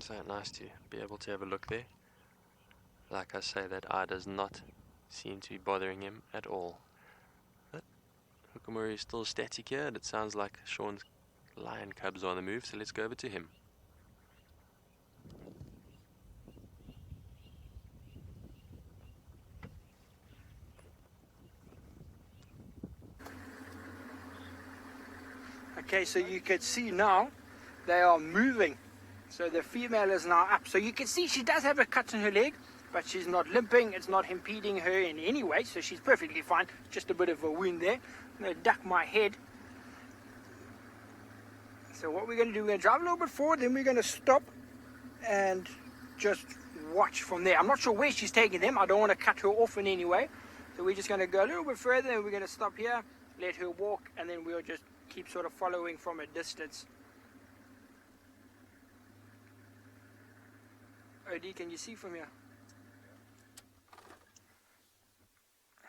So nice to be able to have a look there. Like I say, that eye does not seem to be bothering him at all. But Hukumuri is still static here, and it sounds like Sean's lion cubs are on the move, so let's go over to him. Okay, so you can see now they are moving. So the female is now up. So you can see she does have a cut in her leg, but she's not limping. It's not impeding her in any way, so she's perfectly fine. Just a bit of a wound there. I'm going to duck my head. So what we're going to do, we're going to drive a little bit forward, then we're going to stop and just watch from there. I'm not sure where she's taking them. I don't want to cut her off in any way. So we're just going to go a little bit further, and we're going to stop here, let her walk, and then we'll just keep sort of following from a distance. OD, can you see from here?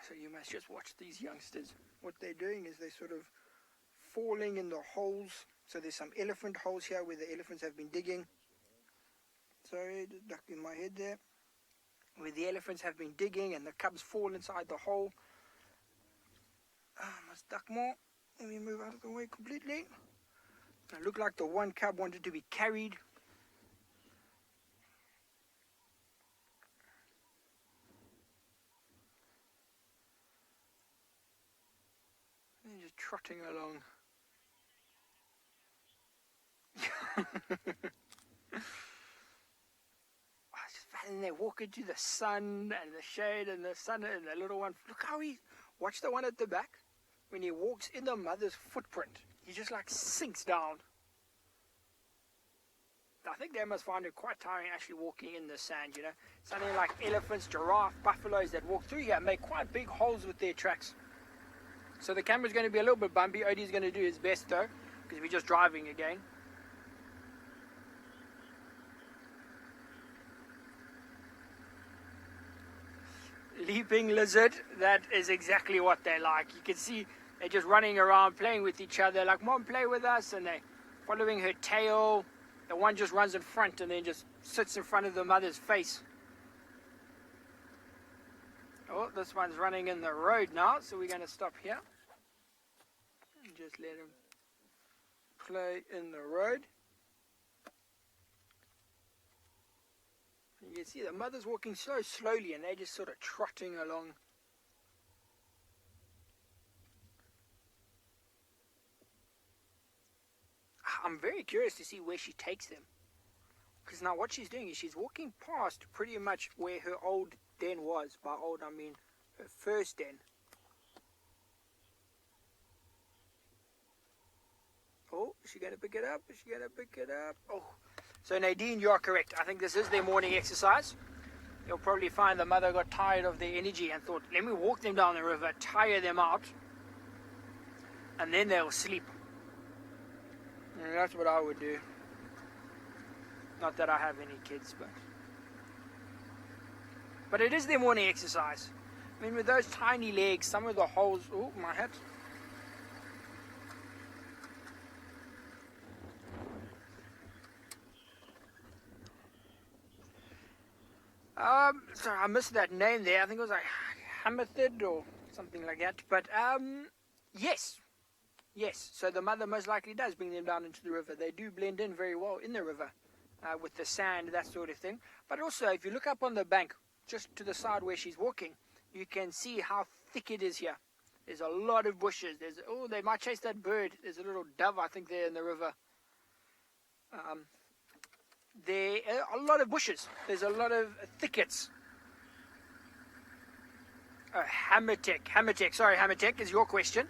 So you must just watch these youngsters. What they're doing is they're sort of falling in the holes. So there's some elephant holes here where the elephants have been digging. Sorry, duck in my head there. Where the elephants have been digging and the cubs fall inside the hole. I must duck more. Let me move out of the way completely. It looked like the one cub wanted to be carried. They're just trotting along. And they're walking to the sun and the shade and the sun and the little one. Look how watch the one at the back. When he walks in the mother's footprint, he just like sinks down. I think they must find it quite tiring actually walking in the sand, you know. Something like elephants, giraffe, buffaloes that walk through here make quite big holes with their tracks. So the camera's going to be a little bit bumpy. Odie's going to do his best though, because we're just driving again. Leaping lizard, that is exactly what they like. You can see they're just running around playing with each other like, Mom, play with us, and they're following her tail. The one just runs in front and then just sits in front of the mother's face. Oh, this one's running in the road now, so we're going to stop here and just let him play in the road. You can see the mother's walking so slowly and they're just sort of trotting along. I'm very curious to see where she takes them. Because now what she's doing is she's walking past pretty much where her old den was. By old, I mean her first den. Oh, is she going to pick it up? Is she going to pick it up? Oh. So Nadine, you are correct. I think this is their morning exercise. You'll probably find the mother got tired of their energy and thought, let me walk them down the river, tire them out, and then they'll sleep. And that's what I would do. Not that I have any kids, but it is their morning exercise. I mean, with those tiny legs, some of the holes... Oh, my hat. Sorry, I missed that name there. I think it was like Hamethid or something like that. But yes. So the mother most likely does bring them down into the river. They do blend in very well in the river with the sand, that sort of thing. But also, if you look up on the bank, just to the side where she's walking, you can see how thick it is here. There's a lot of bushes. They might chase that bird. There's a little dove, I think, there in the river. There are a lot of bushes. There's a lot of thickets. Hammertech. Sorry, Hammertech is your question.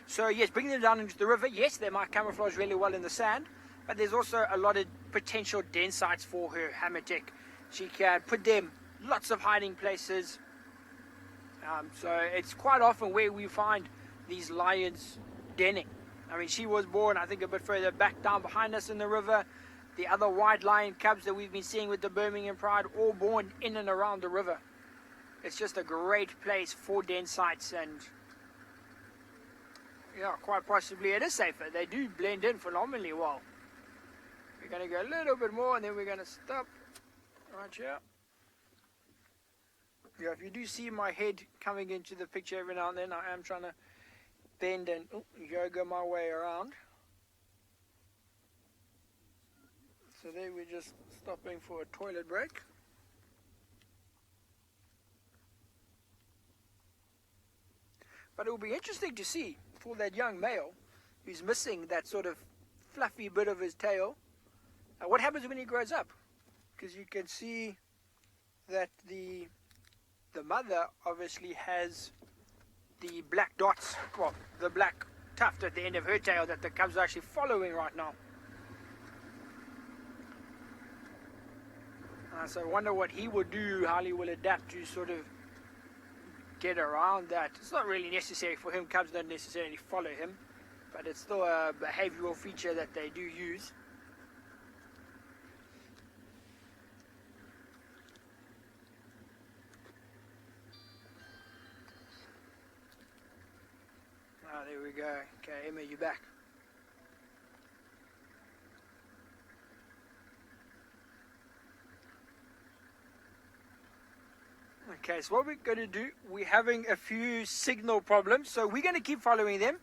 So yes, bringing them down into the river. Yes, they might camouflage really well in the sand, but there's also a lot of potential den sites for her hammertech. She can put them lots of hiding places. So it's quite often where we find these lions denning. I mean, she was born, I think, a bit further back down behind us in the river. The other white lion cubs that we've been seeing with the Birmingham Pride, all born in and around the river. It's just a great place for den sites, and yeah, quite possibly it is safer. They do blend in phenomenally well. We're going to go a little bit more, and then we're going to stop right here. Yeah, if you do see my head coming into the picture every now and then, I am trying to bend and yoga my way around. So there we're just stopping for a toilet break. But it will be interesting to see for that young male who's missing that sort of fluffy bit of his tail, what happens when he grows up. Because you can see that the mother obviously has the black dots, well, the black tuft at the end of her tail that the cubs are actually following right now. So I wonder what he will do, how he will adapt to sort of get around that. It's not really necessary for him. Cubs don't necessarily follow him, but it's still a behavioral feature that they do use. Ah, there we go. Okay, Emma, you back. Okay, so what we're going to do, we're having a few signal problems, so we're going to keep following them.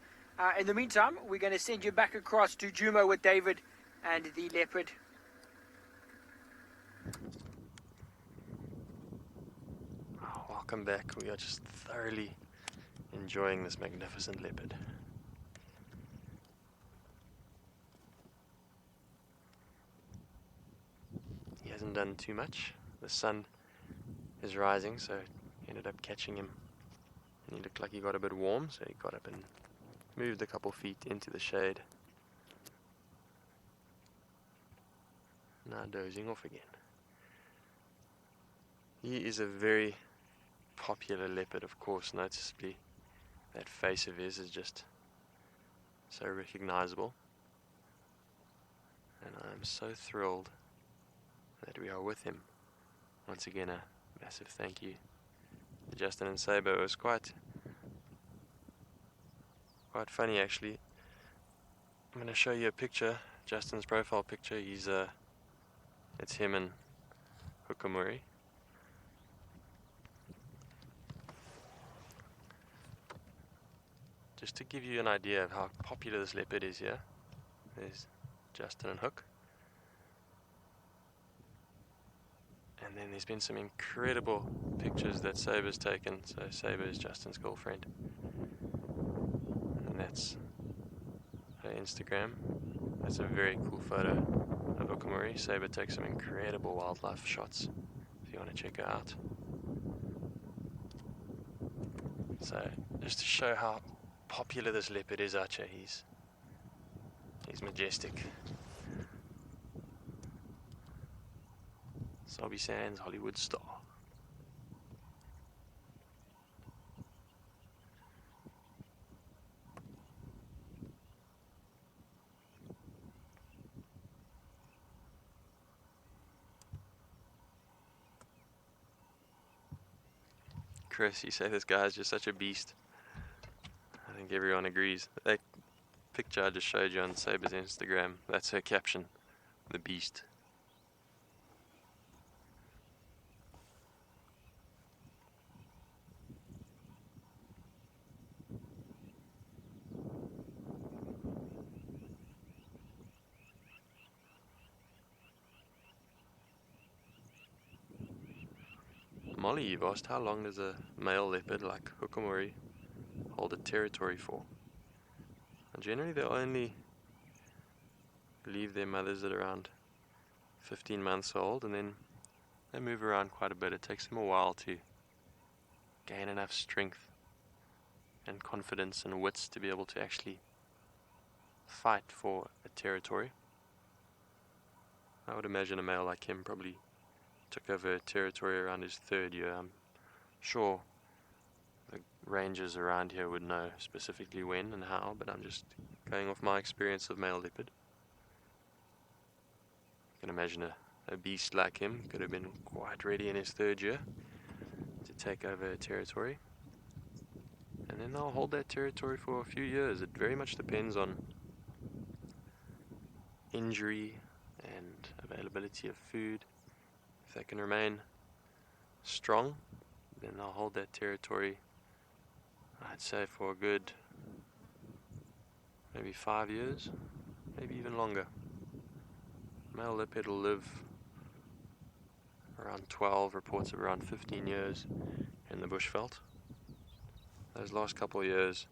In the meantime, we're going to send you back across to Jumo with David and the leopard. Oh, welcome back. We are just thoroughly enjoying this magnificent leopard. He hasn't done too much. The sun is rising, so he ended up catching him, and he looked like he got a bit warm, so he got up and moved a couple feet into the shade. Now dozing off again. He is a very popular leopard, of course. Noticeably, that face of his is just so recognizable, and I am so thrilled that we are with him. Once again, a massive thank you to Justin and Saber. It was quite funny, actually. I'm going to show you a picture, Justin's profile picture. It's him and Hukamuri. Just to give you an idea of how popular this leopard is here. There's Justin and Hook. And then there's been some incredible pictures that Saber's taken. So Saber is Justin's girlfriend. And that's her Instagram. That's a very cool photo of Okamori. Saber takes some incredible wildlife shots if you want to check her out. So just to show how popular this leopard is, Archer, he's majestic. Sobby Sands, Hollywood star. Chris, you say this guy is just such a beast. I think everyone agrees. That picture I just showed you on Saber's Instagram, that's her caption, the beast. Molly, you've asked how long does a male leopard like Hukamori hold a territory for? And generally they only leave their mothers at around 15 months old, and then they move around quite a bit. It takes them a while to gain enough strength and confidence and wits to be able to actually fight for a territory. I would imagine a male like him probably took over territory around his 3rd year. I'm sure the rangers around here would know specifically when and how, but I'm just going off my experience of male leopard. I can imagine a beast like him could have been quite ready in his 3rd year to take over territory. And then they'll hold that territory for a few years. It very much depends on injury and availability of food. If they can remain strong, then they'll hold that territory, I'd say, for a good maybe 5 years, maybe even longer. Male leopard will live around 12, reports of around 15 years in the bushveld. Those last couple of years,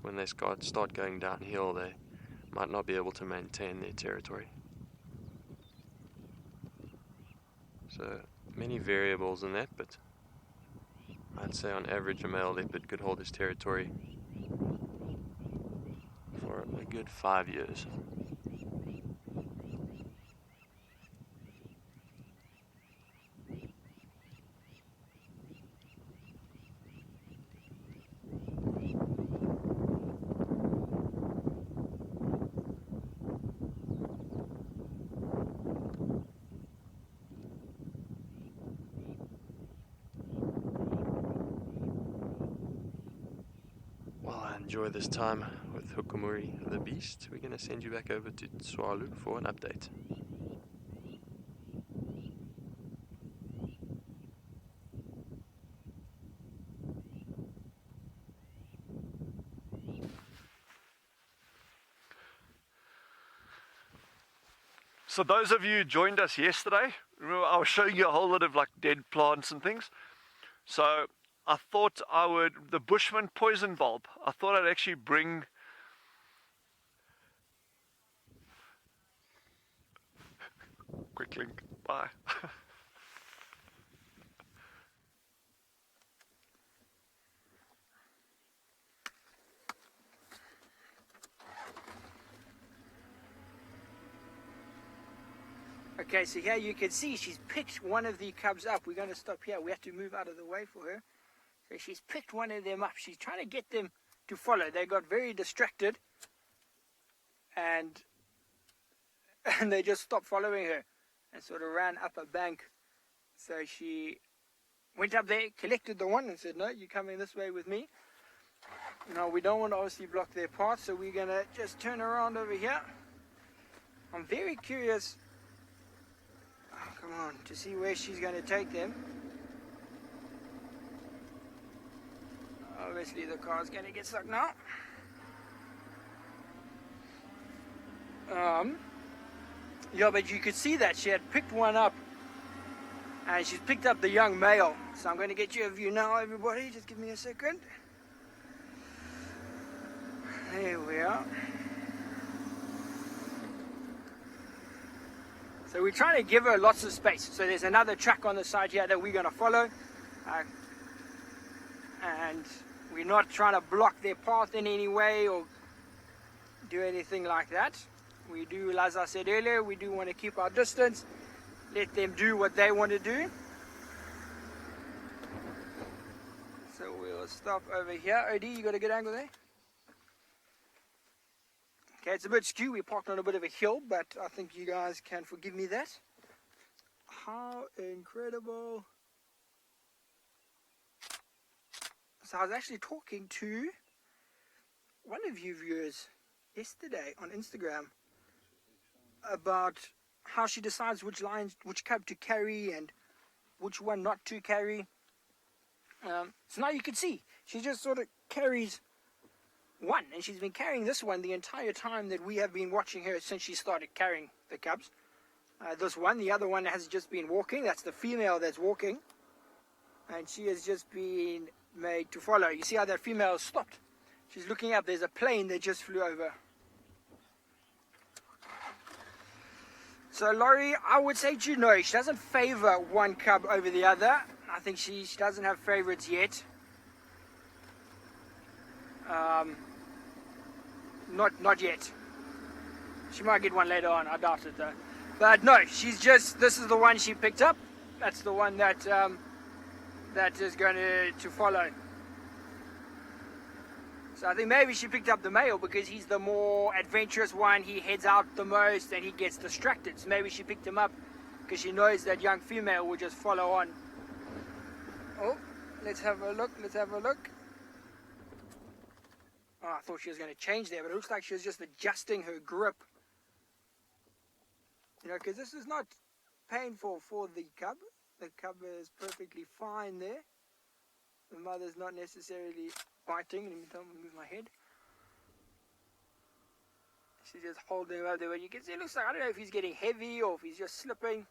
when they start going downhill, they might not be able to maintain their territory. So many variables in that, but I'd say on average a male leopard could hold his territory for a good 5 years. Enjoy this time with Hukumuri the beast. We're going to send you back over to Tswalu for an update. So those of you who joined us yesterday, remember I was showing you a whole lot of like dead plants and things. So I thought the Bushman poison bulb, I thought I'd actually bring quick link, bye. Okay, so here you can see she's picked one of the cubs up. We're going to stop here. We have to move out of the way for her. So she's picked one of them up. She's trying to get them to follow. They got very distracted and they just stopped following her and sort of ran up a bank. So she went up there, collected the one and said, no, you're coming this way with me. Now we don't want to obviously block their path, so we're going to just turn around over here. I'm very curious, come on, to see where she's going to take them. Obviously the car's going to get stuck now. Yeah, but you could see that she had picked one up and she's picked up the young male. So I'm going to get you a view now, everybody. Just give me a second. There we are. So we're trying to give her lots of space. So there's another track on the side here that we're going to follow. And we're not trying to block their path in any way or do anything like that. We do, as I said earlier, we do want to keep our distance, let them do what they want to do. So we'll stop over here. OD, you got a good angle there? Okay, it's a bit skew. We parked on a bit of a hill, but I think you guys can forgive me that. How incredible. So I was actually talking to one of you viewers yesterday on Instagram about how she decides which cub to carry and which one not to carry. So now you can see she just sort of carries one, and she's been carrying this one the entire time that we have been watching her since she started carrying the cubs. This one, the other one has just been walking. That's the female that's walking, and she has just been made to follow. You see how that female stopped? She's looking up. There's a plane that just flew over. So Laurie, I would say she doesn't favor one cub over the other. I think she doesn't have favorites yet. Not yet. She might get one later on. I doubt it though. But no, she's just, this is the one she picked up. That's the one that that is going to follow. So I think maybe she picked up the male because he's the more adventurous one. He heads out the most and he gets distracted. So maybe she picked him up because she knows that young female will just follow on. Oh, let's have a look. Let's have a look. Oh, I thought she was going to change there, but it looks like she was just adjusting her grip. You know, because this is not painful for the cub. The cub is perfectly fine there. The mother's not necessarily biting. Let me move my head. She's just holding him up there. But you can see it looks like, I don't know if he's getting heavy or if he's just slipping.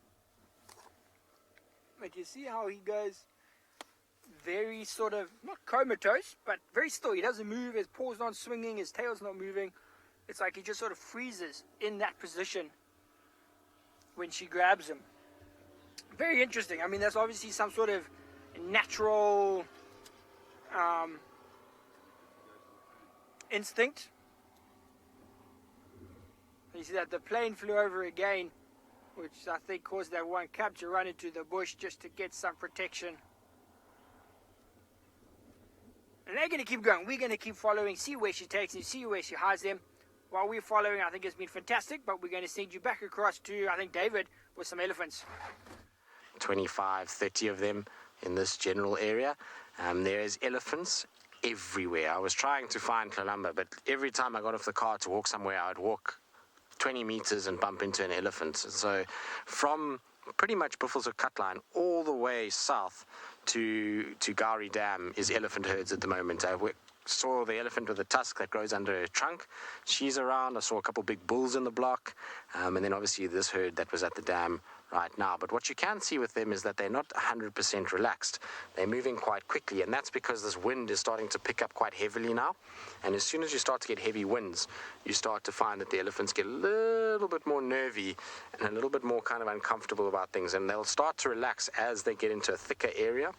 But you see how he goes very sort of, not comatose, but very still. He doesn't move. His paw's not swinging. His tail's not moving. It's like he just sort of freezes in that position when she grabs him. Very interesting. I mean, that's obviously some sort of natural instinct. You see that the plane flew over again, which I think caused that one cub to run into the bush just to get some protection. And they're going to keep going. We're going to keep following, see where she takes them, see where she hides them. While we're following, I think it's been fantastic, but we're going to send you back across to, I think, David with some elephants. 25, 30 of them in this general area. There is elephants everywhere. I was trying to find Kalamba, but every time I got off the car to walk somewhere, I'd walk 20 meters and bump into an elephant. So from pretty much Buffelshoek Cutline all the way south to Gowrie Dam is elephant herds at the moment. I saw the elephant with a tusk that grows under her trunk. She's around. I saw a couple big bulls in the block. And then obviously this herd that was at the dam right now. But what you can see with them is that they're not 100% relaxed. They're moving quite quickly, and that's because this wind is starting to pick up quite heavily now. And as soon as you start to get heavy winds, you start to find that the elephants get a little bit more nervy and a little bit more kind of uncomfortable about things, and they'll start to relax as they get into a thicker area.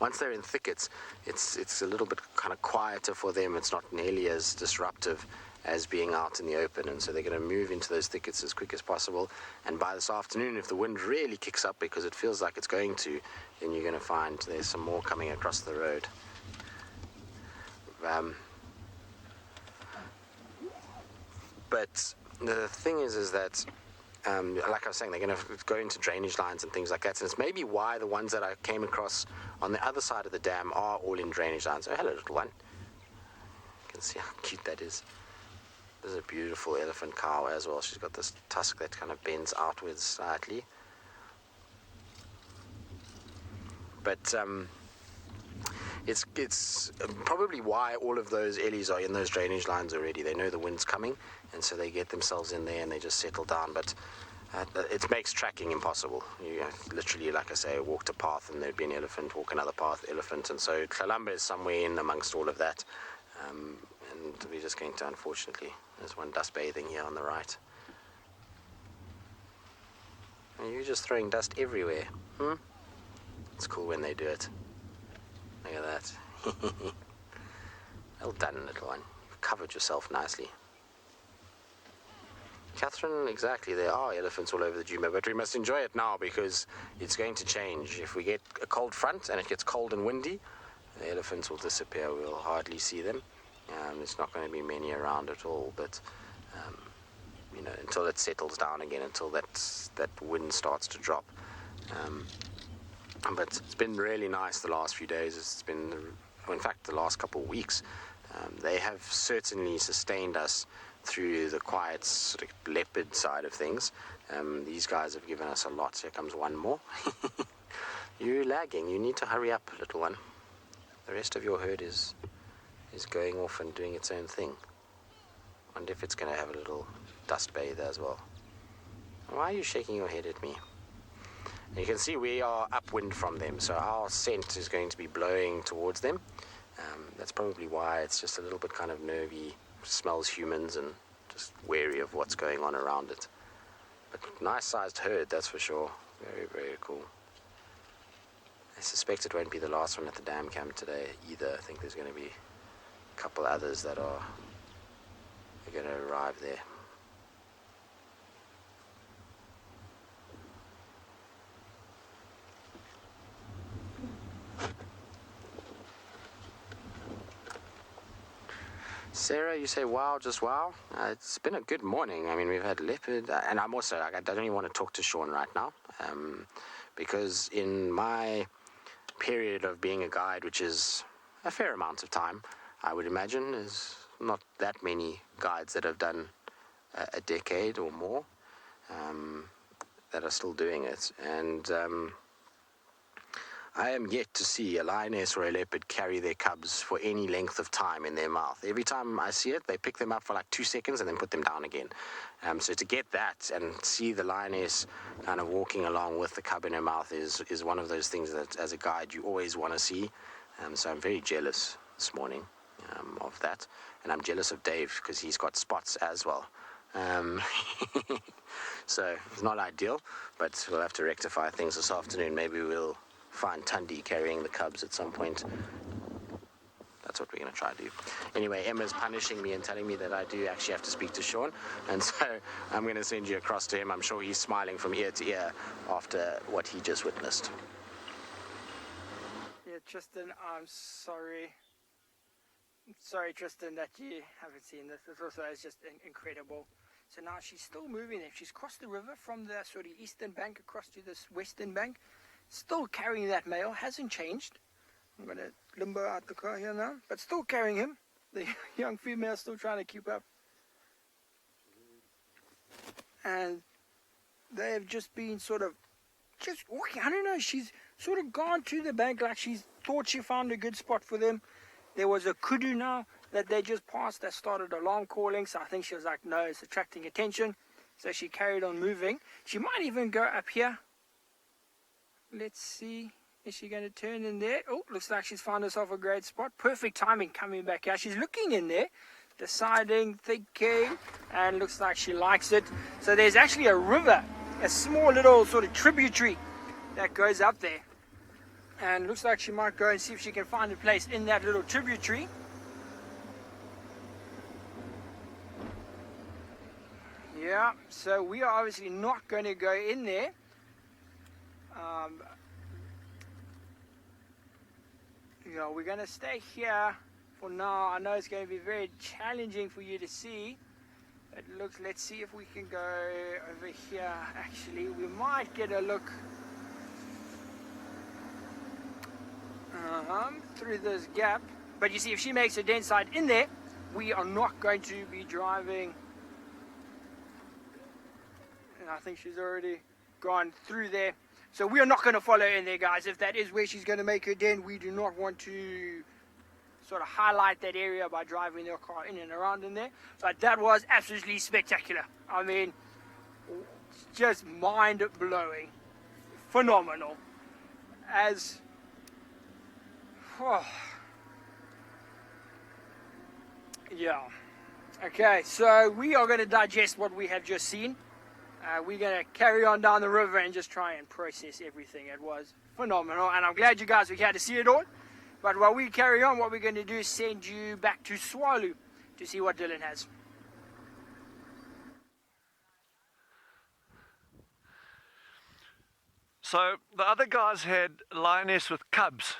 Once they're in thickets, it's a little bit kind of quieter for them. It's not nearly as disruptive as being out in the open, and so they're going to move into those thickets as quick as possible. And by this afternoon, if the wind really kicks up, because it feels like it's going to, then you're going to find there's some more coming across the road. But the thing is that like I was saying, they're going to go into drainage lines and things like that. And it's maybe why the ones that I came across on the other side of the dam are all in drainage lines. Oh, hello, little one. You can see how cute that is. This is a beautiful elephant cow as well. She's got this tusk that kind of bends outwards slightly. But it's probably why all of those ellies are in those drainage lines already. They know the wind's coming, and so they get themselves in there and they just settle down. But it makes tracking impossible. You literally, like I say, walked a path and there'd be an elephant, walk another path, elephant. And so Kalamba is somewhere in amongst all of that. And we're just going to, unfortunately, there's one dust bathing here on the right. And you're just throwing dust everywhere. It's cool when they do it. Look at that. Well done, little one. You've covered yourself nicely. Catherine, exactly, there are elephants all over the Djuma, but we must enjoy it now because it's going to change. If we get a cold front and it gets cold and windy, the elephants will disappear. We'll hardly see them. There's not going to be many around at all, but you know, until it settles down again, until that wind starts to drop. But it's been really nice the last few days. It's been, in fact, the last couple of weeks. They have certainly sustained us through the quiet sort of leopard side of things. These guys have given us a lot. Here comes one more. You're lagging. You need to hurry up, little one. The rest of your herd is going off and doing its own thing. Wonder if it's going to have a little dust bathe as well. Why are you shaking your head at me? You can see we are upwind from them, so our scent is going to be blowing towards them. That's probably why it's just a little bit kind of nervy, smells humans and just wary of what's going on around it. But nice sized herd, that's for sure. Very, very cool. I suspect it won't be the last one at the dam camp today either. I think there's going to be a couple others that are going to arrive there. Sarah, you say wow, just wow. It's been a good morning. I mean, we've had leopard, and I'm also, I don't even want to talk to Sean right now, because in my period of being a guide, which is a fair amount of time, I would imagine, is not that many guides that have done a decade or more that are still doing it. And I am yet to see a lioness or a leopard carry their cubs for any length of time in their mouth. Every time I see it, they pick them up for like 2 seconds and then put them down again. So to get that and see the lioness kind of walking along with the cub in her mouth is one of those things that as a guide you always want to see. So I'm very jealous this morning of that. And I'm jealous of Dave because he's got spots as well. So it's not ideal, but we'll have to rectify things this afternoon. Maybe we'll find Tundi carrying the cubs at some point. That's what we're going to try to do. Anyway, Emma's punishing me and telling me that I do actually have to speak to Sean, and so I'm going to send you across to him. I'm sure he's smiling from ear to ear after what he just witnessed. Yeah, Tristan, I'm sorry. Sorry, Tristan, that you haven't seen this. This also is just incredible. So now she's still moving there. She's crossed the river from the sort of eastern bank across to this western bank. Still carrying that male, hasn't changed. I'm going to limbo out the car here now, but still carrying him. The young female still trying to keep up. And they have just been sort of just walking. I don't know, she's sort of gone to the bank like she thought she found a good spot for them. There was a kudu now that they just passed that started alarm calling, so I think she was like, no, it's attracting attention. So she carried on moving. She might even go up here. Let's see, is she going to turn in there? Oh, looks like she's found herself a great spot. Perfect timing coming back here. She's looking in there, deciding, thinking, and looks like she likes it. So there's actually a river, a small little sort of tributary that goes up there. And looks like she might go and see if she can find a place in that little tributary. Yeah, so we are obviously not going to go in there. You know, we're going to stay here for now. I know it's going to be very challenging for you to see. It looks, let's see if we can go over here. Actually, we might get a look through this gap. But you see, if she makes a dent side in there, we are not going to be driving. And I think she's already gone through there. So we are not going to follow in there, guys. If that is where she's going to make her den, we do not want to sort of highlight that area by driving their car in and around in there. But that was absolutely spectacular. I mean, just mind-blowing. Phenomenal. As... Oh. Yeah. Okay, so we are going to digest what we have just seen. We're going to carry on down the river and just try and process everything. It was phenomenal, and I'm glad you guys were here to see it all. But while we carry on, what we're going to do is send you back to Tswalu to see what Dylan has. So the other guys had lioness with cubs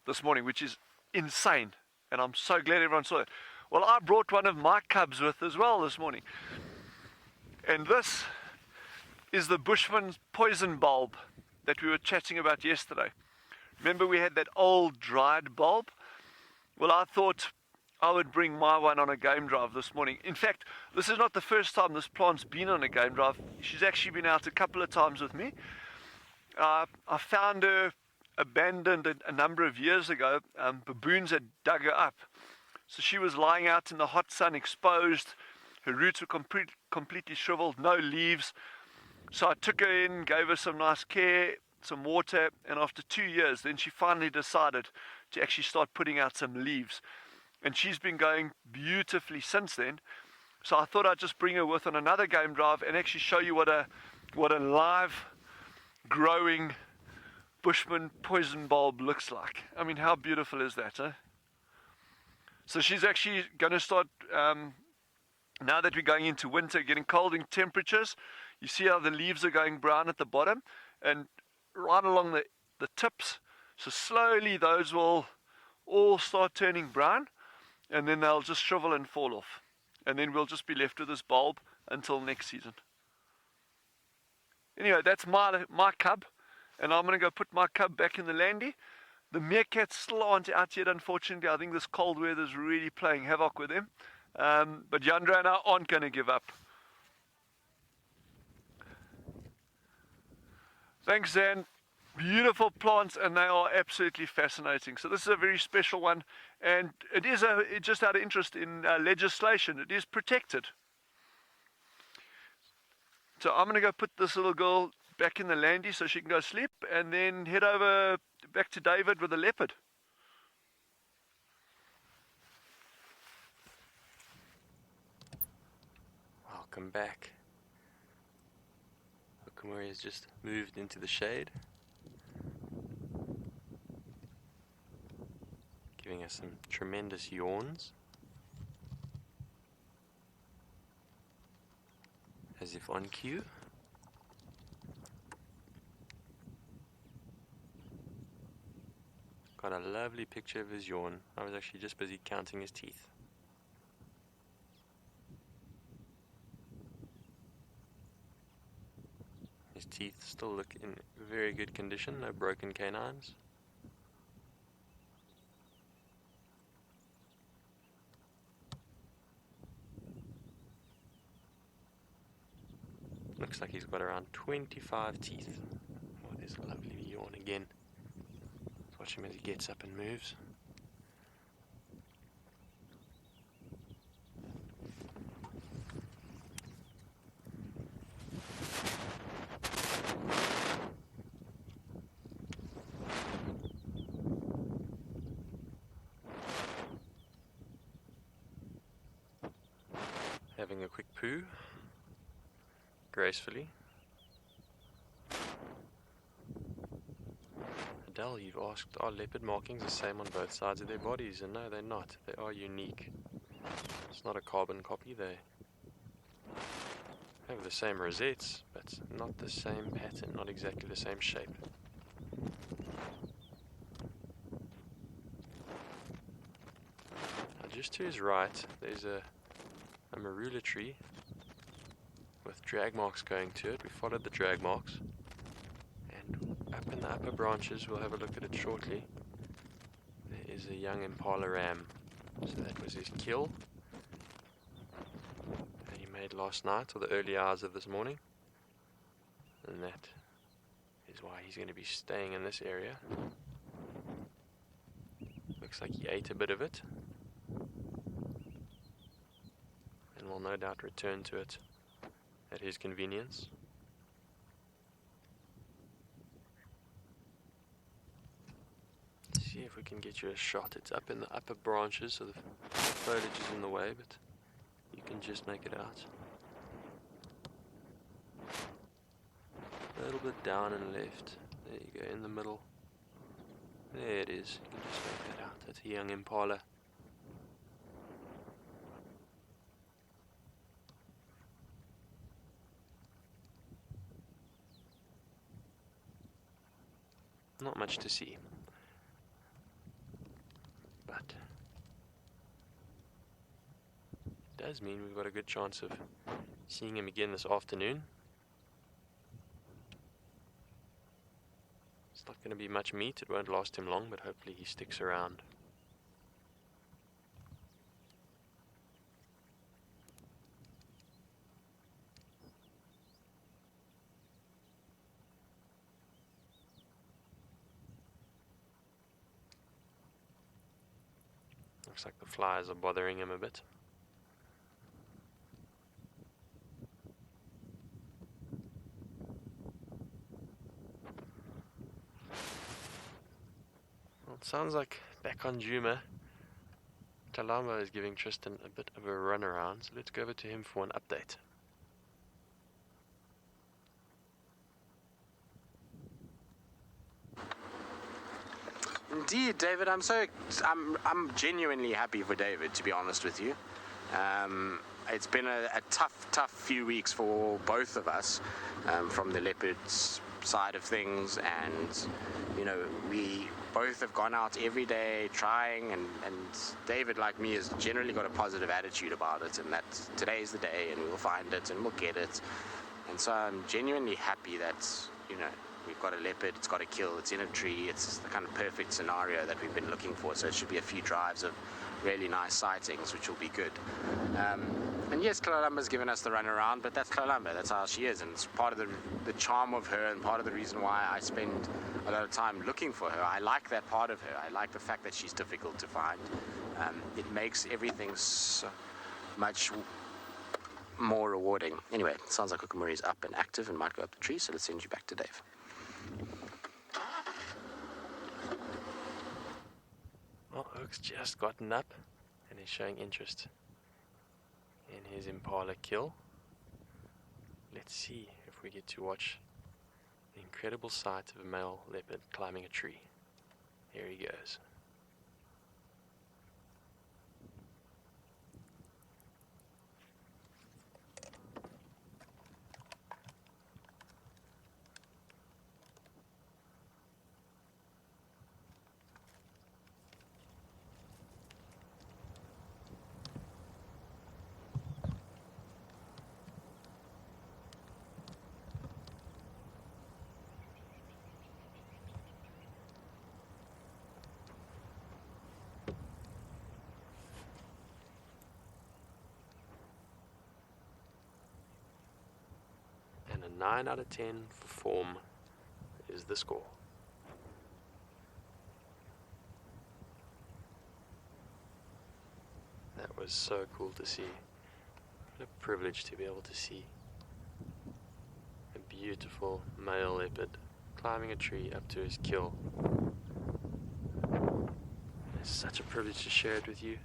this morning, which is insane, and I'm so glad everyone saw it. Well, I brought one of my cubs with as well this morning, and this is the Bushman's poison bulb that we were chatting about yesterday. Remember we had that old dried bulb? Well, I thought I would bring my one on a game drive this morning. In fact, this is not the first time this plant's been on a game drive. She's actually been out a couple of times with me. I found her abandoned a number of years ago. Baboons had dug her up. So she was lying out in the hot sun, exposed. Her roots were completely shriveled, no leaves. So I took her in, gave her some nice care, some water, and after 2 years, then she finally decided to actually start putting out some leaves. And she's been going beautifully since then. So I thought I'd just bring her with on another game drive and actually show you what a live, growing Bushman poison bulb looks like. I mean, how beautiful is that, eh? So she's actually going to start, now that we're going into winter, getting cold in temperatures. You see how the leaves are going brown at the bottom and right along the tips. So slowly those will all start turning brown. and then they'll just shrivel and fall off. And then we'll just be left with this bulb until next season. Anyway, that's my cub, and I'm going to go put my cub back in the landy. The meerkats still aren't out yet, unfortunately. I think this cold weather is really playing havoc with them. But Yandra and I aren't going to give up. Thanks, Zan. Beautiful plants, and they are absolutely fascinating. So this is a very special one, and it is just out of interest in legislation. It is protected. So I'm going to go put this little girl back in the landy so she can go sleep, and then head over back to David with the leopard. Welcome back. Okumuri has just moved into the shade, giving us some tremendous yawns, as if on cue. Got a lovely picture of his yawn. I was actually just busy counting his teeth. His teeth still look in very good condition, no broken canines. Looks like he's got around 25 teeth. Oh, there's a lovely yawn again. Let's watch him as he gets up and moves. Having a quick poo, gracefully. Adele, you've asked, are leopard markings the same on both sides of their bodies? And no, they're not. They are unique. It's not a carbon copy. They have the same rosettes, but not the same pattern, not exactly the same shape. Now just to his right, there's a marula tree with drag marks going to it. We followed the drag marks, and up in the upper branches, we'll have a look at it shortly, there is a young impala ram. So that was his kill that he made last night, or the early hours of this morning, and that is why he's going to be staying in this area. Looks like he ate a bit of it, and will no doubt return to it at his convenience. Let's see if we can get you a shot. It's up in the upper branches, so the foliage is in the way, but you can just make it out. A little bit down and left. There you go, in the middle. There it is. You can just make that out. That's a young impala. Not much to see, but it does mean we've got a good chance of seeing him again this afternoon. It's not going to be much meat, it won't last him long, but hopefully he sticks around. Looks like the flies are bothering him a bit. Well, it sounds like back on Juma, Talama is giving Tristan a bit of a run around, so let's go over to him for an update. Indeed, David. I'm genuinely happy for David, to be honest with you. It's been a tough few weeks for both of us, from the leopards side of things, and you know, we both have gone out every day trying, and David, like me, has generally got a positive attitude about it, and that today's the day and we'll find it and we'll get it. And so I'm genuinely happy that, you know, we've got a leopard, it's got a kill, it's in a tree, it's the kind of perfect scenario that we've been looking for. So it should be a few drives of really nice sightings, which will be good. And yes, Kalalumba's given us the run around, but that's Kalalumba, that's how she is, and it's part of the charm of her, and part of the reason why I spend a lot of time looking for her. I like that part of her. I like the fact that she's difficult to find. It makes everything so much more rewarding. Anyway, it sounds like Kukumuri's up and active and might go up the tree, so let's send you back to Dave. Well, Oak's just gotten up and is showing interest in his impala kill. Let's see if we get to watch the incredible sight of a male leopard climbing a tree. Here he goes. And a 9 out of 10 for form is the score. That was so cool to see. What a privilege to be able to see a beautiful male leopard climbing a tree up to his kill. It's such a privilege to share it with you.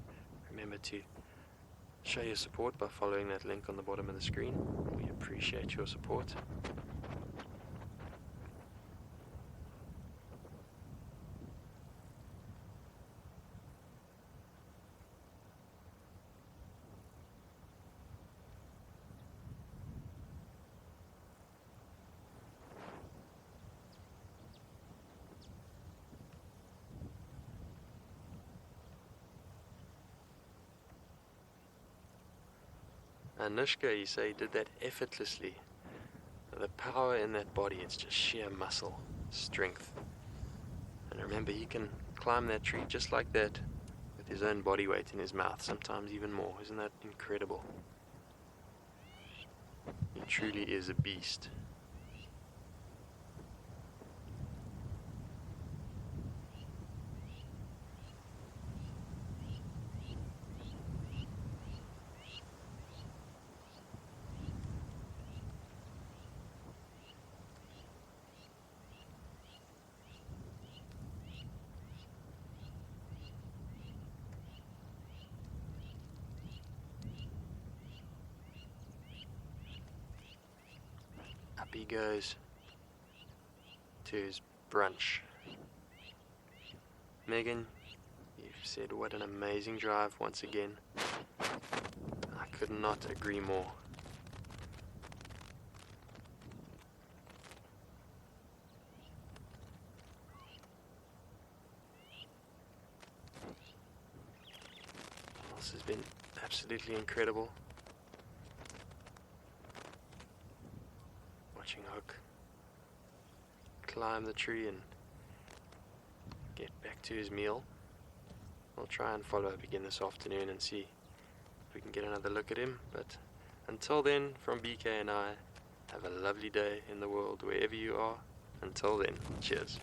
Remember to show your support by following that link on the bottom of the screen. We appreciate your support. Anushka, you say, did that effortlessly. The power in that body, it's just sheer muscle, strength. And remember, he can climb that tree just like that with his own body weight in his mouth, sometimes even more. Isn't that incredible? He truly is a beast. Up he goes to his brunch. Megan, you've said what an amazing drive once again. I could not agree more. This has been absolutely incredible. Watching Hook climb the tree and get back to his meal. We'll try and follow up again this afternoon and see if we can get another look at him. But until then, from BK and I, have a lovely day in the world wherever you are. Until then, cheers.